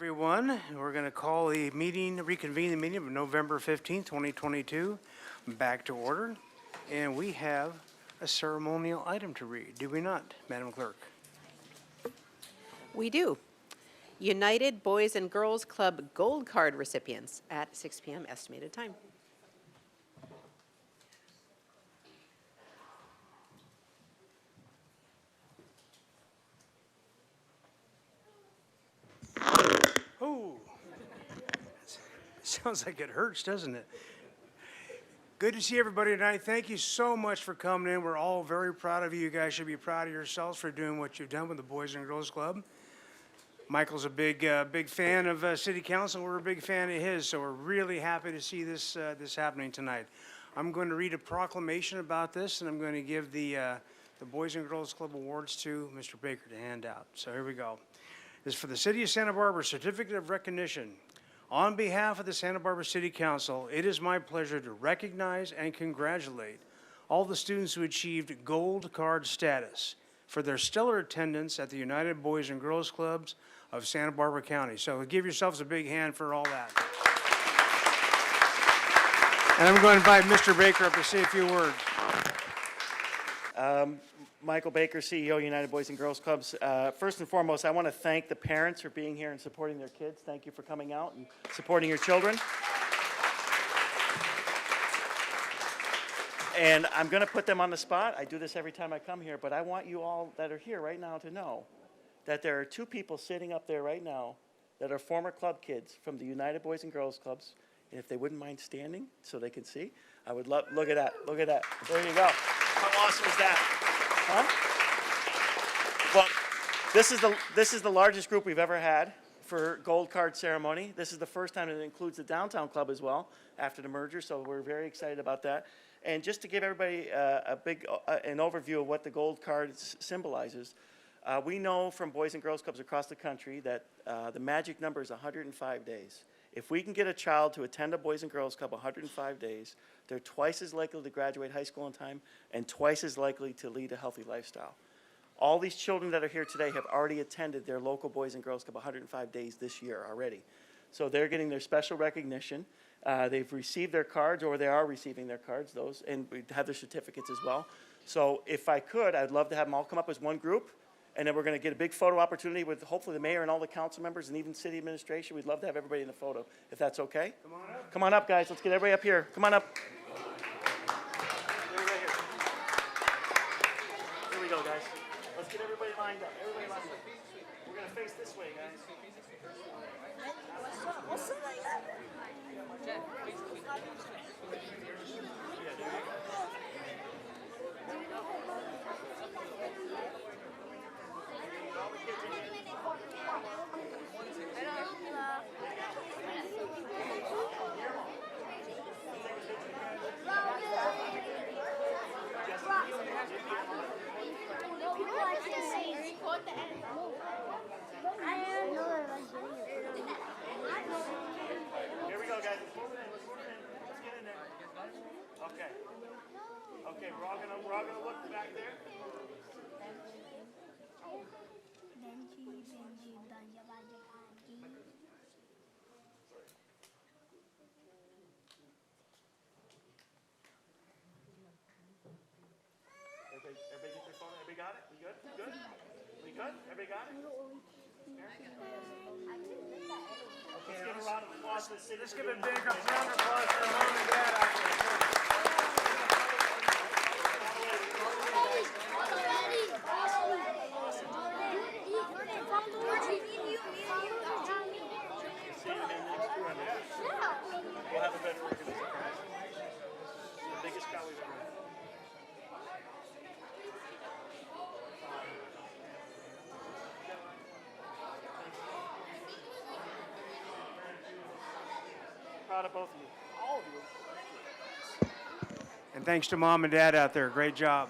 everyone. We're going to call the meeting, reconvene the meeting of November 15th, 2022, back to order. And we have a ceremonial item to read, do we not, Madam Clerk? We do. United Boys and Girls Club Gold Card recipients at 6 p.m. estimated time. Oh, sounds like it hurts, doesn't it? Good to see everybody tonight. Thank you so much for coming in. We're all very proud of you. You guys should be proud of yourselves for doing what you've done with the Boys and Girls Club. Michael's a big fan of City Council. We're a big fan of his, so we're really happy to see this happening tonight. I'm going to read a proclamation about this, and I'm going to give the the Boys and Girls Club Awards to Mr. Baker to hand out. So here we go. This is for the City of Santa Barbara Certificate of Recognition. On behalf of the Santa Barbara City Council, it is my pleasure to recognize and congratulate all the students who achieved Gold Card status for their stellar attendance at the United Boys and Girls Clubs of Santa Barbara County. So give yourselves a big hand for all that. And I'm going to invite Mr. Baker up to say a few words. Michael Baker, CEO, United Boys and Girls Clubs. First and foremost, I want to thank the parents for being here and supporting their kids. Thank you for coming out and supporting your children. And I'm going to put them on the spot. I do this every time I come here, but I want you all that are here right now to know that there are two people sitting up there right now that are former club kids from the United Boys and Girls Clubs. And if they wouldn't mind standing so they can see, I would love, look at that, look at that. There you go. How awesome is that? Huh? Well, this is the largest group we've ever had for Gold Card ceremony. This is the first time it includes the downtown club as well after the merger, so we're very excited about that. And just to give everybody an overview of what the Gold Card symbolizes, we know from Boys and Girls Clubs across the country that the magic number is 105 days. If we can get a child to attend a Boys and Girls Club 105 days, they're twice as likely to graduate high school on time and twice as likely to lead a healthy lifestyle. All these children that are here today have already attended their local Boys and Girls Club 105 days this year already. So they're getting their special recognition. They've received their cards, or they are receiving their cards, those, and we have their certificates as well. So if I could, I'd love to have them all come up as one group, and then we're going to get a big photo opportunity with hopefully the mayor and all the council members and even city administration. We'd love to have everybody in the photo, if that's okay. Come on up. Come on up, guys. Let's get everybody up here. Come on up. Here we go, guys. Let's get everybody lined up. Everybody lined up. We're going to face this way, guys. What's up? Here we go, guys. Let's move it in. Let's move it in. Let's get in there. Okay. Okay, we're all gonna look back there. Everybody get their phone? Everybody got it? We good? We good? We good? Everybody got it? Okay, let's give a round of applause to the city. Let's give a big round of applause for Mom and Dad out there. We'll have a better organization. The biggest crowd we've ever had. Proud of both of you. All of you. And thanks to Mom and Dad out there. Great job.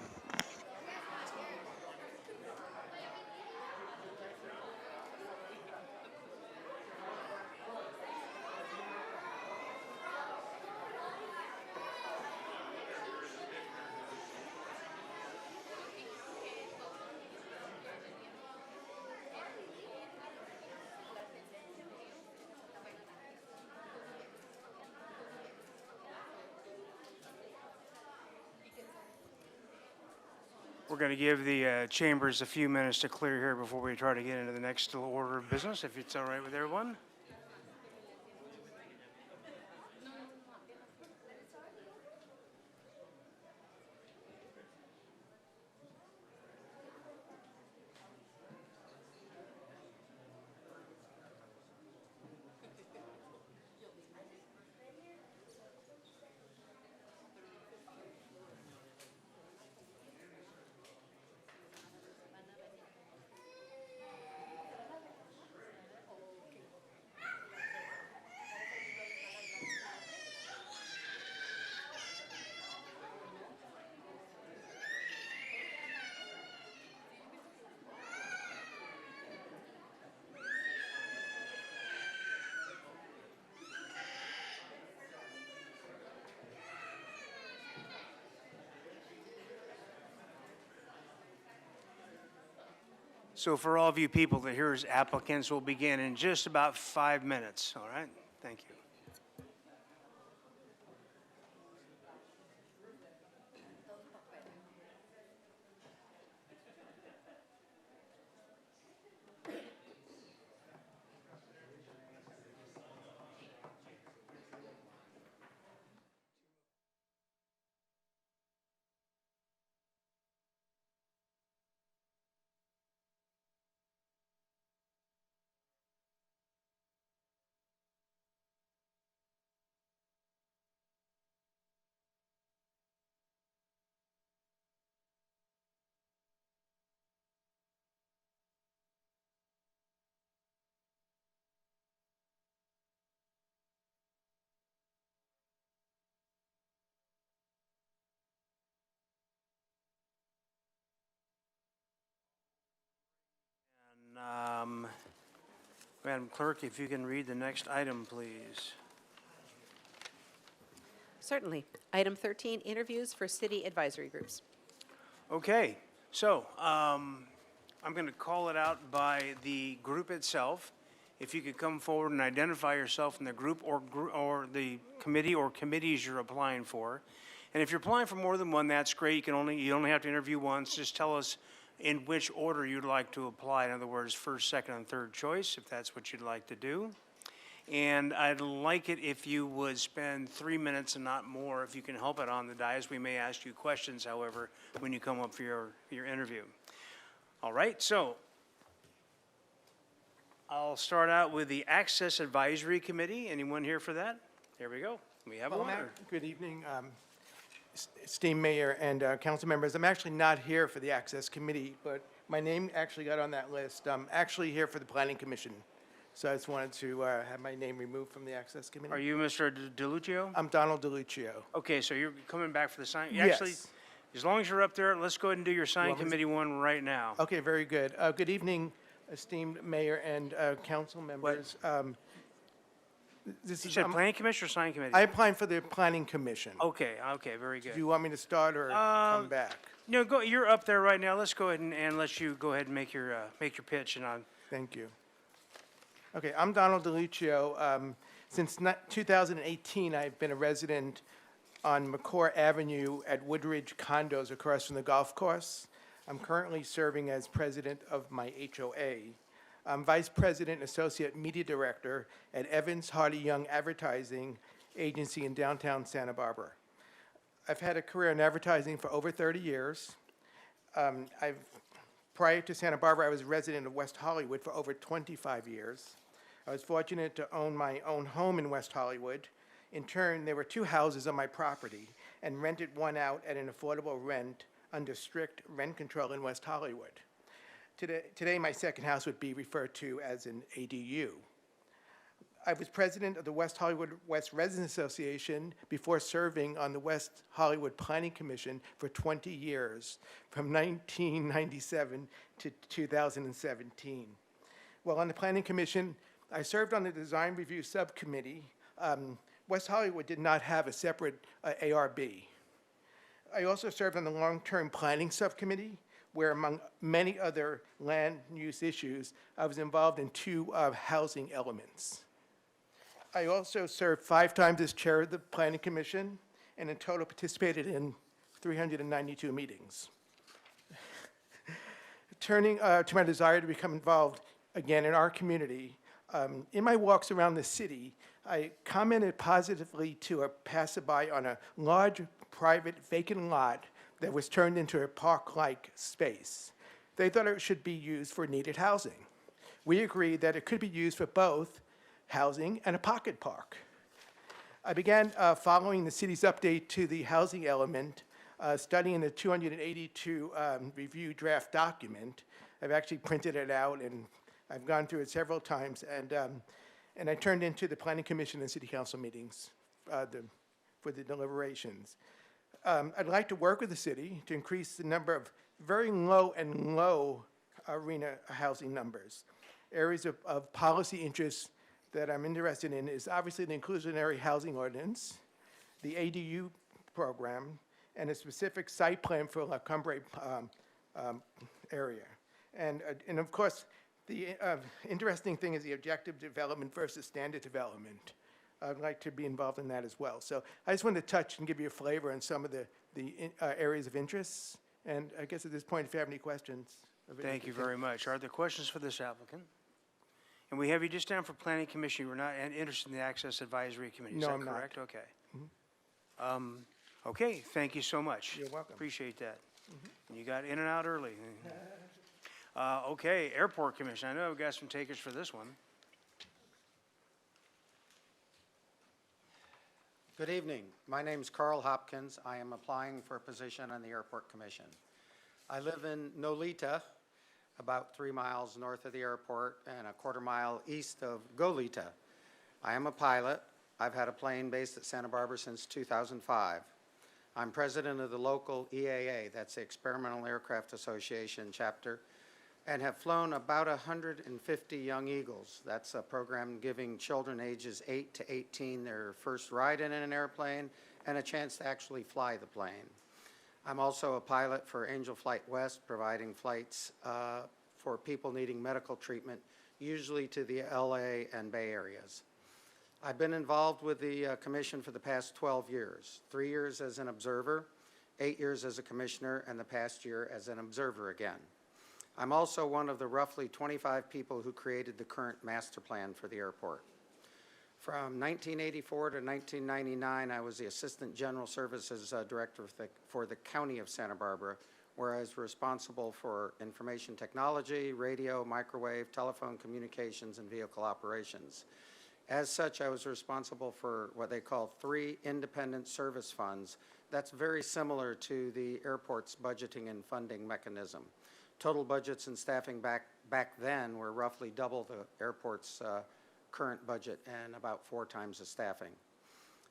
We're going to give the chambers a few minutes to clear here before we try to get into the next order of business, if it's all right with everyone. So for all of you people that hear as applicants, we'll begin in just about 5 minutes, all right? Thank you. And, Madam Clerk, if you can read the next item, please. Certainly. Item 13, interviews for city advisory groups. Okay, so I'm going to call it out by the group itself. If you could come forward and identify yourself in the group or the committee or committees you're applying for. And if you're applying for more than one, that's great. You only have to interview once. Just tell us in which order you'd like to apply. In other words, first, second, and third choice, if that's what you'd like to do. And I'd like it if you would spend 3 minutes and not more, if you can help it, on the dais. We may ask you questions, however, when you come up for your interview. All right, so I'll start out with the Access Advisory Committee. Anyone here for that? Here we go. We have one. Good evening, esteemed Mayor and council members. I'm actually not here for the Access Committee, but my name actually got on that list. I'm actually here for the Planning Commission. So I just wanted to have my name removed from the Access Committee. Are you Mr. DeLuccio? I'm Donald DeLuccio. Okay, so you're coming back for the sign? Yes. Actually, as long as you're up there, let's go ahead and do your sign committee one right now. Okay, very good. Good evening, esteemed Mayor and council members. You said Planning Commission or Sign Committee? I'm applying for the Planning Commission. Okay, very good. Do you want me to start or come back? No, go. You're up there right now. Let's go ahead and let you go ahead and make your pitch. And Thank you. Okay, I'm Donald DeLuccio. Since 2018, I've been a resident on McCore Avenue at Woodridge Condos across from the golf course. I'm currently serving as president of my HOA. I'm Vice President and Associate Media Director at Evans Hardy Young Advertising Agency in downtown Santa Barbara. I've had a career in advertising for over 30 years. Prior to Santa Barbara, I was a resident of West Hollywood for over 25 years. I was fortunate to own my own home in West Hollywood. In turn, there were 2 houses on my property and rented one out at an affordable rent under strict rent control in West Hollywood. Today, my second house would be referred to as an ADU. I was president of the West Hollywood West Residents Association before serving on the West Hollywood Planning Commission for 20 years, from 1997 to 2017. While on the Planning Commission, I served on the Design Review Subcommittee. West Hollywood did not have a separate ARB. I also served on the Long-Term Planning Subcommittee, where among many other land use issues, I was involved in 2 housing elements. I also served 5 times as chair of the Planning Commission, and in total participated in 392 meetings. Turning to my desire to become involved again in our community, in my walks around the city, I commented positively to a passerby on a large private vacant lot that was turned into a park-like space. They thought it should be used for needed housing. We agreed that it could be used for both housing and a pocket park. I began following the city's update to the housing element, studying the 282 review draft document. I've actually printed it out and I've gone through it several times, and I turned into the Planning Commission and City Council meetings for the deliberations. I'd like to work with the city to increase the number of very low arena housing numbers. Areas of policy interest that I'm interested in is obviously the inclusionary housing ordinance, the ADU program, and a specific site plan for La Cumbre area. And of course, the interesting thing is the objective development versus standard development. I'd like to be involved in that as well. So I just wanted to touch and give you a flavor on some of the areas of interest. And I guess at this point, if you have any questions. Thank you very much. Are there questions for this applicant? And we have you just down for Planning Commission. We're not interested in the Access Advisory Committee. Is No, that I'm not. correct? Okay. Okay, thank you so much. You're welcome. Appreciate that. You got in and out early. Okay, Airport Commission. I know we've got some takers for this one. Good evening. My name is Carl Hopkins. I am applying for a position on the Airport Commission. I live in Nolita, about 3 miles north of the airport and a quarter mile east of Goleta. I am a pilot. I've had a plane based at Santa Barbara since 2005. I'm president of the local EAA, that's the Experimental Aircraft Association chapter, and have flown about 150 Young Eagles. That's a program giving children ages 8 to 18 their first ride in an airplane and a chance to actually fly the plane. I'm also a pilot for Angel Flight West, providing flights for people needing medical treatment, usually to the LA and Bay areas. I've been involved with the commission for the past 12 years, 3 years as an observer, 8 years as a commissioner, and the past year as an observer again. I'm also one of the roughly 25 people who created the current master plan for the airport. From 1984 to 1999, I was the Assistant General Services Director for the County of Santa Barbara, where I was responsible for information technology, radio, microwave, telephone communications, and vehicle operations. As such, I was responsible for what they call 3 independent service funds. That's very similar to the airport's budgeting and funding mechanism. Total budgets and staffing back then were roughly double the airport's current budget and about 4 times the staffing.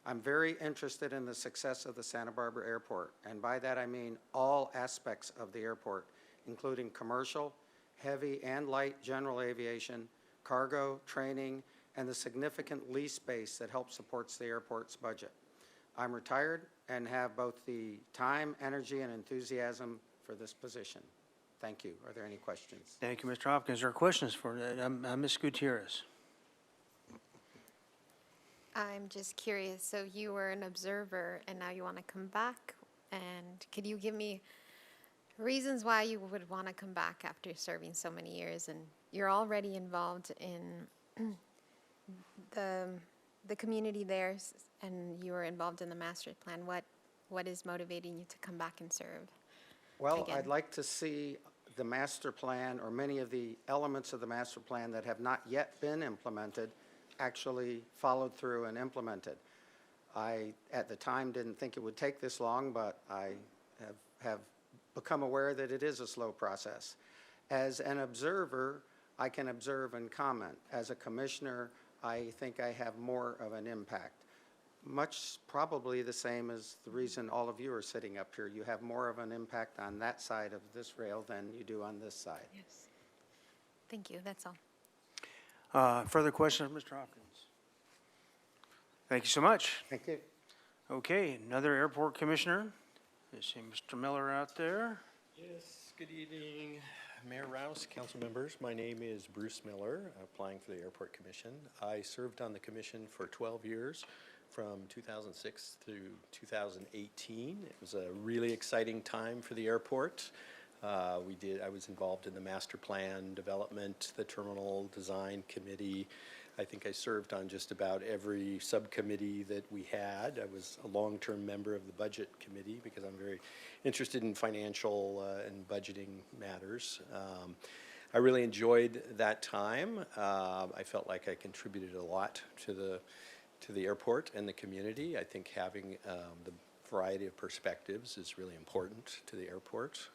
I'm very interested in the success of the Santa Barbara Airport, and by that I mean all aspects of the airport, including commercial, heavy and light general aviation, cargo, training, and the significant lease space that helps supports the airport's budget. I'm retired and have both the time, energy, and enthusiasm for this position. Thank you. Are there any questions? Thank you, Mr. Hopkins. Are there questions for Ms. Gutierrez? I'm just curious, so you were an observer and now you want to come back, and could you give me reasons why you would want to come back after serving so many years? And you're already involved in the community there, and you were involved in the master plan. What is motivating you to come back and serve? Well, again? I'd like to see the master plan, or many of the elements of the master plan that have not yet been implemented, actually followed through and implemented. I, at the time, didn't think it would take this long, but I have become aware that it is a slow process. As an observer, I can observe and comment. As a commissioner, I think I have more of an impact. Much probably the same as the reason all of you are sitting up here. You have more of an impact on that side of this rail than you do on this side. Yes. Thank you. That's all. Further questions, Mr. Hopkins? Thank you so much. Thank you. Okay, another airport commissioner. I see Mr. Miller out there. Yes, good evening, Mayor Rouse, council members. My name is Bruce Miller, applying for the Airport Commission. I served on the commission for 12 years, from 2006 through 2018. It was a really exciting time for the airport. I was involved in the master plan development, the terminal design committee. I think I served on just about every subcommittee that we had. I was a long-term member of the budget committee because I'm very interested in financial and budgeting matters. I really enjoyed that time. I felt like I contributed a lot to the airport and the community. I think having the variety of perspectives is really important to the airport.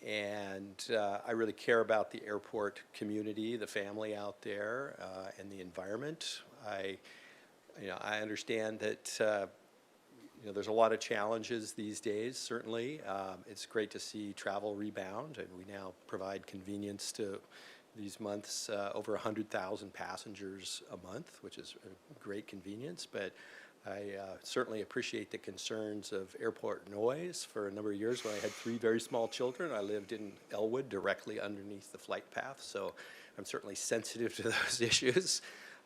I really care about the airport community, the family out there, and the environment. I understand that there's a lot of challenges these days. Certainly, it's great to see travel rebound, and we now provide convenience to these months over 100,000 passengers a month, which is a great convenience. But I certainly appreciate the concerns of airport noise. For a number of years when I had 3 very small children, I lived in Elwood, directly underneath the flight path, so I'm certainly sensitive to those issues.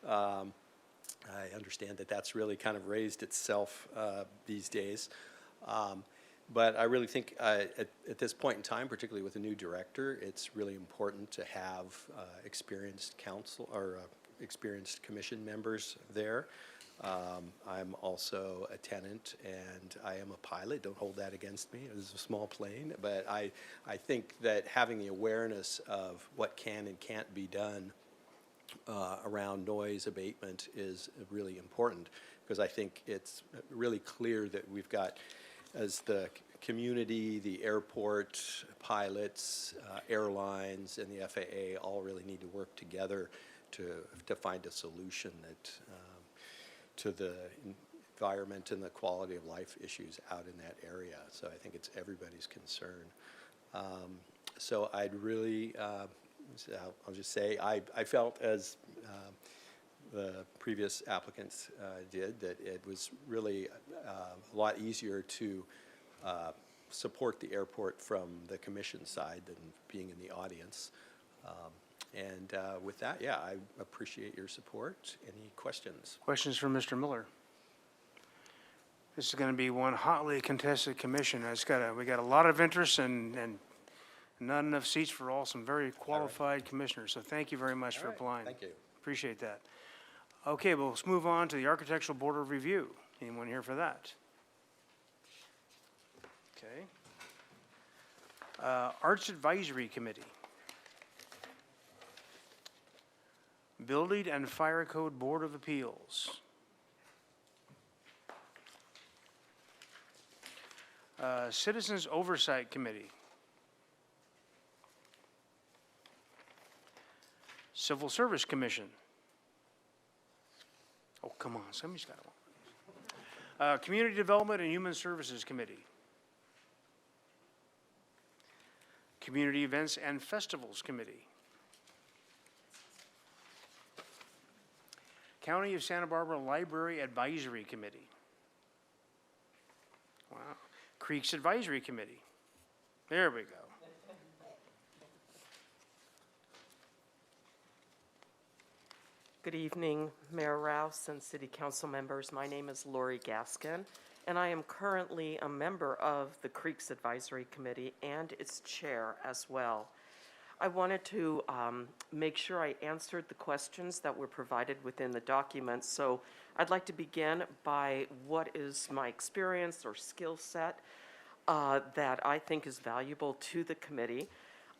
I understand that that's really kind of raised itself these days. But I really think at this point in time, particularly with a new director, it's really important to have experienced council or experienced commission members there. I'm also a tenant and I am a pilot. Don't hold that against me. It was a small plane, but I think that having the awareness of what can and can't be done around noise abatement is really important, because I think it's really clear that we've got, as the community, the airport, pilots, airlines, and the FAA all really need to work together to find a solution that to the environment and the quality of life issues out in that area. So I think it's everybody's concern. So I'd really, I'll just say, I felt, as the previous applicants did, that it was really a lot easier to support the airport from the commission side than being in the audience. And with that, yeah, I appreciate your support. Any questions? Questions for Mr. Miller? This is going to be one hotly contested commission. We got a lot of interest and not enough seats for some very qualified commissioners. So thank you very much for applying. Thank you. Appreciate that. Okay, well, let's move on to the Architectural Board of Review. Anyone here for that? Okay. Arts Advisory Committee. Building and Fire Code Board of Appeals. Citizens Oversight Committee. Civil Service Commission. Oh, come on, somebody's got one. Community Development and Human Services Committee. Community Events and Festivals Committee. County of Santa Barbara Library Advisory Committee. Wow. Creeks Advisory Committee. There we go. Good evening, Mayor Rouse and City Council members. My name is Lori Gaskin, and I am currently a member of the Creeks Advisory Committee and its chair as well. I wanted to make sure I answered the questions that were provided within the document. So I'd like to begin by what is my experience or skill set that I think is valuable to the committee.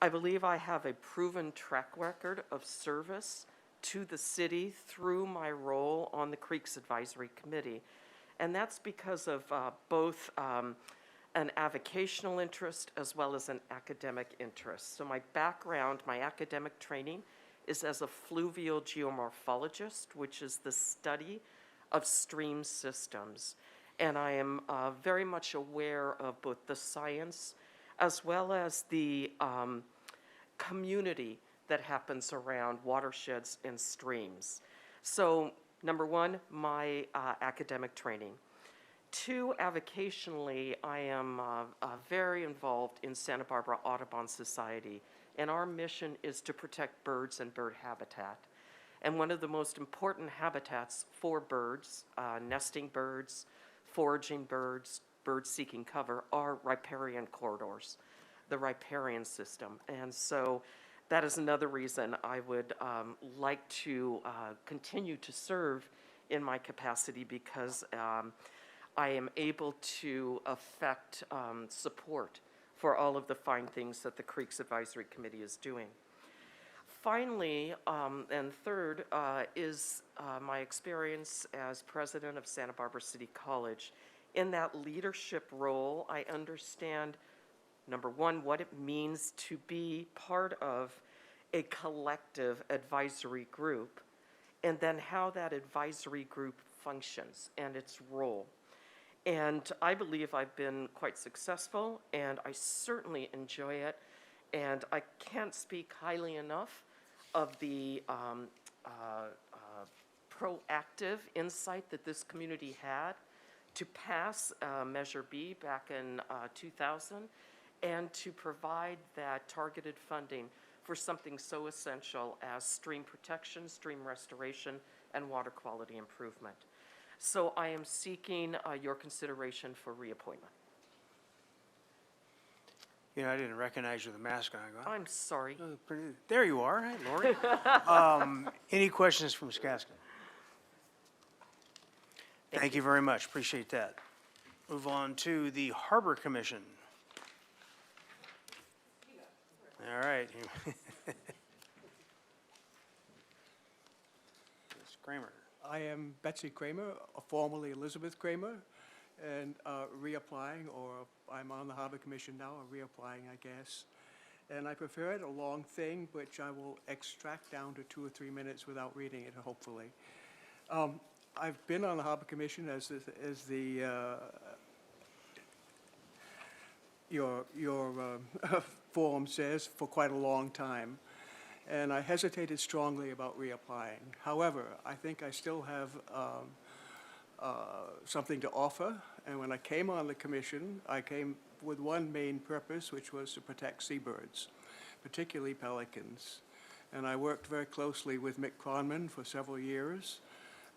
I believe I have a proven track record of service to the city through my role on the Creeks Advisory Committee. And that's because of both an avocational interest as well as an academic interest. So my background, my academic training is as a fluvial geomorphologist, which is the study of stream systems. And I am very much aware of both the science as well as the community that happens around watersheds and streams. So number one, my academic training. Two, avocationally, I am very involved in Santa Barbara Audubon Society, and our mission is to protect birds and bird habitat. And one of the most important habitats for birds, nesting birds, foraging birds, birds seeking cover, are riparian corridors, the riparian system. And so that is another reason I would like to continue to serve in my capacity, because I am able to affect support for all of the fine things that the Creeks Advisory Committee is doing. Finally, and third, is my experience as president of Santa Barbara City College. In that leadership role, I understand, number one, what it means to be part of a collective advisory group, and then how that advisory group functions and its role. And I believe I've been quite successful, and I certainly enjoy it. And I can't speak highly enough of the proactive insight that this community had to pass Measure B back in 2000 and to provide that targeted funding for something so essential as stream protection, stream restoration, and water quality improvement. So I am seeking your consideration for reappointment. You know, I didn't recognize you with a mask on. I go, I'm sorry. There you are. Hey, Lori. Any questions from Ms. Gaskin? Thank you very much. Appreciate that. Move on to the Harbor Commission. All right. Ms. Kramer. I am Betsy Kramer, formerly Elizabeth Kramer, and reapplying, or I'm on the Harbor Commission now, or reapplying, I guess. And I prefer it, a long thing, which I will extract down to 2 or 3 minutes without reading it, hopefully. I've been on the Harbor Commission as your form says, for quite a long time. And I hesitated strongly about reapplying. However, I think I still have something to offer. And when I came on the commission, I came with one main purpose, which was to protect seabirds, particularly pelicans. And I worked very closely with Mick Kronman for several years.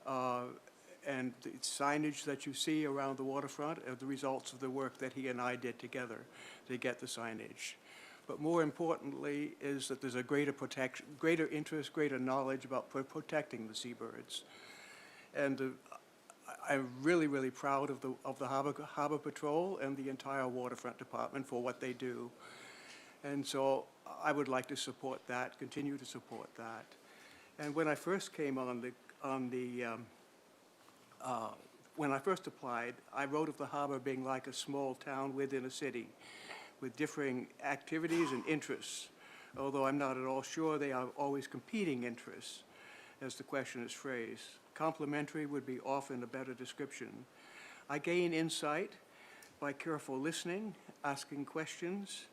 And the signage that you see around the waterfront are the results of the work that he and I did together to get the signage. But more importantly is that there's a greater interest, greater knowledge about protecting the seabirds. And I'm really, really proud of the Harbor Patrol and the entire Waterfront Department for what they do. And so I would like to support that, continue to support that. And when I first came when I first applied, I wrote of the harbor being like a small town within a city, with differing activities and interests, although I'm not at all sure they are always competing interests, as the question is phrased. Complementary would be often a better description. I gain insight by careful listening, asking questions,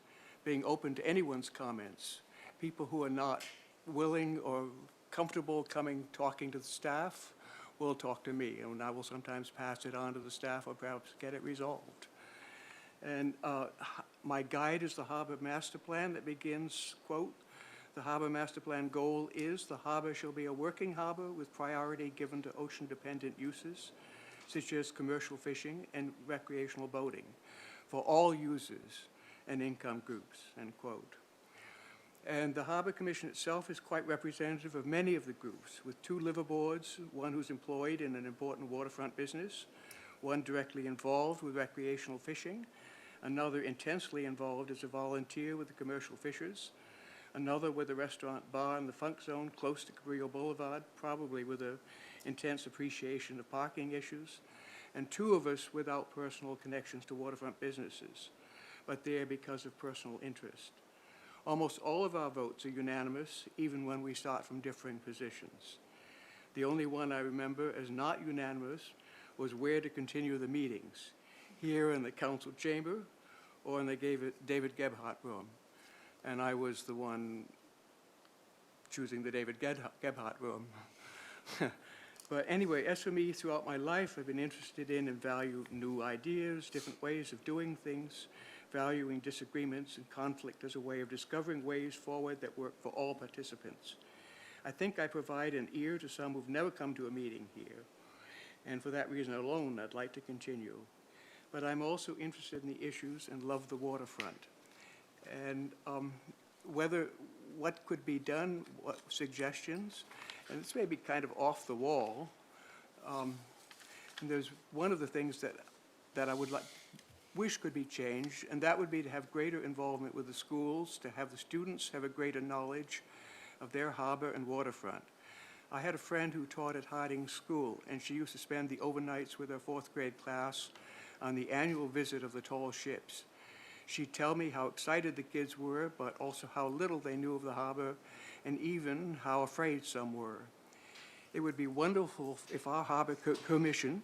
being open to anyone's comments. People who are not willing or comfortable talking to the staff will talk to me, and I will sometimes pass it on to the staff or perhaps get it resolved. And my guide is the Harbor Master Plan that begins, quote, "The Harbor Master Plan goal is the harbor shall be a working harbor with priority given to ocean-dependent uses, such as commercial fishing and recreational boating, for all users and income groups," end quote. And the Harbor Commission itself is quite representative of many of the groups, with 2 liverboards, one who's employed in an important waterfront business, one directly involved with recreational fishing, another intensely involved as a volunteer with the commercial fishers, another with a restaurant bar in the Funk Zone close to Cabrillo Boulevard, probably with an intense appreciation of parking issues, and 2 of us without personal connections to waterfront businesses, but there because of personal interest. Almost all of our votes are unanimous, even when we start from differing positions. The only one I remember as not unanimous was where to continue the meetings, here in the council chamber or in the David Gebhardt room. And I was the one choosing the David Gebhardt room. But anyway, as for me, throughout my life, I've been interested in and value new ideas, different ways of doing things, valuing disagreements and conflict as a way of discovering ways forward that work for all participants. I think I provide an ear to some who've never come to a meeting here, and for that reason alone, I'd like to continue. But I'm also interested in the issues and love the waterfront. And what could be done, what suggestions, and this may be kind of off the wall. And there's one of the things that I would wish could be changed, and that would be to have greater involvement with the schools, to have the students have a greater knowledge of their harbor and waterfront. I had a friend who taught at Harding School, and she used to spend the overnights with her 4th grade class on the annual visit of the tall ships. She'd tell me how excited the kids were, but also how little they knew of the harbor, and even how afraid some were. It would be wonderful if our Harbor Commission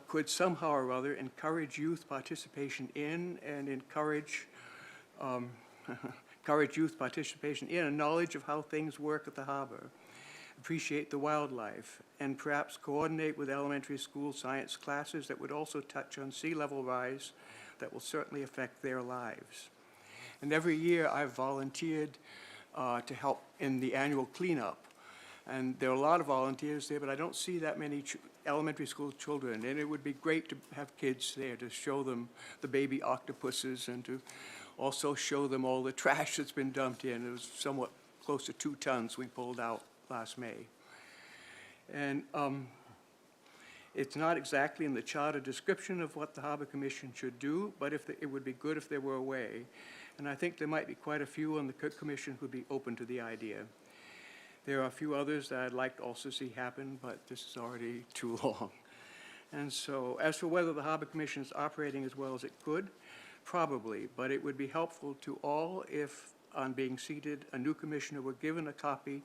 could somehow or other encourage youth participation in and encourage youth participation in a knowledge of how things work at the harbor. appreciate the wildlife, and perhaps coordinate with elementary school science classes that would also touch on sea level rise that will certainly affect their lives. And every year I've volunteered to help in the annual cleanup. And there are a lot of volunteers there, but I don't see that many elementary school children. And it would be great to have kids there to show them the baby octopuses and to also show them all the trash that's been dumped in. It was somewhat close to 2 tons we pulled out last May. And it's not exactly in the charter description of what the Harbor Commission should do, but it would be good if there were a way. And I think there might be quite a few on the Commission who would be open to the idea. There are a few others that I'd like to also see happen, but this is already too long. And so as for whether the Harbor Commission is operating as well as it could, probably, but it would be helpful to all if, on being seated, a new commissioner were given a copy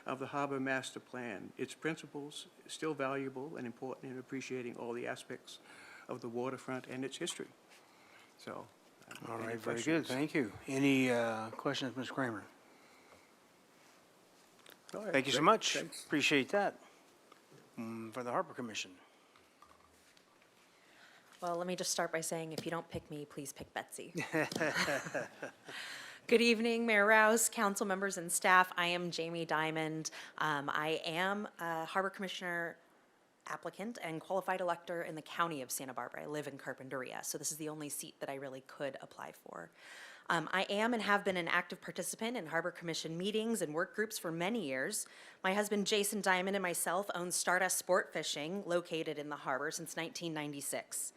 of the Harbor Master Plan. Its principles are still valuable and important in appreciating all the aspects of the waterfront and its history. So, All any right, very questions? good, thank you. Any questions, Ms. Kramer? All right, Thank you so great, much. thanks. Appreciate that. For the Harbor Commission. Well, let me just start by saying, if you don't pick me, please pick Betsy. Good evening, Mayor Rouse, council members, and staff. I am Jamie Diamond. I am a Harbor Commissioner applicant and qualified elector in the county of Santa Barbara. I live in Carpinteria, so this is the only seat that I really could apply for. I am and have been an active participant in Harbor Commission meetings and work groups for many years. My husband, Jason Diamond, and myself own Stardust Sport Fishing, located in the harbor since 1996.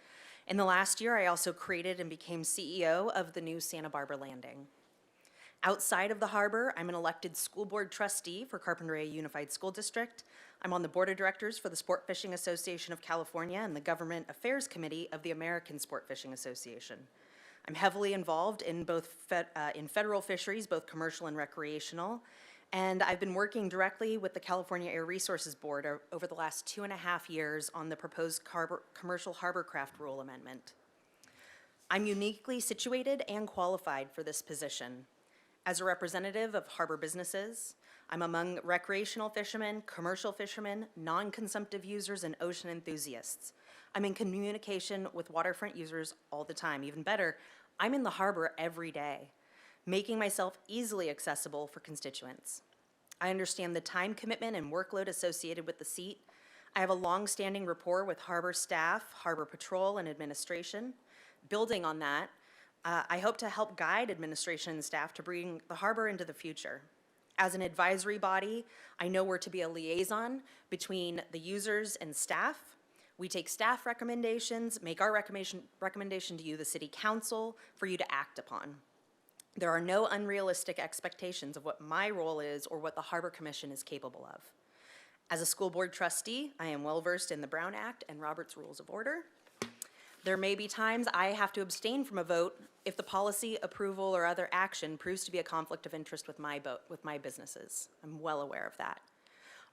In the last year, I also created and became CEO of the new Santa Barbara Landing. Outside of the harbor, I'm an elected school board trustee for Carpinteria Unified School District. I'm on the board of directors for the Sport Fishing Association of California and the Government Affairs Committee of the American Sport Fishing Association. I'm heavily involved in both in federal fisheries, both commercial and recreational, and I've been working directly with the California Air Resources Board over the last 2.5 years on the proposed commercial harborcraft rule amendment. I'm uniquely situated and qualified for this position. As a representative of harbor businesses, I'm among recreational fishermen, commercial fishermen, non-consumptive users, and ocean enthusiasts. I'm in communication with waterfront users all the time. Even better, I'm in the harbor every day, making myself easily accessible for constituents. I understand the time commitment and workload associated with the seat. I have a long-standing rapport with harbor staff, harbor patrol, and administration. Building on that, I hope to help guide administration and staff to bring the harbor into the future. As an advisory body, I know we're to be a liaison between the users and staff. We take staff recommendations, make our recommendation to you, the City Council, for you to act upon. There are no unrealistic expectations of what my role is or what the Harbor Commission is capable of. As a school board trustee, I am well-versed in the Brown Act and Robert's Rules of Order. There may be times I have to abstain from a vote if the policy, approval, or other action proves to be a conflict of interest with my businesses. I'm well aware of that.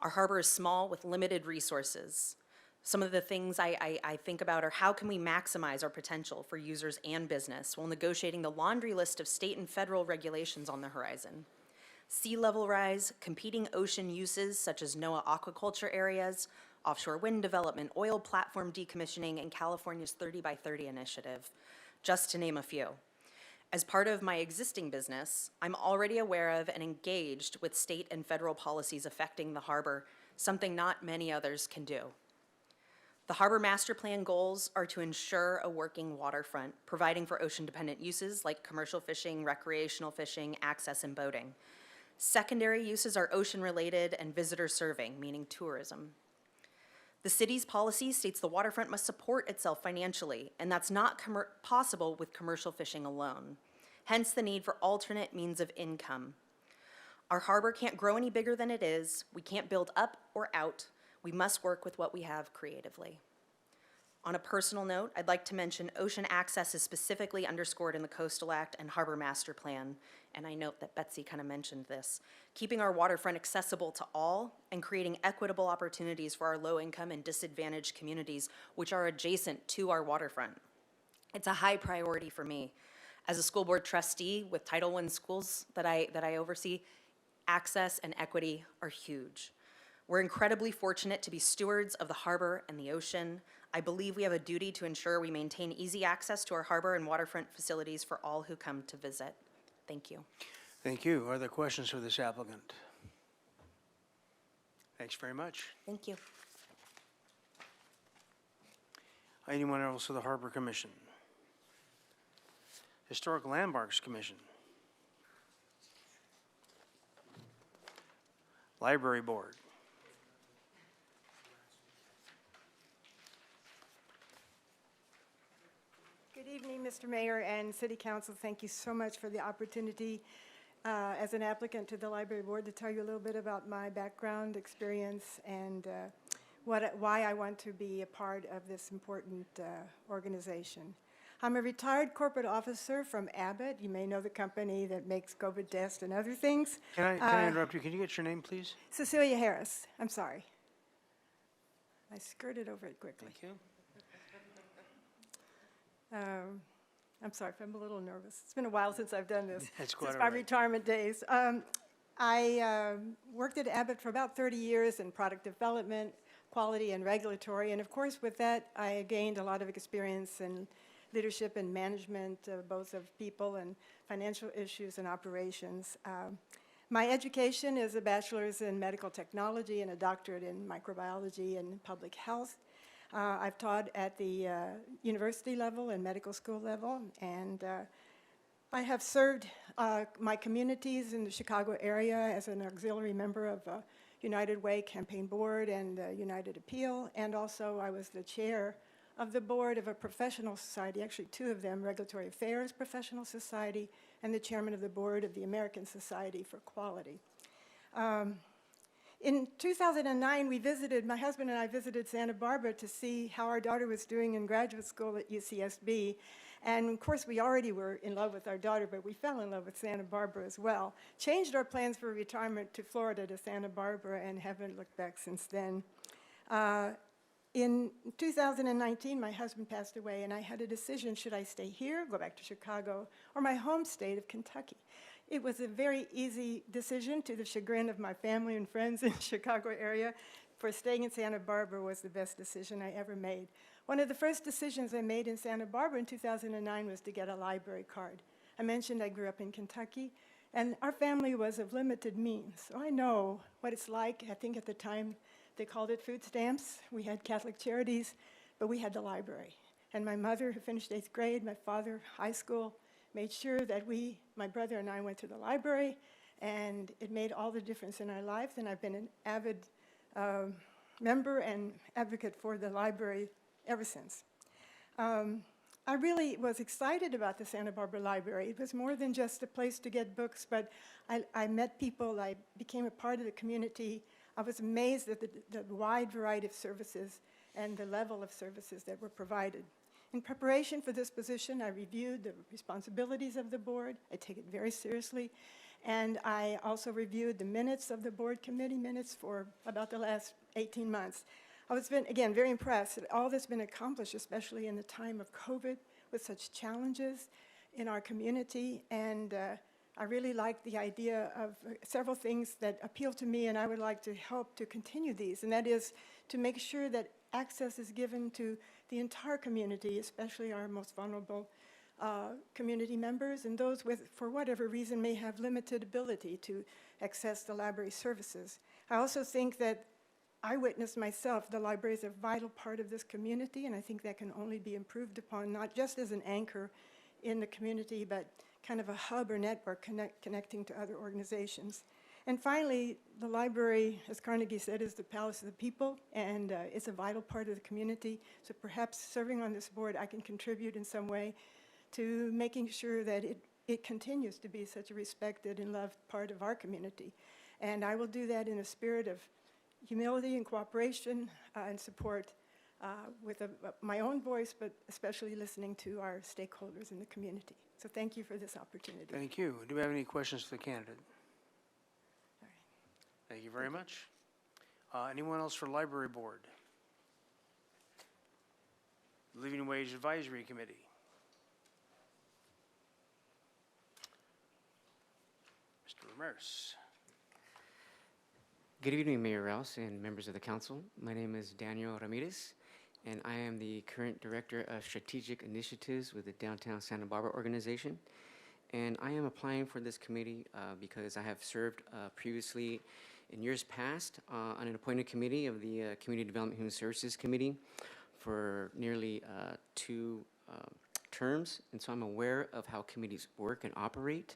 Our harbor is small with limited resources. Some of the things I think about are how can we maximize our potential for users and business while negotiating the laundry list of state and federal regulations on the horizon. Sea level rise, competing ocean uses such as NOAA aquaculture areas, offshore wind development, oil platform decommissioning, and California's 30 by 30 initiative, just to name a few. As part of my existing business, I'm already aware of and engaged with state and federal policies affecting the harbor, something not many others can do. The Harbor Master Plan goals are to ensure a working waterfront, providing for ocean-dependent uses like commercial fishing, recreational fishing, access, and boating. Secondary uses are ocean-related and visitor serving, meaning tourism. The city's policy states the waterfront must support itself financially, and that's not possible with commercial fishing alone. Hence the need for alternate means of income. Our harbor can't grow any bigger than it is. We can't build up or out. We must work with what we have creatively. On a personal note, I'd like to mention ocean access is specifically underscored in the Coastal Act and Harbor Master Plan, and I note that Betsy kind of mentioned this. Keeping our waterfront accessible to all and creating equitable opportunities for our low-income and disadvantaged communities which are adjacent to our waterfront. It's a high priority for me. As a school board trustee with Title I schools that I oversee, access and equity are huge. We're incredibly fortunate to be stewards of the harbor and the ocean. I believe we have a duty to ensure we maintain easy access to our harbor and waterfront facilities for all who come to visit. Thank you. Thank you. Are there questions for this applicant? Thanks very much. Thank you. Anyone else for the Harbor Commission? Historic Landmarks Commission? Library Board? Good evening, Mr. Mayor and City Council. Thank you so much for the opportunity as an applicant to the Library Board to tell you a little bit about my background, experience, and why I want to be a part of this important organization. I'm a retired corporate officer from Abbott. You may know the company that makes COVID tests and other things. Can I interrupt you? Can you get your name, please? Cecilia Harris. I'm sorry. I skirted over it quickly. Thank you. I'm sorry if I'm a little nervous. It's been a while since I've done this. That's quite since all my right. retirement days. I worked at Abbott for about 30 years in product development, quality, and regulatory. And of course, with that, I gained a lot of experience in leadership and management, both of people and financial issues and operations. My education is a bachelor's in medical technology and a doctorate in microbiology and public health. I've taught at the university level and medical school level, and I have served my communities in the Chicago area as an auxiliary member of United Way Campaign Board and United Appeal, and also I was the chair of the board of a professional society, actually two of them, Regulatory Affairs Professional Society, and the chairman of the board of the American Society for Quality. In 2009, my husband and I visited Santa Barbara to see how our daughter was doing in graduate school at UCSB. And of course, we already were in love with our daughter, but we fell in love with Santa Barbara as well. Changed our plans for retirement to Florida, to Santa Barbara, and haven't looked back since then. In 2019, my husband passed away, and I had a decision: should I stay here, go back to Chicago, or my home state of Kentucky? It was a very easy decision, to the chagrin of my family and friends in the Chicago area, for staying in Santa Barbara was the best decision I ever made. One of the first decisions I made in Santa Barbara in 2009 was to get a library card. I mentioned I grew up in Kentucky, and our family was of limited means, so I know what it's like. I think at the time they called it food stamps. We had Catholic Charities, but we had the library. And my mother, who finished 8th grade, my father, high school, made sure that my brother and I went to the library, and it made all the difference in our lives, and I've been an avid member and advocate for the library ever since. I really was excited about the Santa Barbara Library. It was more than just a place to get books, but I met people, I became a part of the community. I was amazed at the wide variety of services and the level of services that were provided. In preparation for this position, I reviewed the responsibilities of the board. I take it very seriously. And I also reviewed the minutes of the board committee minutes for about the last 18 months. I was, again, very impressed at all that's been accomplished, especially in the time of COVID, with such challenges in our community. And I really liked the idea of several things that appeal to me, and I would like to help to continue these. And that is to make sure that access is given to the entire community, especially our most vulnerable community members and those with, for whatever reason, may have limited ability to access the library services. I also think that I witnessed myself, the library is a vital part of this community, and I think that can only be improved upon, not just as an anchor in the community, but kind of a hub or network connecting to other organizations. And finally, the library, as Carnegie said, is the palace of the people, and it's a vital part of the community. So perhaps serving on this board, I can contribute in some way to making sure that it continues to be such a respected and loved part of our community. And I will do that in a spirit of humility and cooperation and support with my own voice, but especially listening to our stakeholders in the community. So thank you for this opportunity. Thank you. Do we have any questions for the candidate? Thank you very much. Anyone else for Library Board? Living Wage Advisory Committee? Mr. Ramirez. Good evening, Mayor Rouse and members of the council. My name is Daniel Ramirez, and I am the current Director of Strategic Initiatives with the Downtown Santa Barbara organization. And I am applying for this committee because I have served previously in years past on an appointed committee of the Community Development Human Services Committee for nearly 2 terms. And so I'm aware of how committees work and operate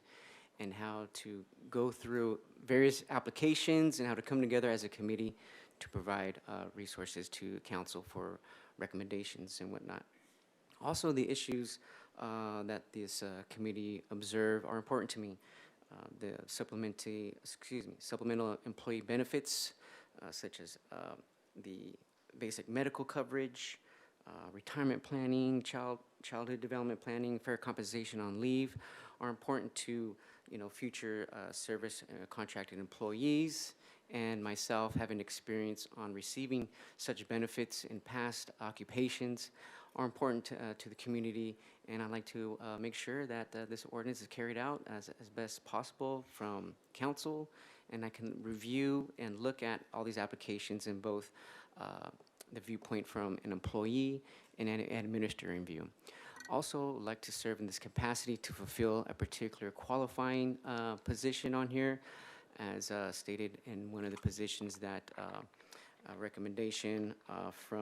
and how to go through various applications and how to come together as a committee to provide resources to council for recommendations and whatnot. Also, the issues that this committee observe are important to me. The supplemental employee benefits, such as the basic medical coverage, retirement planning, childhood development planning, fair compensation on leave, are important to future service contracted employees. And myself, having experience on receiving such benefits in past occupations, are important to the community, and I'd like to make sure that this ordinance is carried out as best possible from council, and I can review and look at all these applications in both the viewpoint from an employee and an administering view. Also, like to serve in this capacity to fulfill a particular qualifying position on here, as stated in one of the positions that a recommendation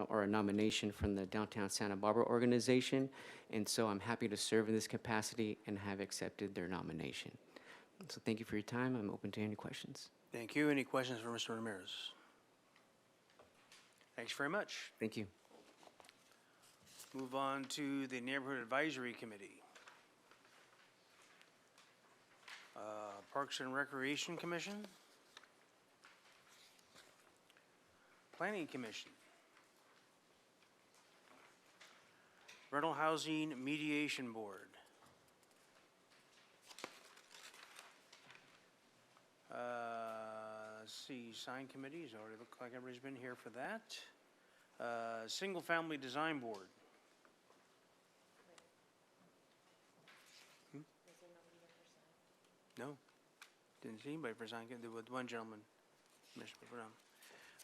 or a nomination from the Downtown Santa Barbara organization, and so I'm happy to serve in this capacity and have accepted their nomination. So thank you for your time. I'm open to any questions. Thank you. Any questions for Mr. Ramirez? Thanks very much. Thank you. Move on to the Neighborhood Advisory Committee. Parks and Recreation Commission. Planning Commission. Rental Housing Mediation Board. Let's see, sign committees, already look like everybody's been here for that. Single Family Design Board. No, didn't see anybody for sign, there was one gentleman.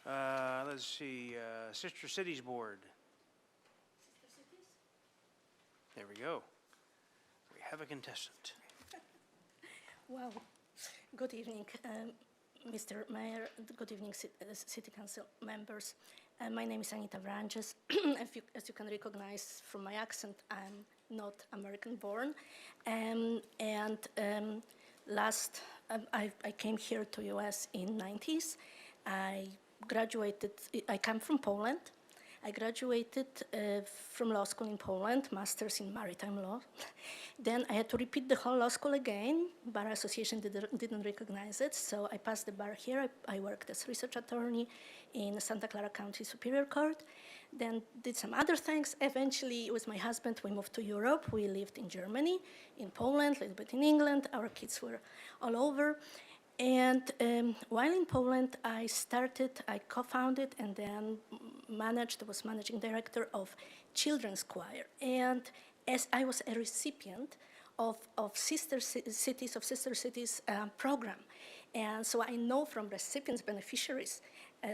Let's see, Sister Cities Board. There we go. We have a contestant. Wow. Good evening, Mr. Mayor. Good evening, City Council members. My name is Anita Vranjes. As you can recognize from my accent, I'm not American born. I came here to US in 90s. I come from Poland. I graduated from law school in Poland, master's in maritime law. Then I had to repeat the whole law school again. Bar Association didn't recognize it, so I passed the bar here. I worked as research attorney in Santa Clara County Superior Court, then did some other things. Eventually, with my husband, we moved to Europe. We lived in Germany, in Poland, a little bit in England. Our kids were all over. And while in Poland, I co-founded and then was managing director of Children's Choir. And as I was a recipient of Sister Cities program. And so I know from recipients, beneficiaries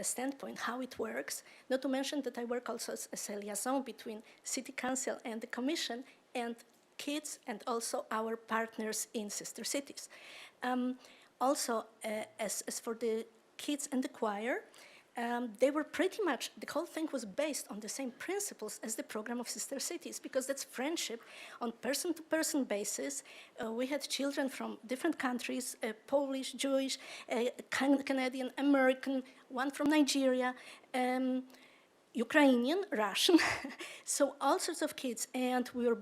standpoint how it works, not to mention that I work also as a liaison between City Council and the Commission and kids and also our partners in Sister Cities. Also, as for the kids and the choir, they were pretty much, the whole thing was based on the same principles as the program of Sister Cities, because that's friendship on person-to-person basis. We had children from different countries, Polish, Jewish, Canadian, American, one from Nigeria, Ukrainian, Russian, so all sorts of kids, and we were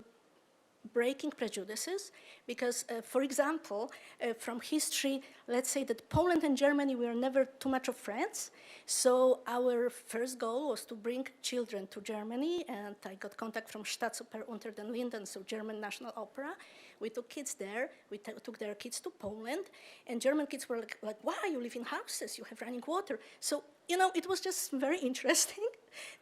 breaking prejudices because, for example, from history, let's say that Poland and Germany were never too much of friends. So our first goal was to bring children to Germany, and I got contact from Staatsoper unter den Linden, so German National Opera. We took kids there. We took their kids to Poland, and German kids were like, wow, you live in houses, you have running water. So, it was just very interesting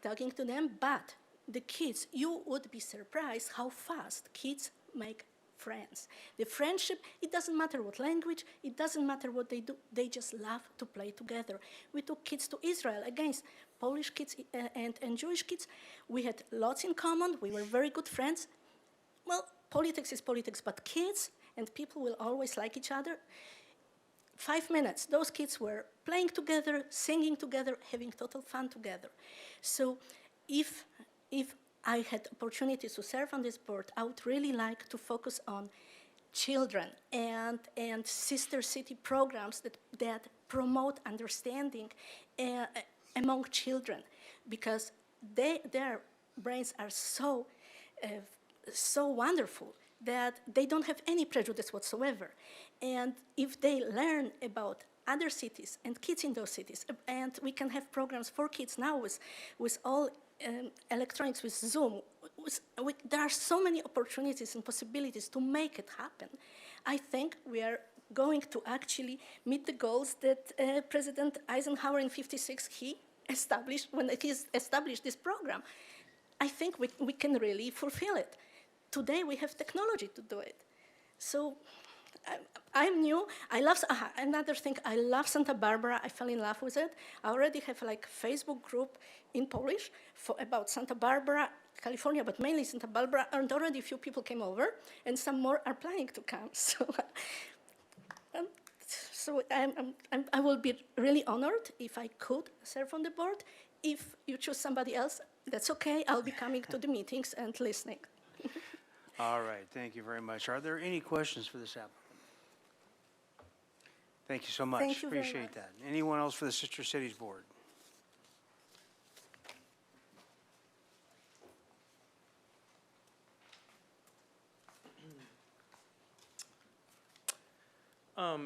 talking to them, but the kids, you would be surprised how fast kids make friends. The friendship, it doesn't matter what language, it doesn't matter what they do, they just love to play together. We took kids to Israel against Polish kids and Jewish kids. We had lots in common, we were very good friends. Well, politics is politics, but kids and people will always like each other. 5 minutes, those kids were playing together, singing together, having total fun together. So if I had opportunities to serve on this board, I would really like to focus on children and sister city programs that promote understanding among children, because their brains are so wonderful that they don't have any prejudice whatsoever. And if they learn about other cities and kids in those cities, and we can have programs for kids now with all electronics, with Zoom, there are so many opportunities and possibilities to make it happen. I think we are going to actually meet the goals that President Eisenhower in '56, he established when he established this program. I think we can really fulfill it. Today we have technology to do it. So I'm new. I love, another thing, I love Santa Barbara. I fell in love with it. I already have like a Facebook group in Polish about Santa Barbara, California, but mainly Santa Barbara, and already a few people came over, and some more are planning to come. So I will be really honored if I could serve on the board. If you choose somebody else, that's okay. I'll be coming to the meetings and listening. All right, thank you very much. Are there any questions for this applicant? Thank you so much. Thank you very Appreciate much. that. Anyone else for the Sister Cities Board?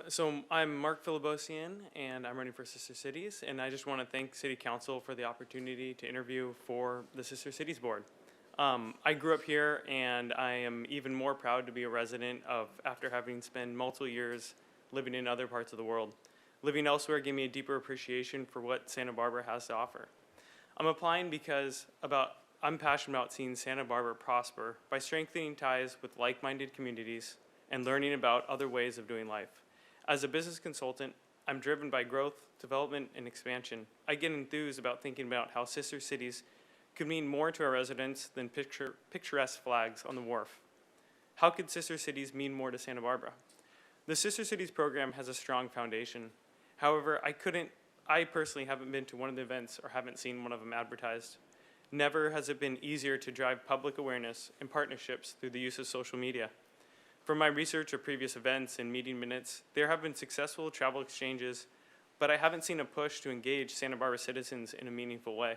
So I'm Mark Filibosian, and I'm running for Sister Cities, and I just want to thank City Council for the opportunity to interview for the Sister Cities Board. I grew up here, and I am even more proud to be a resident of after having spent multiple years living in other parts of the world. Living elsewhere gave me a deeper appreciation for what Santa Barbara has to offer. I'm applying because I'm passionate about seeing Santa Barbara prosper by strengthening ties with like-minded communities and learning about other ways of doing life. As a business consultant, I'm driven by growth, development, and expansion. I get enthused about thinking about how sister cities could mean more to our residents than picturesque flags on the wharf. How could sister cities mean more to Santa Barbara? The Sister Cities program has a strong foundation. However, I personally haven't been to one of the events or haven't seen one of them advertised. Never has it been easier to drive public awareness and partnerships through the use of social media. From my research of previous events and meeting minutes, there have been successful travel exchanges, but I haven't seen a push to engage Santa Barbara citizens in a meaningful way.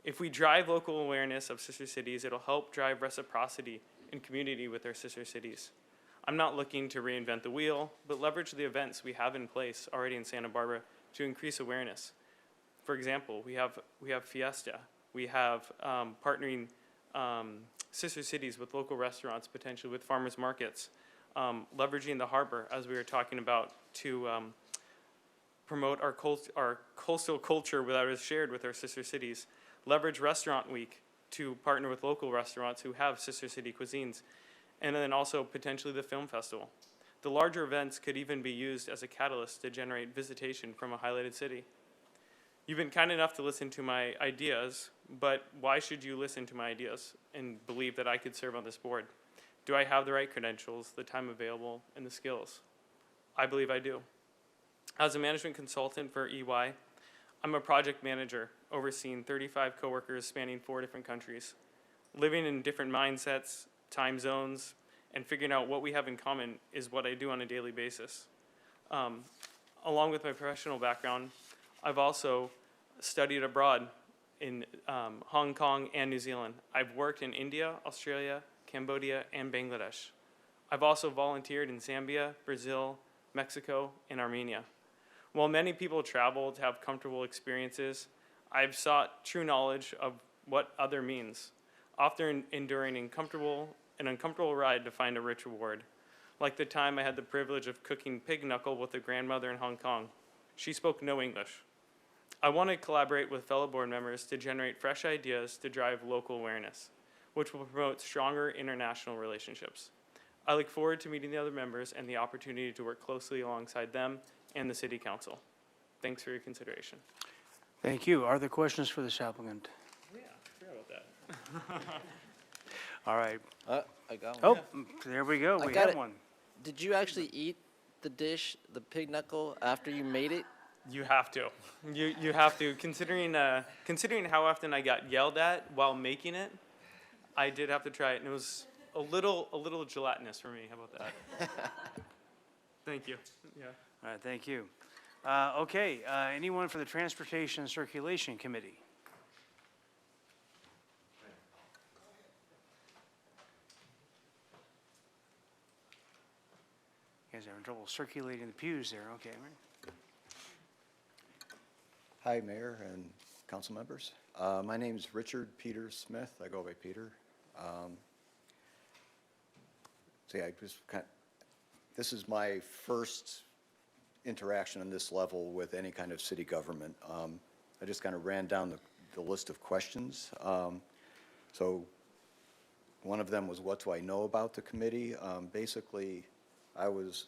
If we drive local awareness of sister cities, it'll help drive reciprocity and community with our sister cities. I'm not looking to reinvent the wheel, but leverage the events we have in place already in Santa Barbara to increase awareness. For example, we have Fiesta. We have partnering sister cities with local restaurants, potentially with farmers markets, leveraging the harbor, as we were talking about, to promote our coastal culture that is shared with our sister cities. Leverage Restaurant Week to partner with local restaurants who have sister city cuisines, and then also potentially the film festival. The larger events could even be used as a catalyst to generate visitation from a highlighted city. You've been kind enough to listen to my ideas, but why should you listen to my ideas and believe that I could serve on this board? Do I have the right credentials, the time available, and the skills? I believe I do. As a management consultant for EY, I'm a project manager overseeing 35 coworkers spanning 4 different countries. Living in different mindsets, time zones, and figuring out what we have in common is what I do on a daily basis. Along with my professional background, I've also studied abroad in Hong Kong and New Zealand. I've worked in India, Australia, Cambodia, and Bangladesh. I've also volunteered in Zambia, Brazil, Mexico, and Armenia. While many people travel to have comfortable experiences, I've sought true knowledge of what other means, often enduring an uncomfortable ride to find a rich reward. Like the time I had the privilege of cooking pig knuckle with a grandmother in Hong Kong. She spoke no English. I want to collaborate with fellow board members to generate fresh ideas to drive local awareness, which will promote stronger international relationships. I look forward to meeting the other members and the opportunity to work closely alongside them and the City Council. Thanks for your consideration. Thank you. Are there questions for this applicant? Yeah, I forgot about that. All right. I got Oh, one. there we go. I We got have it. one. Did you actually eat the dish, the pig knuckle, after you made it? You have to. You have to. Considering how often I got yelled at while making it, I did have to try it, and it was a little gelatinous for me. How about that? Thank you. Yeah. All right, thank you. Okay, anyone for the Transportation and Circulation Committee? You guys having trouble circulating the pews there, okay. Right. Hi, Mayor and council members. My name's Richard Peter Smith. I go by Peter. This is my first interaction on this level with any kind of city government. I just kind of ran down the list of questions. So one of them was, what do I know about the committee? Basically, I was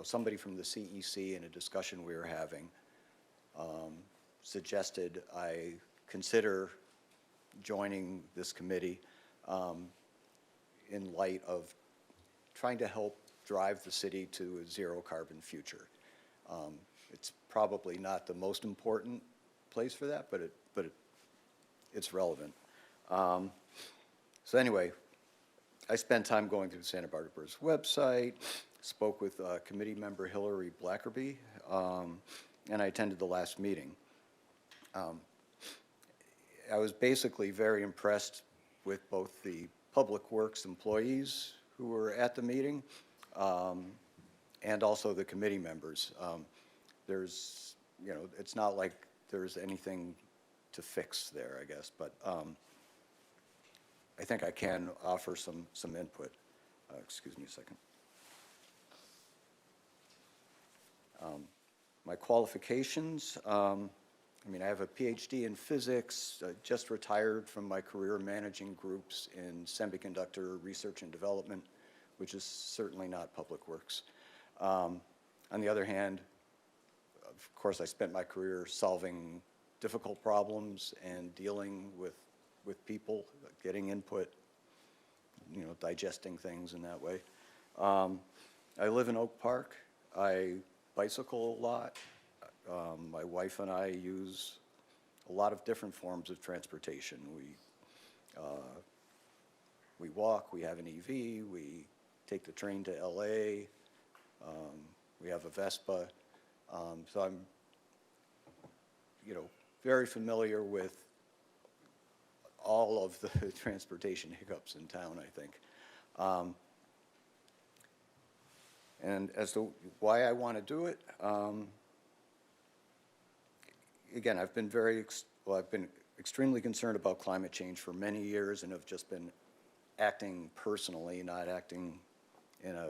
somebody from the CEC in a discussion we were having suggested I consider joining this committee in light of trying to help drive the city to a zero carbon future. It's probably not the most important place for that, but it's relevant. So anyway, I spent time going through Santa Barbara's website, spoke with committee member Hillary Blackerby, and I attended the last meeting. I was basically very impressed with both the Public Works employees who were at the meeting and also the committee members. There's, it's not like there's anything to fix there, I guess, but I think I can offer some input. Excuse me a second. My qualifications, I have a PhD in physics, just retired from my career managing groups in semiconductor research and development, which is certainly not public works. On the other hand, of course, I spent my career solving difficult problems and dealing with people, getting input, digesting things in that way. I live in Oak Park. I bicycle a lot. My wife and I use a lot of different forms of transportation. We walk, we have an EV, we take the train to LA, we have a Vespa. So I'm, very familiar with all of the transportation hiccups in town, I think. And as to why I want to do it, again, I've been I've been extremely concerned about climate change for many years and have just been acting personally, not acting in a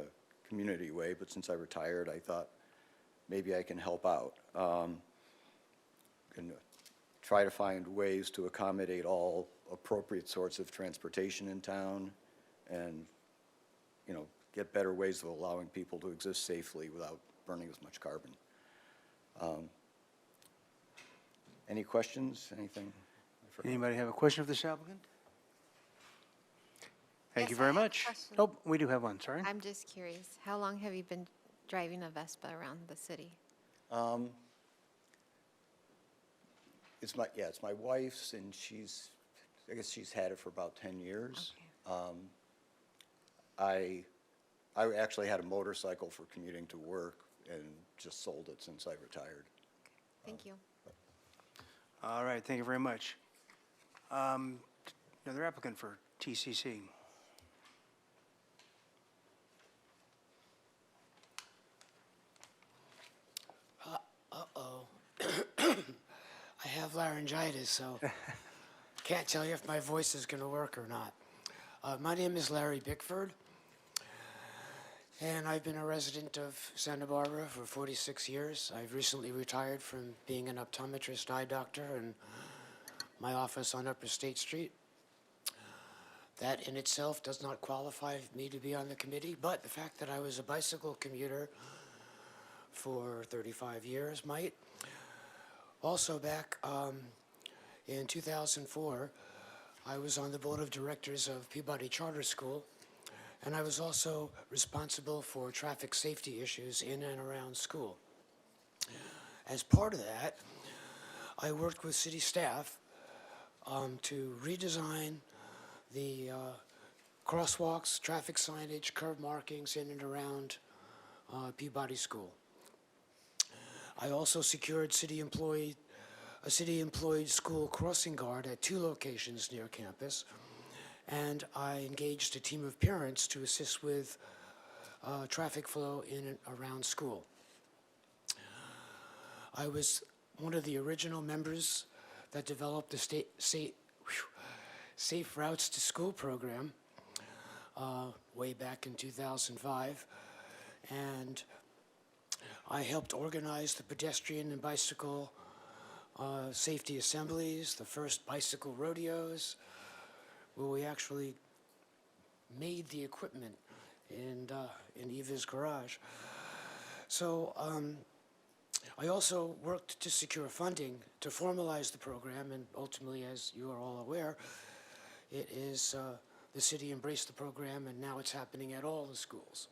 community way. But since I retired, I thought maybe I can help out and try to find ways to accommodate all appropriate sorts of transportation in town and, get better ways of allowing people to exist safely without burning as much carbon. Any questions? Anything? Anybody have a question for this applicant? Thank Yes, you very I have a much. question. Oh, we do have one, sorry. I'm just curious, how long have you been driving a Vespa around the city? It's my wife's, and I guess she's had it for about 10 years. Okay. I actually had a motorcycle for commuting to work and just sold it since I retired. Thank you. All right, thank you very much. Another applicant for TCC. Uh-oh. I have laryngitis, so can't tell you if my voice is going to work or not. My name is Larry Bickford, and I've been a resident of Santa Barbara for 46 years. I've recently retired from being an optometrist eye doctor in my office on Upper State Street. That in itself does not qualify me to be on the committee, but the fact that I was a bicycle commuter for 35 years might. Also back in 2004, I was on the board of directors of Peabody Charter School, and I was also responsible for traffic safety issues in and around school. As part of that, I worked with city staff to redesign the crosswalks, traffic signage, curb markings in and around Peabody School. I also secured a city-employed school crossing guard at 2 locations near campus, and I engaged a team of parents to assist with traffic flow in and around school. I was one of the original members that developed the Safe Routes to School program way back in 2005, and I helped organize the pedestrian and bicycle safety assemblies, the first bicycle rodeos, where we actually made the equipment in Eva's garage. So I also worked to secure funding to formalize the program, and ultimately, as you are all aware, it is the city embraced the program, and now it's happening at all the schools.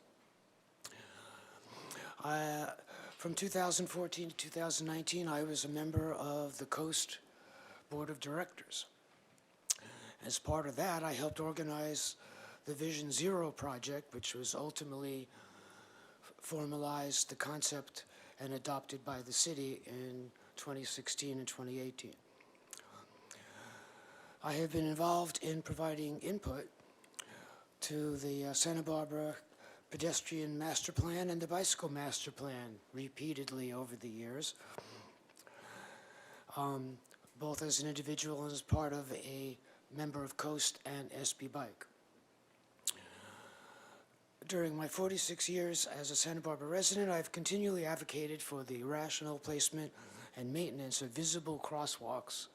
From 2014 to 2019, I was a member of the Coast Board of Directors. As part of that, I helped organize the Vision Zero project, which was ultimately formalized the concept and adopted by the city in 2016 and 2018. I have been involved in providing input to the Santa Barbara Pedestrian Master Plan and the Bicycle Master Plan repeatedly over the years, both as an individual and as part of a member of Coast and SB Bike. During my 46 years as a Santa Barbara resident, I've continually advocated for the rational placement and maintenance of visible crosswalks,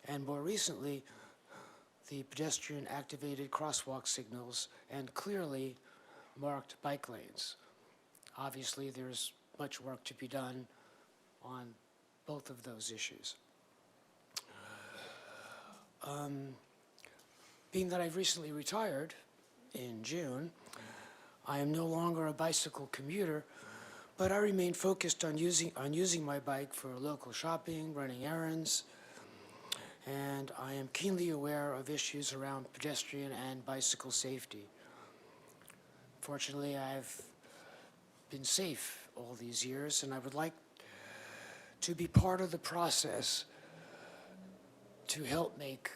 and more recently, the pedestrian activated crosswalk signals and clearly marked bike lanes. Obviously, there's much work to be done on both of those issues. Being that I've recently retired in June, I am no longer a bicycle commuter, but I remain focused on using my bike for local shopping, running errands, and I am keenly aware of issues around pedestrian and bicycle safety. Fortunately, I've been safe all these years, and I would like to be part of the process to help make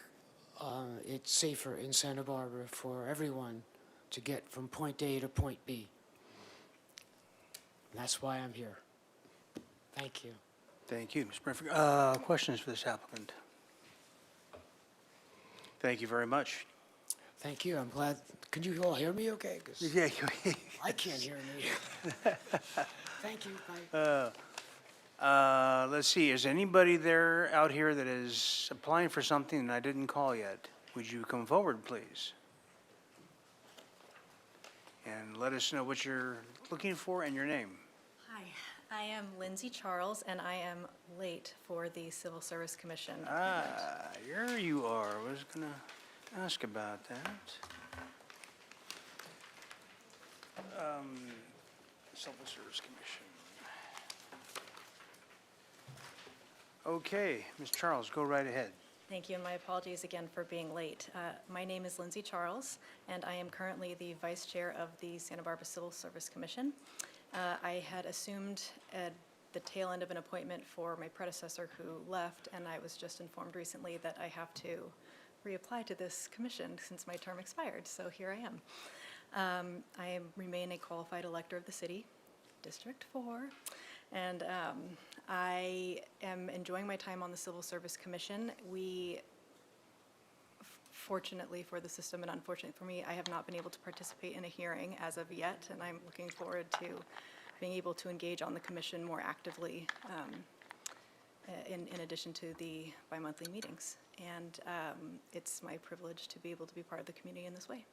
it safer in Santa Barbara for everyone to get from point A to point B. And that's why I'm here. Thank you. Thank you, Ms. Brentford. Questions for this applicant? Thank you very much. Thank you. I'm glad. Can you all hear me okay? 'Cause Yeah. I can't hear me. Thank you. Bye. Let's see, is anybody there out here that is applying for something that I didn't call yet? Would you come forward, please? And let us know what you're looking for and your name. Hi, I am Lindsay Charles, and I am late for the Civil Service Commission. Here you are. I was going to ask about that. Civil Service Commission. Okay, Ms. Charles, go right ahead. Thank you, and my apologies again for being late. My name is Lindsay Charles, and I am currently the Vice Chair of the Santa Barbara Civil Service Commission. I had assumed at the tail end of an appointment for my predecessor who left, and I was just informed recently that I have to reapply to this commission since my term expired, so here I am. I remain a qualified elector of the city, District 4, and I am enjoying my time on the Civil Service Commission. We, fortunately for the system and unfortunately for me, I have not been able to participate in a hearing as of yet, and I'm looking forward to being able to engage on the commission more actively in addition to the bi-monthly meetings. and it's my privilege to be able to be part of the community in this way.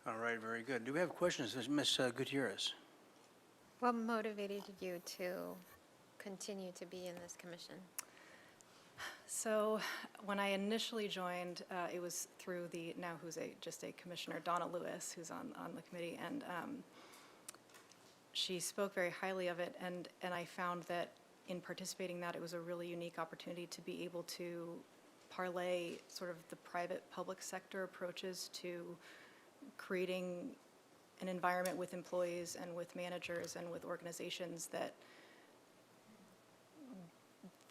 All right, very good. Do we have questions, Ms. Gutierrez? What motivated you to continue to be in this commission? So when I initially joined, it was through the, now who's just a commissioner, Donna Lewis, who's on the committee, and she spoke very highly of it, and I found that in participating in that, it was a really unique opportunity to be able to parlay sort of the private-public sector approaches to creating an environment with employees and with managers and with organizations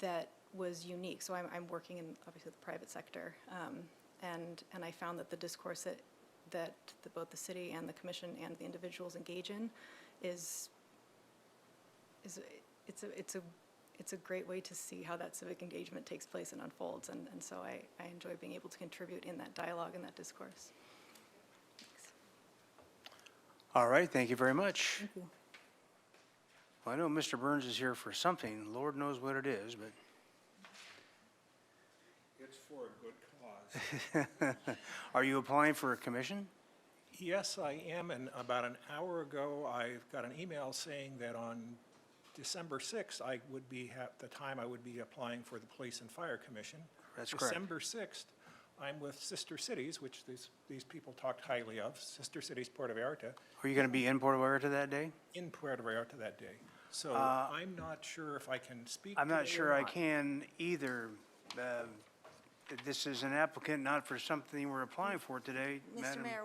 that was unique. So I'm working in, obviously, the private sector, and I found that the discourse that both the city and the commission and the individuals engage in it's a great way to see how that civic engagement takes place and unfolds, and so I enjoy being able to contribute in that dialogue and that discourse. All right, thank you very much. Thank you. Well, I know Mr. Burns is here for something. Lord knows what it is, but. It's for a good cause. Are you applying for a commission? Yes, I am, and about an hour ago, I got an email saying that on December 6th, I would be, the time I would be applying for the Police and Fire Commission. That's correct. December 6th, I'm with Sister Cities, which these people talked highly of, Sister Cities Puerto Vallarta. Are you going to be in Puerto Vallarta that day? In Puerto Vallarta that day. So I'm not sure if I can speak I'm not today sure or I not. can either. This is an applicant not for something we're applying for today, Mr. Madam. Mayor,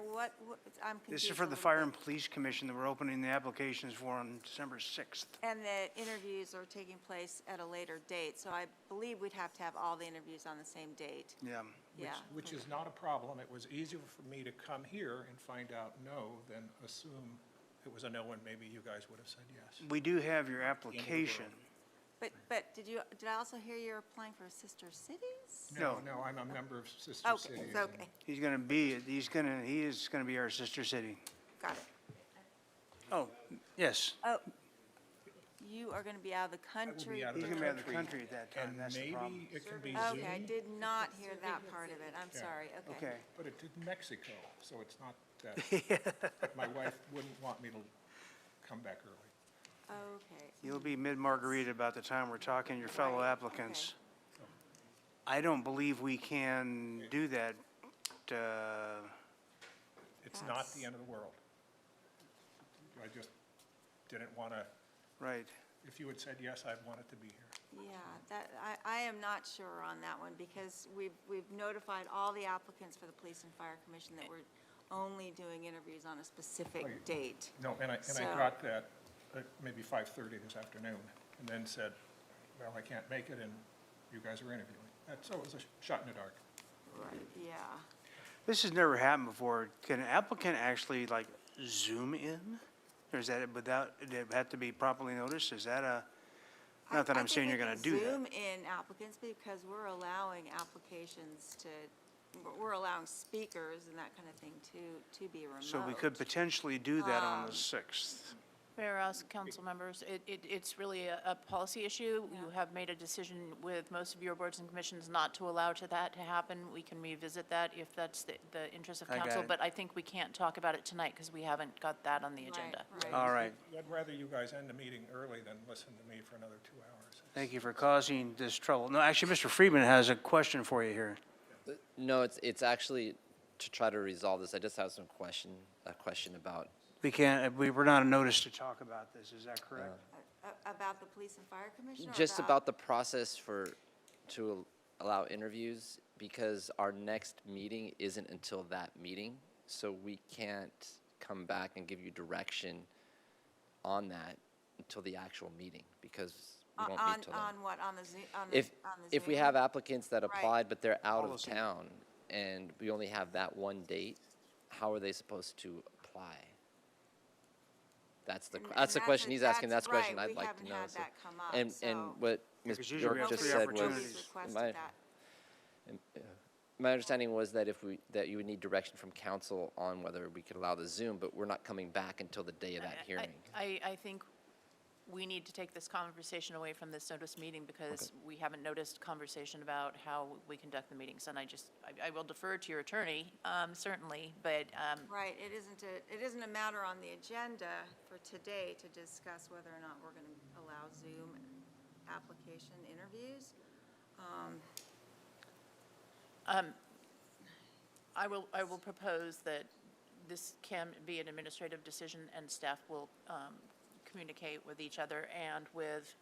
I'm confused. This is for a the little Fire bit. and Police Commission that we're opening the applications for on December 6th. And the interviews are taking place at a later date, so I believe we'd have to have all the interviews on the same date. Yeah. Yeah. Which is not a problem. It was easier for me to come here and find out no than assume it was a no and maybe you guys would have said yes. We do have your application. But did I also hear you're applying for Sister Cities? No. No, I'm a member of Sister Okay, Cities. it's okay. He is going to be our sister city. Got it. Oh, yes. Oh, you are going to be out of the country? out of He's the going to be out of the country. country at that time. And That's the problem. maybe it can be Okay, I Zoom. did not hear that part of it. I'm Yeah. sorry. Okay. Okay. But it's in Mexico, so it's not that. But my wife wouldn't want me to come back early. Okay. You'll be mid-Margarita about the time we're talking to your fellow Right, applicants. I don't believe we can do that. It's not the end of the world. I just didn't want to, Right. if you had said yes, I'd want it to be here. Yeah, I am not sure on that one because we've notified all the applicants for the Police and Fire Commission that we're only doing interviews on a specific date. No, and I So- got that at maybe 5:30 this afternoon, and then said, well, I can't make it, and you guys are interviewing. So it was a shot in the dark. Right, yeah. This has never happened before. Can an applicant actually like Zoom in? Or is that without, it have to be properly noticed? Is that a, not that I'm saying you're going to do I think we that. can Zoom in applicants because we're allowing applications we're allowing speakers and that kind of thing to be remote. So we could potentially do that on the 6th. Mayor Rouse, council members, it's really a policy issue. You have made a decision with most of your boards and commissions not to allow that to happen. We can revisit that if that's the interest of I got council, it. but I think we can't talk about it tonight because we haven't got that on the agenda. All right. I'd rather you guys end the meeting early than listen to me for another 2 hours. Thank you for causing this trouble. No, actually, Mr. Friedman has a question for you here. No, it's actually to try to resolve this. I just have a question about. We can't, we were not noticed to talk about this, is that correct? About the Police and Fire Commission? Or Just about the process to allow interviews, because our next meeting isn't until that meeting, so we can't come back and give you direction on that until the actual meeting, because we won't meet till then. On what, on the Zoom? If we have applicants that Right. applied, but they're out of Policy. town, and we only have that one date, how are they supposed to apply? That's the question he's asking, that's the question right. I'd like to know. We haven't had so- that come up, And so- what Ms. because usually we Bjork have just three said was, opportunities. Requested my, that. my understanding was that that you would need direction from council on whether we could allow the Zoom, but we're not coming back until the day of that hearing. I think we need to take this conversation away from this notice meeting because we haven't noticed conversation about how we conduct the meetings. And I will defer to your attorney, certainly, but Right, it isn't a matter on the agenda for today to discuss whether or not we're going to allow Zoom application interviews. I will propose that this can be an administrative decision, and staff will communicate with each other and with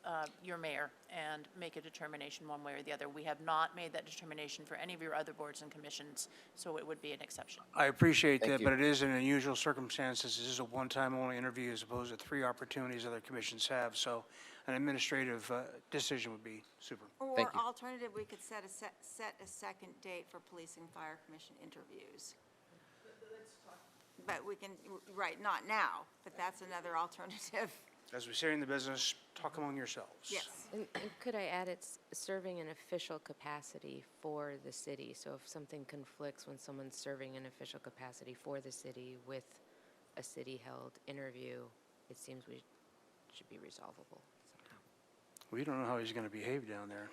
your mayor and make a determination one way or the other. We have not made that determination for any of your other boards and commissions, so it would be an exception. I appreciate Thank that, you. but it is an unusual circumstance. This is a one-time only interview as opposed to 3 opportunities other commissions have, so an administrative decision would be super. Or Thank you. alternative, we could set a second date for police and fire commission interviews. But we can, right, not now, but that's another alternative. As we say in the business, talk among yourselves. Yes. And could I add, it's serving an official capacity for the city. So if something conflicts when someone's serving an official capacity for the city with a city-held interview, it seems we should be resolvable somehow. We don't know how he's going to behave down there.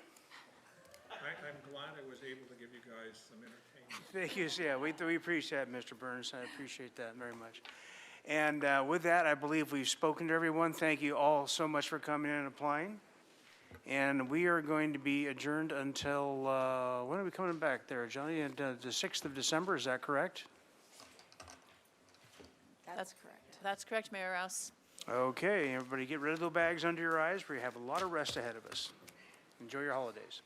I'm glad I was able to give you guys some entertainment. Thank you. Yeah, we appreciate that, Mr. Burns. I appreciate that very much. And with that, I believe we've spoken to everyone. Thank you all so much for coming in and applying. And we are going to be adjourned until, when are we coming back there, Johnny? The 6th of December, is that correct? That's correct. That's correct, Mayor Rouse. Okay, everybody get rid of the bags under your eyes. We have a lot of rest ahead of us. Enjoy your holidays.